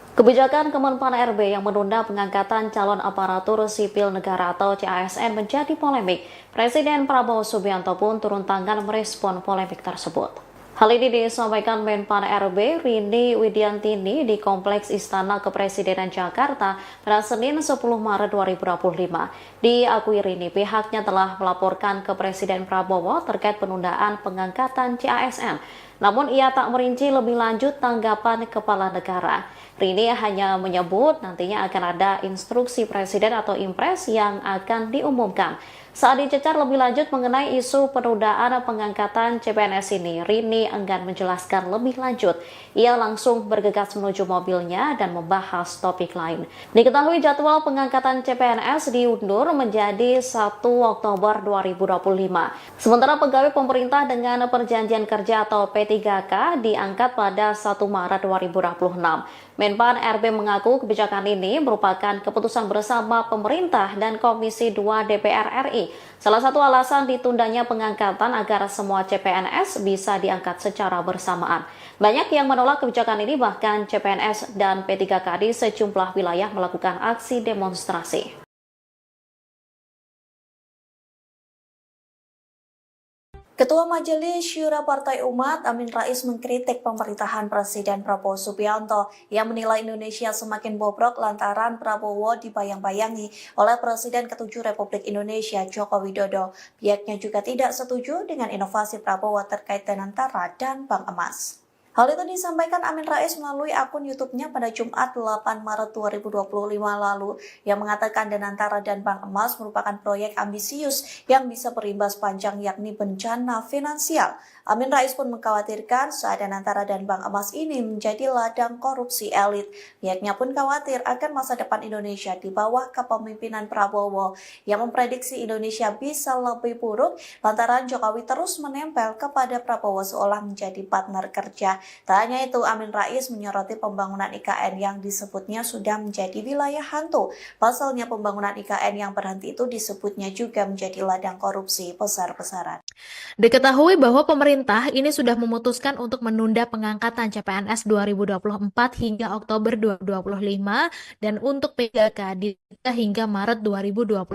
Kebijakan Kemenpan RB yang menunda pengangkatan calon aparatur sipil negara atau CASN menjadi polemik. Presiden Prabowo Subianto pun turun tangan merespon polemik tersebut. Hal ini disampaikan Menpan RB Rini Widiantini di Kompleks Istana Kepresidenan Jakarta pada Senin 10 Maret 2025. Diakui Rini, pihaknya telah melaporkan ke Presiden Prabowo terkait penundaan pengangkatan CASN. Namun ia tak merinci lebih lanjut tanggapan kepala negara. Rini hanya menyebut nantinya akan ada instruksi presiden atau impres yang akan diumumkan. Saat dicecar lebih lanjut mengenai isu penundaan pengangkatan CPNS ini, Rini enggan menjelaskan lebih lanjut. Ia langsung bergegas menuju mobilnya dan membahas topik lain. Diketahui jadwal pengangkatan CPNS diundur menjadi 1 Oktober 2025. Sementara pegawai pemerintah dengan perjanjian kerja atau P3K diangkat pada 1 Maret 2026. Menpan RB mengaku kebijakan ini merupakan keputusan bersama pemerintah dan Komisi 2 DPR RI. Salah satu alasan ditundanya pengangkatan agar semua CPNS bisa diangkat secara bersamaan. Banyak yang menolak kebijakan ini, bahkan CPNS dan P3K di sejumlah wilayah melakukan aksi demonstrasi. Ketua Majelis Syura Partai Umat Amin Rais mengkritik pemerintahan Presiden Prabowo Subianto yang menilai Indonesia semakin bobrok lantaran Prabowo dibayang-bayangi oleh Presiden ke-7 Republik Indonesia Joko Widodo. Pihaknya juga tidak setuju dengan inovasi Prabowo terkait Danantara dan Bank Emas. Hal itu disampaikan Amin Rais melalui akun YouTube-nya pada Jumat 8 Maret 2025 lalu yang mengatakan Danantara dan Bank Emas merupakan proyek ambisius yang bisa berimbas panjang yakni bencana finansial. Amin Rais pun mengkhawatirkan saat Danantara dan Bank Emas ini menjadi ladang korupsi elit. Pihaknya pun khawatir akan masa depan Indonesia di bawah kepemimpinan Prabowo yang memprediksi Indonesia bisa lebih buruk lantaran Jokowi terus menempel kepada Prabowo seolah menjadi partner kerja. Tak hanya itu, Amin Rais menyoroti pembangunan IKN yang disebutnya sudah menjadi wilayah hantu. Pasalnya pembangunan IKN yang berhenti itu disebutnya juga menjadi ladang korupsi besar-besaran. Diketahui bahwa pemerintah ini sudah memutuskan untuk menunda pengangkatan CPNS 2024 hingga Oktober 2025 dan untuk P3K hingga Maret 2026.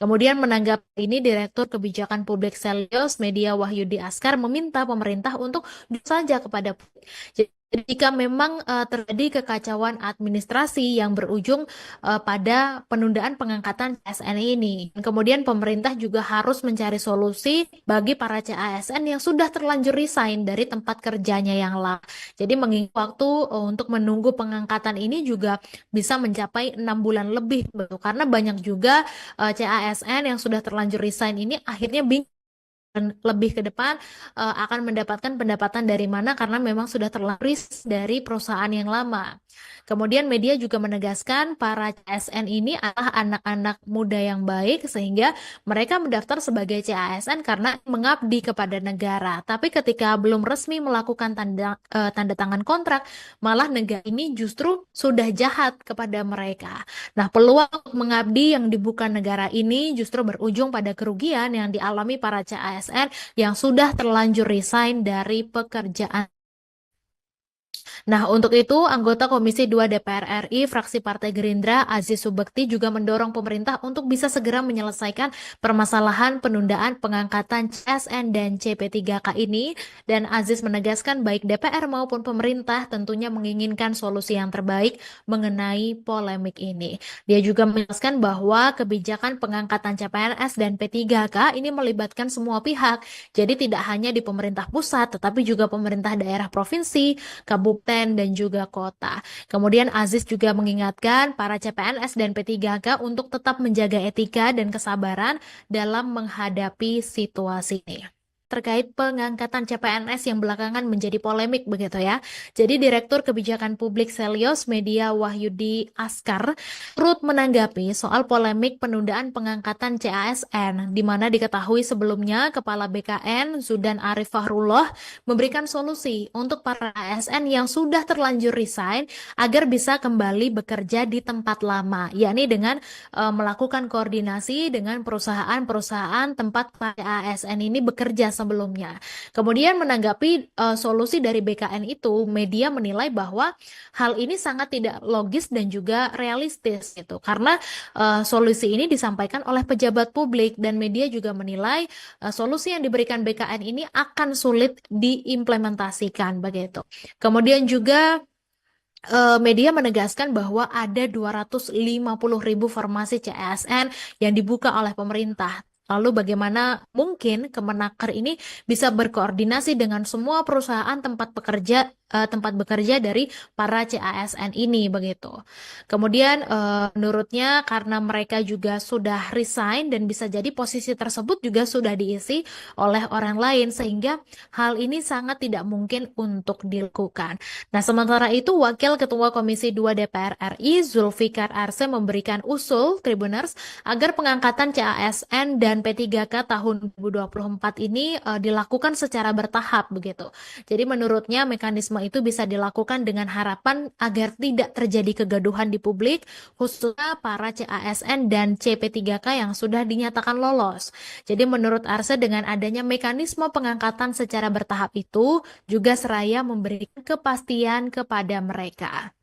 Kemudian menanggapi ini, Direktur Kebijakan Publik Selios Media Wahyudi Askar meminta pemerintah untuk saja kepada publik. Jadi jika memang terjadi kekacauan administrasi yang berujung pada penundaan pengangkatan CASN ini. Kemudian pemerintah juga harus mencari solusi bagi para CASN yang sudah terlanjur resign dari tempat kerjanya yang lama. Jadi mengingat waktu untuk menunggu pengangkatan ini juga bisa mencapai 6 bulan lebih. Karena banyak juga CASN yang sudah terlanjur resign ini akhirnya bingung dan lebih ke depan akan mendapatkan pendapatan dari mana karena memang sudah terlaris dari perusahaan yang lama. Kemudian media juga menegaskan para CASN ini adalah anak-anak muda yang baik sehingga mereka mendaftar sebagai CASN karena mengabdi kepada negara. Tapi ketika belum resmi melakukan tanda tangan kontrak, malah negara ini justru sudah jahat kepada mereka. Nah, peluang untuk mengabdi yang dibuka negara ini justru berujung pada kerugian yang dialami para CASN yang sudah terlanjur resign dari pekerjaan. Nah, untuk itu, anggota Komisi 2 DPR RI, fraksi Partai Gerindra, Aziz Subekti juga mendorong pemerintah untuk bisa segera menyelesaikan permasalahan penundaan pengangkatan CSN dan CP3K ini. Dan Aziz menegaskan baik DPR maupun pemerintah tentunya menginginkan solusi yang terbaik mengenai polemik ini. Dia juga menjelaskan bahwa kebijakan pengangkatan CPNS dan P3K ini melibatkan semua pihak. Jadi tidak hanya di pemerintah pusat, tetapi juga pemerintah daerah provinsi, kabupaten, dan juga kota. Kemudian Aziz juga mengingatkan para CPNS dan P3K untuk tetap menjaga etika dan kesabaran dalam menghadapi situasi ini. Terkait pengangkatan CPNS yang belakangan menjadi polemik begitu ya. Jadi Direktur Kebijakan Publik Selios Media Wahyudi Askar turut menanggapi soal polemik penundaan pengangkatan CASN, di mana diketahui sebelumnya Kepala BKN Zudan Arif Fahrullah memberikan solusi untuk para ASN yang sudah terlanjur resign agar bisa kembali bekerja di tempat lama, yakni dengan melakukan koordinasi dengan perusahaan-perusahaan tempat para ASN ini bekerja sebelumnya. Kemudian menanggapi solusi dari BKN itu, media menilai bahwa hal ini sangat tidak logis dan juga realistis gitu, karena solusi ini disampaikan oleh pejabat publik dan media juga menilai solusi yang diberikan BKN ini akan sulit diimplementasikan begitu. Kemudian juga media menegaskan bahwa ada 250.000 formasi CASN yang dibuka oleh pemerintah. Lalu bagaimana mungkin Kemenaker ini bisa berkoordinasi dengan semua perusahaan tempat bekerja dari para CASN ini begitu. Kemudian menurutnya karena mereka juga sudah resign dan bisa jadi posisi tersebut juga sudah diisi oleh orang lain sehingga hal ini sangat tidak mungkin untuk dilakukan. Nah, sementara itu Wakil Ketua Komisi 2 DPR RI Zulfikar Arse memberikan usul Tribuners agar pengangkatan CASN dan P3K tahun 2024 ini dilakukan secara bertahap begitu. Jadi menurutnya mekanisme itu bisa dilakukan dengan harapan agar tidak terjadi kegaduhan di publik, khususnya para CASN dan CP3K yang sudah dinyatakan lolos. Jadi menurut Arse dengan adanya mekanisme pengangkatan secara bertahap itu juga seraya memberikan kepastian kepada mereka.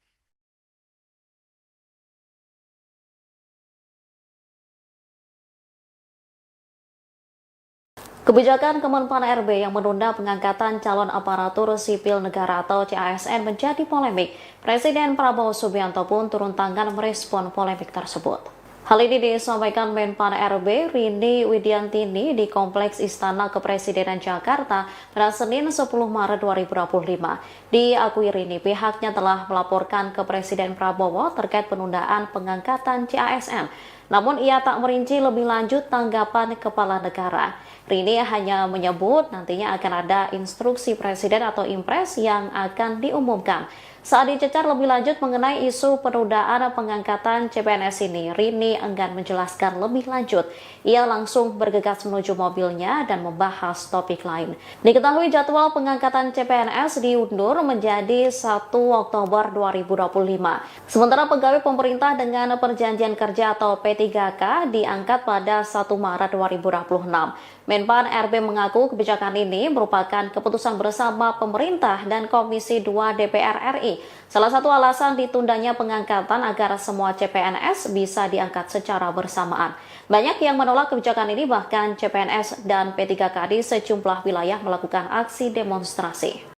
Kebijakan Kemenpan RB yang menunda pengangkatan calon aparatur sipil negara atau CASN menjadi polemik. Presiden Prabowo Subianto pun turun tangan merespon polemik tersebut. Hal ini disampaikan Menpan RB Rini Widiantini di Kompleks Istana Kepresidenan Jakarta pada Senin 10 Maret 2025. Diakui Rini, pihaknya telah melaporkan ke Presiden Prabowo terkait penundaan pengangkatan CASN. Namun ia tak merinci lebih lanjut tanggapan kepala negara. Rini hanya menyebut nantinya akan ada instruksi presiden atau impres yang akan diumumkan. Saat dicecar lebih lanjut mengenai isu penundaan pengangkatan CPNS ini, Rini enggan menjelaskan lebih lanjut. Ia langsung bergegas menuju mobilnya dan membahas topik lain. Diketahui jadwal pengangkatan CPNS diundur menjadi 1 Oktober 2025. Sementara pegawai pemerintah dengan perjanjian kerja atau P3K diangkat pada 1 Maret 2026. Menpan RB mengaku kebijakan ini merupakan keputusan bersama pemerintah dan Komisi 2 DPR RI. Salah satu alasan ditundanya pengangkatan agar semua CPNS bisa diangkat secara bersamaan. Banyak yang menolak kebijakan ini, bahkan CPNS dan P3K di sejumlah wilayah melakukan aksi demonstrasi.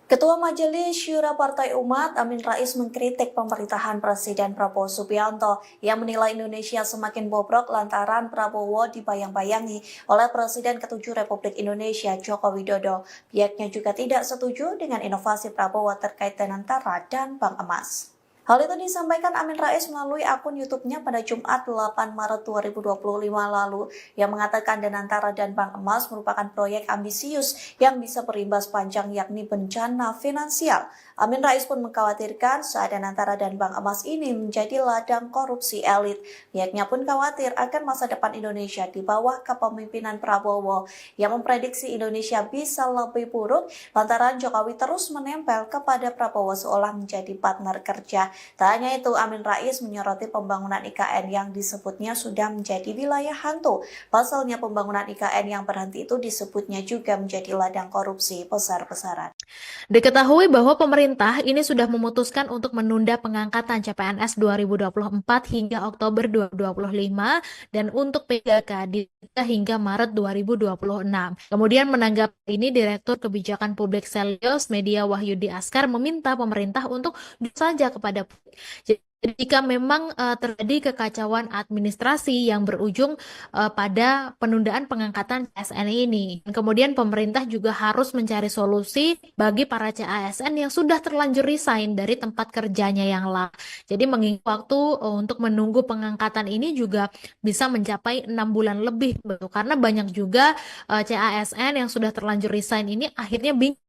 Ketua Majelis Syura Partai Umat Amin Rais mengkritik pemerintahan Presiden Prabowo Subianto yang menilai Indonesia semakin bobrok lantaran Prabowo dibayang-bayangi oleh Presiden ke-7 Republik Indonesia Joko Widodo. Pihaknya juga tidak setuju dengan inovasi Prabowo terkait dengan Tara dan Bank Emas. Hal itu disampaikan Amin Rais melalui akun YouTube-nya pada Jumat 8 Maret 2025 lalu yang mengatakan Danantara dan Bank Emas merupakan proyek ambisius yang bisa berimbas panjang yakni bencana finansial. Amin Rais pun mengkhawatirkan saat Danantara dan Bank Emas ini menjadi ladang korupsi elit. Pihaknya pun khawatir akan masa depan Indonesia di bawah kepemimpinan Prabowo yang memprediksi Indonesia bisa lebih buruk lantaran Jokowi terus menempel kepada Prabowo seolah menjadi partner kerja. Tak hanya itu, Amin Rais menyoroti pembangunan IKN yang disebutnya sudah menjadi wilayah hantu. Pasalnya pembangunan IKN yang berhenti itu disebutnya juga menjadi ladang korupsi besar-besaran. Diketahui bahwa pemerintah ini sudah memutuskan untuk menunda pengangkatan CPNS 2024 hingga Oktober 2025 dan untuk PGK ditunda hingga Maret 2026. Kemudian menanggapi ini, Direktur Kebijakan Publik Selyos Media Wahyudi Askar meminta pemerintah untuk saja kepada publik. Jadi jika memang terjadi kekacauan administrasi yang berujung pada penundaan pengangkatan CASN ini. Kemudian pemerintah juga harus mencari solusi bagi para CASN yang sudah terlanjur resign dari tempat kerjanya yang lama. Jadi mengingat waktu untuk menunggu pengangkatan ini juga bisa mencapai 6 bulan lebih, karena banyak juga CASN yang sudah terlanjur resign ini akhirnya bingung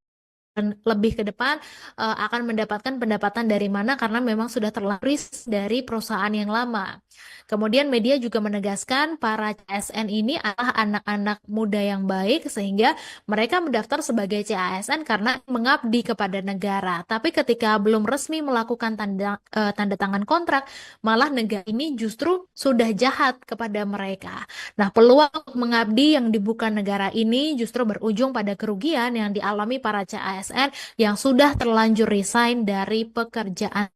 lebih ke depan akan mendapatkan pendapatan dari mana karena memang sudah terlaris dari perusahaan yang lama. Kemudian media juga menegaskan para CASN ini adalah anak-anak muda yang baik sehingga mereka mendaftar sebagai CASN karena mengabdi kepada negara. Tapi ketika belum resmi melakukan tanda tangan kontrak, malah negara ini justru sudah jahat kepada mereka. Nah, peluang untuk mengabdi yang dibuka negara ini justru berujung pada kerugian yang dialami para CASN yang sudah terlanjur resign dari pekerjaan.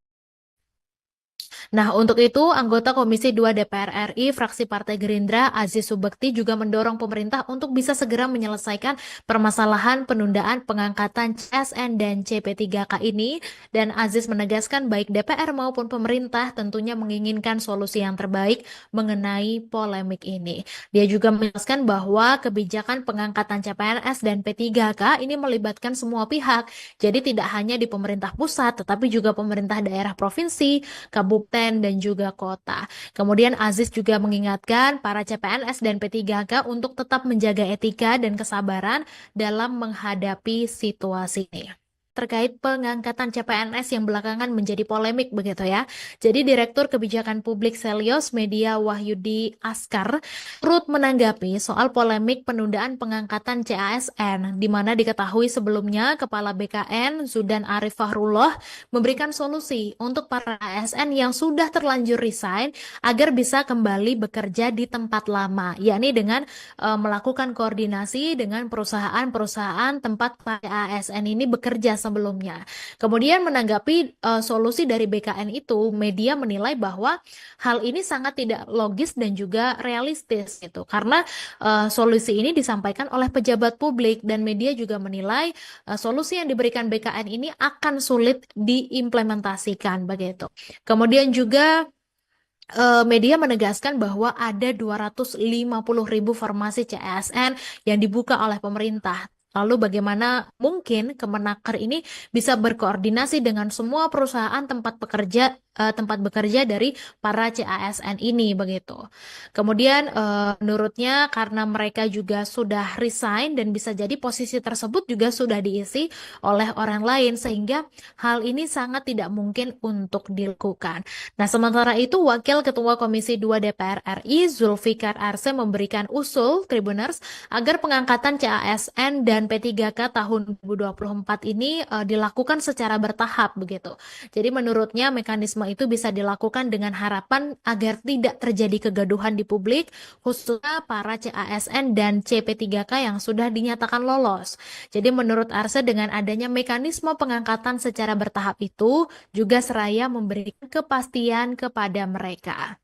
Nah, untuk itu, anggota Komisi 2 DPR RI, fraksi Partai Gerindra, Aziz Subekti juga mendorong pemerintah untuk bisa segera menyelesaikan permasalahan penundaan pengangkatan CSN dan CP3K ini. Dan Aziz menegaskan baik DPR maupun pemerintah tentunya menginginkan solusi yang terbaik mengenai polemik ini. Dia juga menjelaskan bahwa kebijakan pengangkatan CPNS dan P3K ini melibatkan semua pihak. Jadi tidak hanya di pemerintah pusat, tetapi juga pemerintah daerah provinsi, kabupaten, dan juga kota. Kemudian Aziz juga mengingatkan para CPNS dan P3K untuk tetap menjaga etika dan kesabaran dalam menghadapi situasi ini. Terkait pengangkatan CPNS yang belakangan menjadi polemik begitu ya. Jadi Direktur Kebijakan Publik Selyos Media Wahyudi Askar turut menanggapi soal polemik penundaan pengangkatan CASN, di mana diketahui sebelumnya Kepala BKN Zudan Arif Fahrullah memberikan solusi untuk para ASN yang sudah terlanjur resign agar bisa kembali bekerja di tempat lama, yakni dengan melakukan koordinasi dengan perusahaan-perusahaan tempat para ASN ini bekerja sebelumnya. Kemudian menanggapi solusi dari BKN itu, media menilai bahwa hal ini sangat tidak logis dan juga realistis gitu. Karena solusi ini disampaikan oleh pejabat publik dan media juga menilai solusi yang diberikan BKN ini akan sulit diimplementasikan begitu. Kemudian juga media menegaskan bahwa ada 250.000 formasi CASN yang dibuka oleh pemerintah. Lalu bagaimana mungkin Kemenaker ini bisa berkoordinasi dengan semua perusahaan tempat bekerja dari para CASN ini begitu. Kemudian menurutnya karena mereka juga sudah resign dan bisa jadi posisi tersebut juga sudah diisi oleh orang lain sehingga hal ini sangat tidak mungkin untuk dilakukan. Nah, sementara itu Wakil Ketua Komisi 2 DPR RI Zulfikar Arse memberikan usul Tribuners agar pengangkatan CASN dan P3K tahun 2024 ini dilakukan secara bertahap begitu. Jadi menurutnya mekanisme itu bisa dilakukan dengan harapan agar tidak terjadi kegaduhan di publik, khususnya para CASN dan CP3K yang sudah dinyatakan lolos. Jadi menurut Arse dengan adanya mekanisme pengangkatan secara bertahap itu juga seraya memberikan kepastian kepada mereka.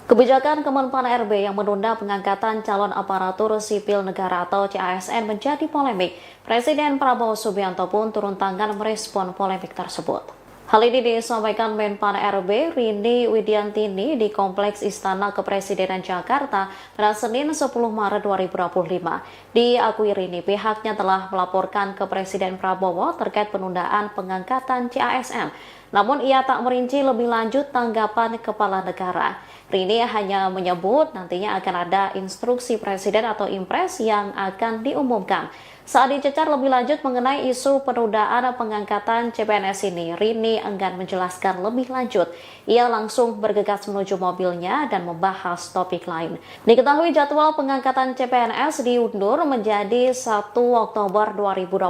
Kebijakan Kemenpan RB yang menunda pengangkatan calon aparatur sipil negara atau CASN menjadi polemik. Presiden Prabowo Subianto pun turun tangan merespon polemik tersebut. Hal ini disampaikan Menpan RB Rini Widiantini di Kompleks Istana Kepresidenan Jakarta pada Senin 10 Maret 2025. Diakui Rini, pihaknya telah melaporkan ke Presiden Prabowo terkait penundaan pengangkatan CASN. Namun ia tak merinci lebih lanjut tanggapan kepala negara. Rini hanya menyebut nantinya akan ada instruksi Presiden atau Impres yang akan diumumkan. Saat dicecar lebih lanjut mengenai isu penundaan pengangkatan CPNS ini, Rini enggan menjelaskan lebih lanjut. Ia langsung bergegas menuju mobilnya dan membahas topik lain. Diketahui jadwal pengangkatan CPNS diundur menjadi 1 Oktober 2025.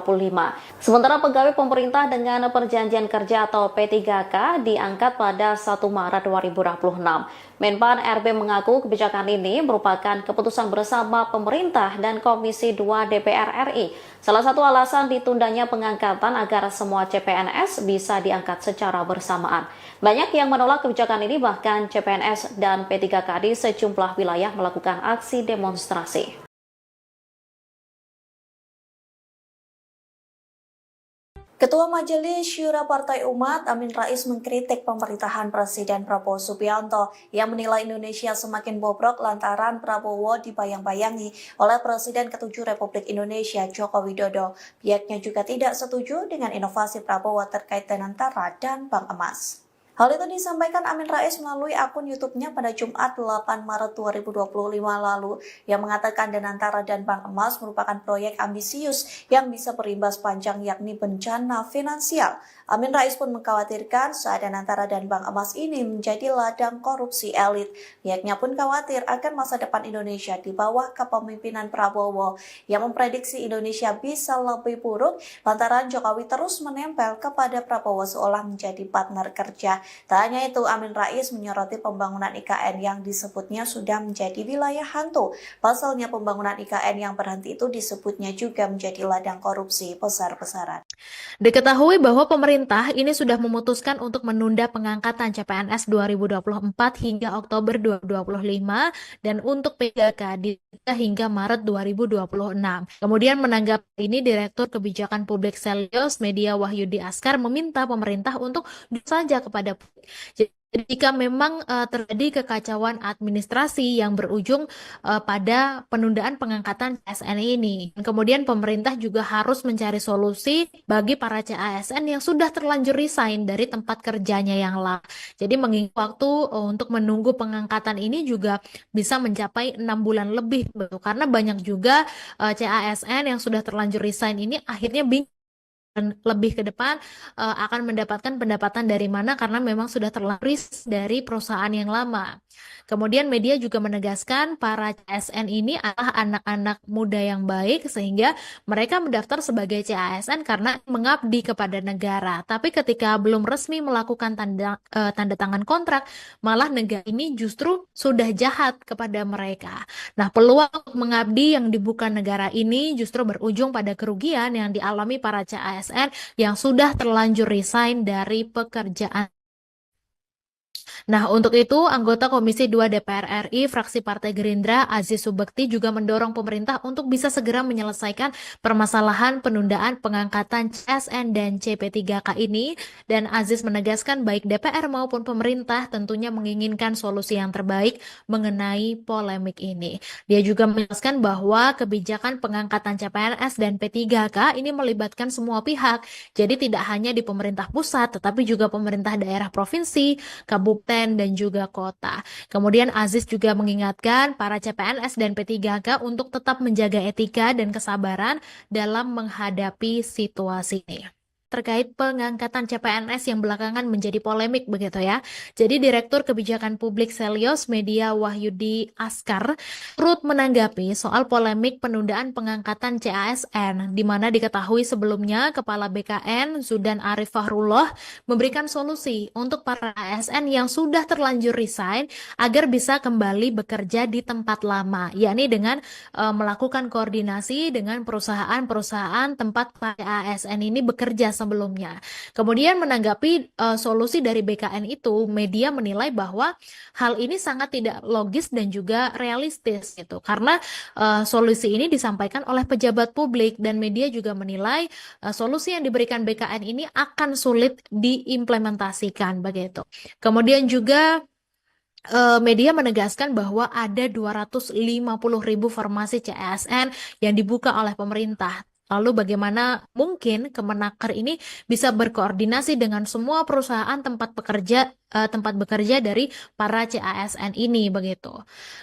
Sementara pegawai pemerintah dengan perjanjian kerja atau P3K diangkat pada 1 Maret 2026. Menpan RB mengaku kebijakan ini merupakan keputusan bersama pemerintah dan Komisi 2 DPR RI. Salah satu alasan ditundanya pengangkatan agar semua CPNS bisa diangkat secara bersamaan. Banyak yang menolak kebijakan ini, bahkan CPNS dan P3K di sejumlah wilayah melakukan aksi demonstrasi. Ketua Majelis Syura Partai Umat Amin Rais mengkritik pemerintahan Presiden Prabowo Subianto yang menilai Indonesia semakin bobrok lantaran Prabowo dibayang-bayangi oleh Presiden ke-7 Republik Indonesia Joko Widodo. Pihaknya juga tidak setuju dengan inovasi Prabowo terkait Danantara dan Bank Emas. Hal itu disampaikan Amin Rais melalui akun YouTube-nya pada Jumat 8 Maret 2025 lalu yang mengatakan Danantara dan Bank Emas merupakan proyek ambisius yang bisa berimbas panjang yakni bencana finansial. Amin Rais pun mengkhawatirkan saat Danantara dan Bank Emas ini menjadi ladang korupsi elit. Pihaknya pun khawatir akan masa depan Indonesia di bawah kepemimpinan Prabowo yang memprediksi Indonesia bisa lebih buruk lantaran Jokowi terus menempel kepada Prabowo seolah menjadi partner kerja. Tak hanya itu, Amin Rais menyoroti pembangunan IKN yang disebutnya sudah menjadi wilayah hantu. Pasalnya pembangunan IKN yang berhenti itu disebutnya juga menjadi ladang korupsi besar-besaran. Diketahui bahwa pemerintah ini sudah memutuskan untuk menunda pengangkatan CPNS 2024 hingga Oktober 2025 dan untuk P3K hingga Maret 2026. Kemudian menanggapi ini, Direktur Kebijakan Publik Selyos Media Wahyudi Askar meminta pemerintah untuk saja kepada publik. Jadi, jika memang terjadi kekacauan administrasi yang berujung pada penundaan pengangkatan CASN ini. Kemudian pemerintah juga harus mencari solusi bagi para CASN yang sudah terlanjur resign dari tempat kerjanya yang lama. Jadi mengingat waktu untuk menunggu pengangkatan ini juga bisa mencapai 6 bulan lebih, karena banyak juga CASN yang sudah terlanjur resign ini akhirnya bingung dan lebih ke depan akan mendapatkan pendapatan dari mana karena memang sudah terlaris dari perusahaan yang lama. Kemudian media juga menegaskan para CASN ini adalah anak-anak muda yang baik sehingga mereka mendaftar sebagai CASN karena mengabdi kepada negara. Tapi ketika belum resmi melakukan tanda tangan kontrak, malah negara ini justru sudah jahat kepada mereka. Nah, peluang untuk mengabdi yang dibuka negara ini justru berujung pada kerugian yang dialami para CASN yang sudah terlanjur resign dari pekerjaan. Nah, untuk itu, anggota Komisi 2 DPR RI, fraksi Partai Gerindra, Aziz Subekti juga mendorong pemerintah untuk bisa segera menyelesaikan permasalahan penundaan pengangkatan CSN dan CP3K ini. Dan Aziz menegaskan baik DPR maupun pemerintah tentunya menginginkan solusi yang terbaik mengenai polemik ini. Dia juga menjelaskan bahwa kebijakan pengangkatan CPNS dan P3K ini melibatkan semua pihak. Jadi tidak hanya di pemerintah pusat, tetapi juga pemerintah daerah provinsi, kabupaten, dan juga kota. Kemudian Aziz juga mengingatkan para CPNS dan P3K untuk tetap menjaga etika dan kesabaran dalam menghadapi situasi ini. Terkait pengangkatan CPNS yang belakangan menjadi polemik begitu ya. Jadi Direktur Kebijakan Publik Selyos Media Wahyudi Askar turut menanggapi soal polemik penundaan pengangkatan CASN, di mana diketahui sebelumnya Kepala BKN Zudan Arif Fahrullah memberikan solusi untuk para ASN yang sudah terlanjur resign agar bisa kembali bekerja di tempat lama, yakni dengan melakukan koordinasi dengan perusahaan-perusahaan tempat para ASN ini bekerja sebelumnya. Kemudian menanggapi solusi dari BKN itu, media menilai bahwa hal ini sangat tidak logis dan juga realistis gitu. Karena solusi ini disampaikan oleh pejabat publik dan media juga menilai solusi yang diberikan BKN ini akan sulit diimplementasikan begitu. Kemudian juga media menegaskan bahwa ada 250.000 formasi CASN yang dibuka oleh pemerintah. Lalu bagaimana mungkin Kemenaker ini bisa berkoordinasi dengan semua perusahaan tempat bekerja dari para CASN ini begitu.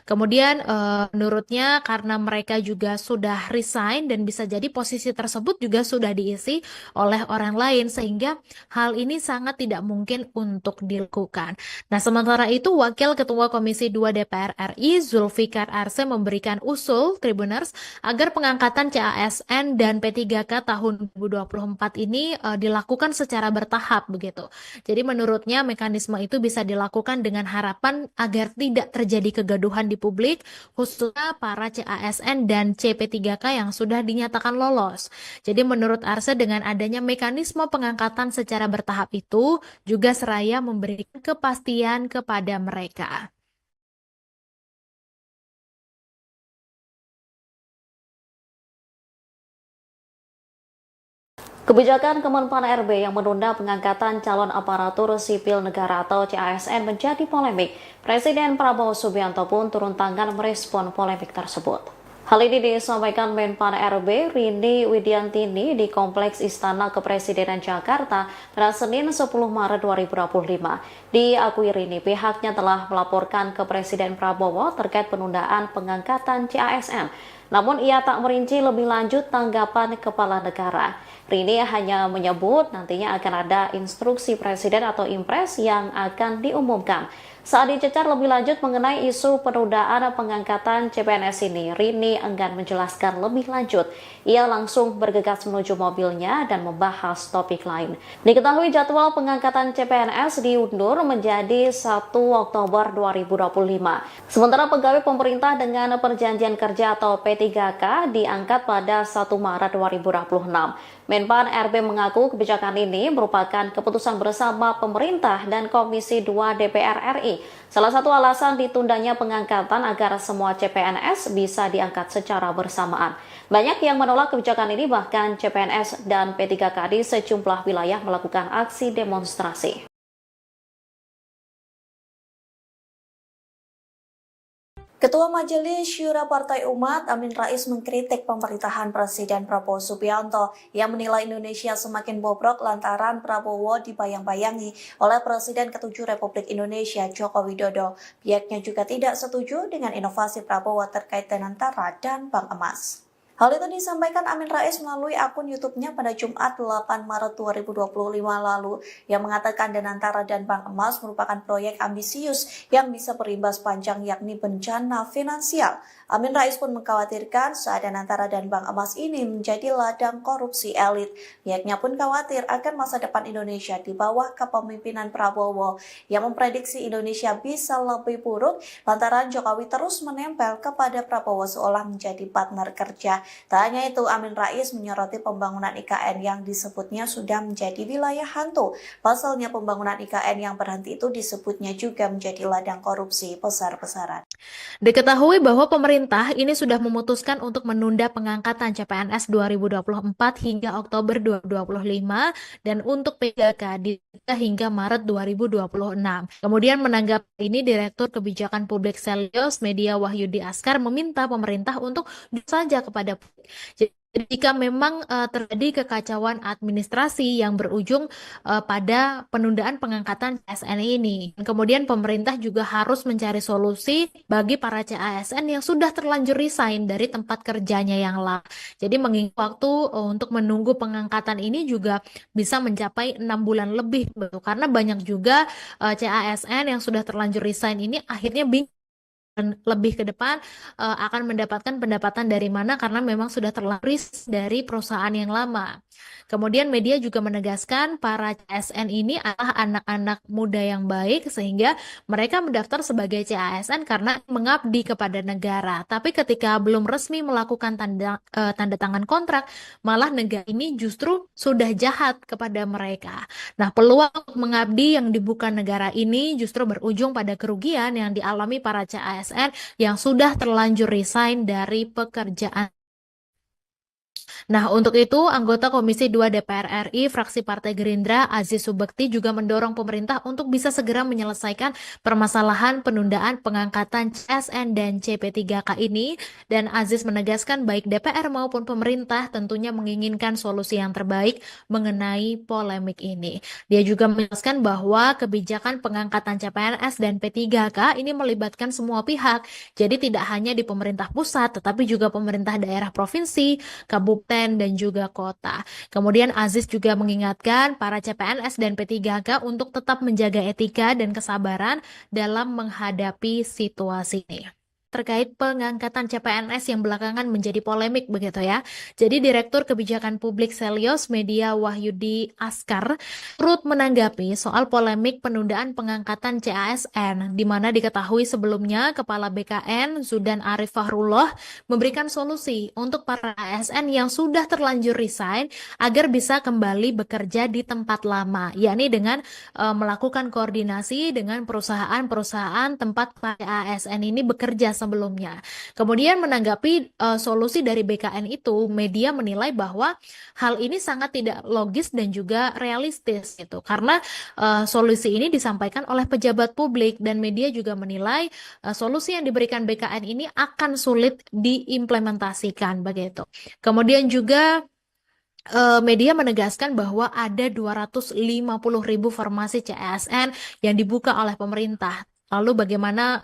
Kemudian menurutnya karena mereka juga sudah resign dan bisa jadi posisi tersebut juga sudah diisi oleh orang lain sehingga hal ini sangat tidak mungkin untuk dilakukan. Nah, sementara itu Wakil Ketua Komisi 2 DPR RI Zulfikar Arse memberikan usul Tribuners agar pengangkatan CASN dan P3K tahun 2024 ini dilakukan secara bertahap begitu. Jadi menurutnya mekanisme itu bisa dilakukan dengan harapan agar tidak terjadi kegaduhan di publik, khususnya para CASN dan CP3K yang sudah dinyatakan lolos. Jadi menurut Arse dengan adanya mekanisme pengangkatan secara bertahap itu juga seraya memberikan kepastian kepada mereka. Kebijakan Kemenpan RB yang menunda pengangkatan calon aparatur sipil negara atau CASN menjadi polemik. Presiden Prabowo Subianto pun turun tangan merespon polemik tersebut. Hal ini disampaikan Menpan RB Rini Widiantini di Kompleks Istana Kepresidenan Jakarta pada Senin 10 Maret 2025. Diakui Rini, pihaknya telah melaporkan ke Presiden Prabowo terkait penundaan pengangkatan CASN. Namun ia tak merinci lebih lanjut tanggapan kepala negara. Rini hanya menyebut nantinya akan ada instruksi presiden atau impres yang akan diumumkan. Saat dicecar lebih lanjut mengenai isu penundaan pengangkatan CPNS ini, Rini enggan menjelaskan lebih lanjut. Ia langsung bergegas menuju mobilnya dan membahas topik lain. Diketahui jadwal pengangkatan CPNS diundur menjadi 1 Oktober 2025. Sementara pegawai pemerintah dengan perjanjian kerja atau P3K diangkat pada 1 Maret 2026. Menpan RB mengaku kebijakan ini merupakan keputusan bersama pemerintah dan Komisi 2 DPR RI. Salah satu alasan ditundanya pengangkatan agar semua CPNS bisa diangkat secara bersamaan. Banyak yang menolak kebijakan ini, bahkan CPNS dan P3K di sejumlah wilayah melakukan aksi demonstrasi. Ketua Majelis Syura Partai Umat Amin Rais mengkritik pemerintahan Presiden Prabowo Subianto yang menilai Indonesia semakin bobrok lantaran Prabowo dibayang-bayangi oleh Presiden ke-7 Republik Indonesia Joko Widodo. Pihaknya juga tidak setuju dengan inovasi Prabowo terkait Danantara dan Bank Emas. Hal itu disampaikan Amin Rais melalui akun YouTube-nya pada Jumat 8 Maret 2025 lalu yang mengatakan Danantara dan Bank Emas merupakan proyek ambisius yang bisa berimbas panjang yakni bencana finansial. Amin Rais pun mengkhawatirkan saat Danantara dan Bank Emas ini menjadi ladang korupsi elit. Pihaknya pun khawatir akan masa depan Indonesia di bawah kepemimpinan Prabowo yang memprediksi Indonesia bisa lebih buruk lantaran Jokowi terus menempel kepada Prabowo seolah menjadi partner kerja. Tak hanya itu, Amin Rais menyoroti pembangunan IKN yang disebutnya sudah menjadi wilayah hantu. Pasalnya pembangunan IKN yang berhenti itu disebutnya juga menjadi ladang korupsi besar-besaran. Diketahui bahwa pemerintah ini sudah memutuskan untuk menunda pengangkatan CPNS 2024 hingga Oktober 2025 dan untuk P3K hingga Maret 2026. Kemudian menanggapi ini, Direktur Kebijakan Publik Selyos Media Wahyudi Askar meminta pemerintah untuk jujur saja kepada publik. Jadi, jika memang terjadi kekacauan administrasi yang berujung pada penundaan pengangkatan CASN ini. Kemudian pemerintah juga harus mencari solusi bagi para CASN yang sudah terlanjur resign dari tempat kerjanya yang lama. Jadi mengingat waktu untuk menunggu pengangkatan ini juga bisa mencapai 6 bulan lebih, karena banyak juga CASN yang sudah terlanjur resign ini akhirnya bingung lebih ke depan akan mendapatkan pendapatan dari mana karena memang sudah terlaris dari perusahaan yang lama. Kemudian media juga menegaskan para CSN ini adalah anak-anak muda yang baik sehingga mereka mendaftar sebagai CASN karena mengabdi kepada negara. Tapi ketika belum resmi melakukan tanda tangan kontrak, malah negara ini justru sudah jahat kepada mereka. Nah, peluang untuk mengabdi yang dibuka negara ini justru berujung pada kerugian yang dialami para CASN yang sudah terlanjur resign dari pekerjaan. Nah, untuk itu, anggota Komisi 2 DPR RI, fraksi Partai Gerindra, Aziz Subekti juga mendorong pemerintah untuk bisa segera menyelesaikan permasalahan penundaan pengangkatan CSN dan CP3K ini. Dan Aziz menegaskan baik DPR maupun pemerintah tentunya menginginkan solusi yang terbaik mengenai polemik ini. Dia juga menjelaskan bahwa kebijakan pengangkatan CPNS dan P3K ini melibatkan semua pihak. Jadi tidak hanya di pemerintah pusat, tetapi juga pemerintah daerah provinsi, kabupaten, dan juga kota. Kemudian Aziz juga mengingatkan para CPNS dan P3K untuk tetap menjaga etika dan kesabaran dalam menghadapi situasi ini. Terkait pengangkatan CPNS yang belakangan menjadi polemik begitu ya. Jadi Direktur Kebijakan Publik Selyos Media Wahyudi Askar turut menanggapi soal polemik penundaan pengangkatan CASN, di mana diketahui sebelumnya Kepala BKN Zudan Arif Fahrullah memberikan solusi untuk para ASN yang sudah terlanjur resign agar bisa kembali bekerja di tempat lama, yakni dengan melakukan koordinasi dengan perusahaan-perusahaan tempat ASN ini bekerja sebelumnya. Kemudian menanggapi solusi dari BKN itu, media menilai bahwa hal ini sangat tidak logis dan juga realistis gitu. Karena solusi ini disampaikan oleh pejabat publik dan media juga menilai solusi yang diberikan BKN ini akan sulit diimplementasikan begitu. Kemudian juga media menegaskan bahwa ada 250.000 formasi CSN yang dibuka oleh pemerintah. Lalu bagaimana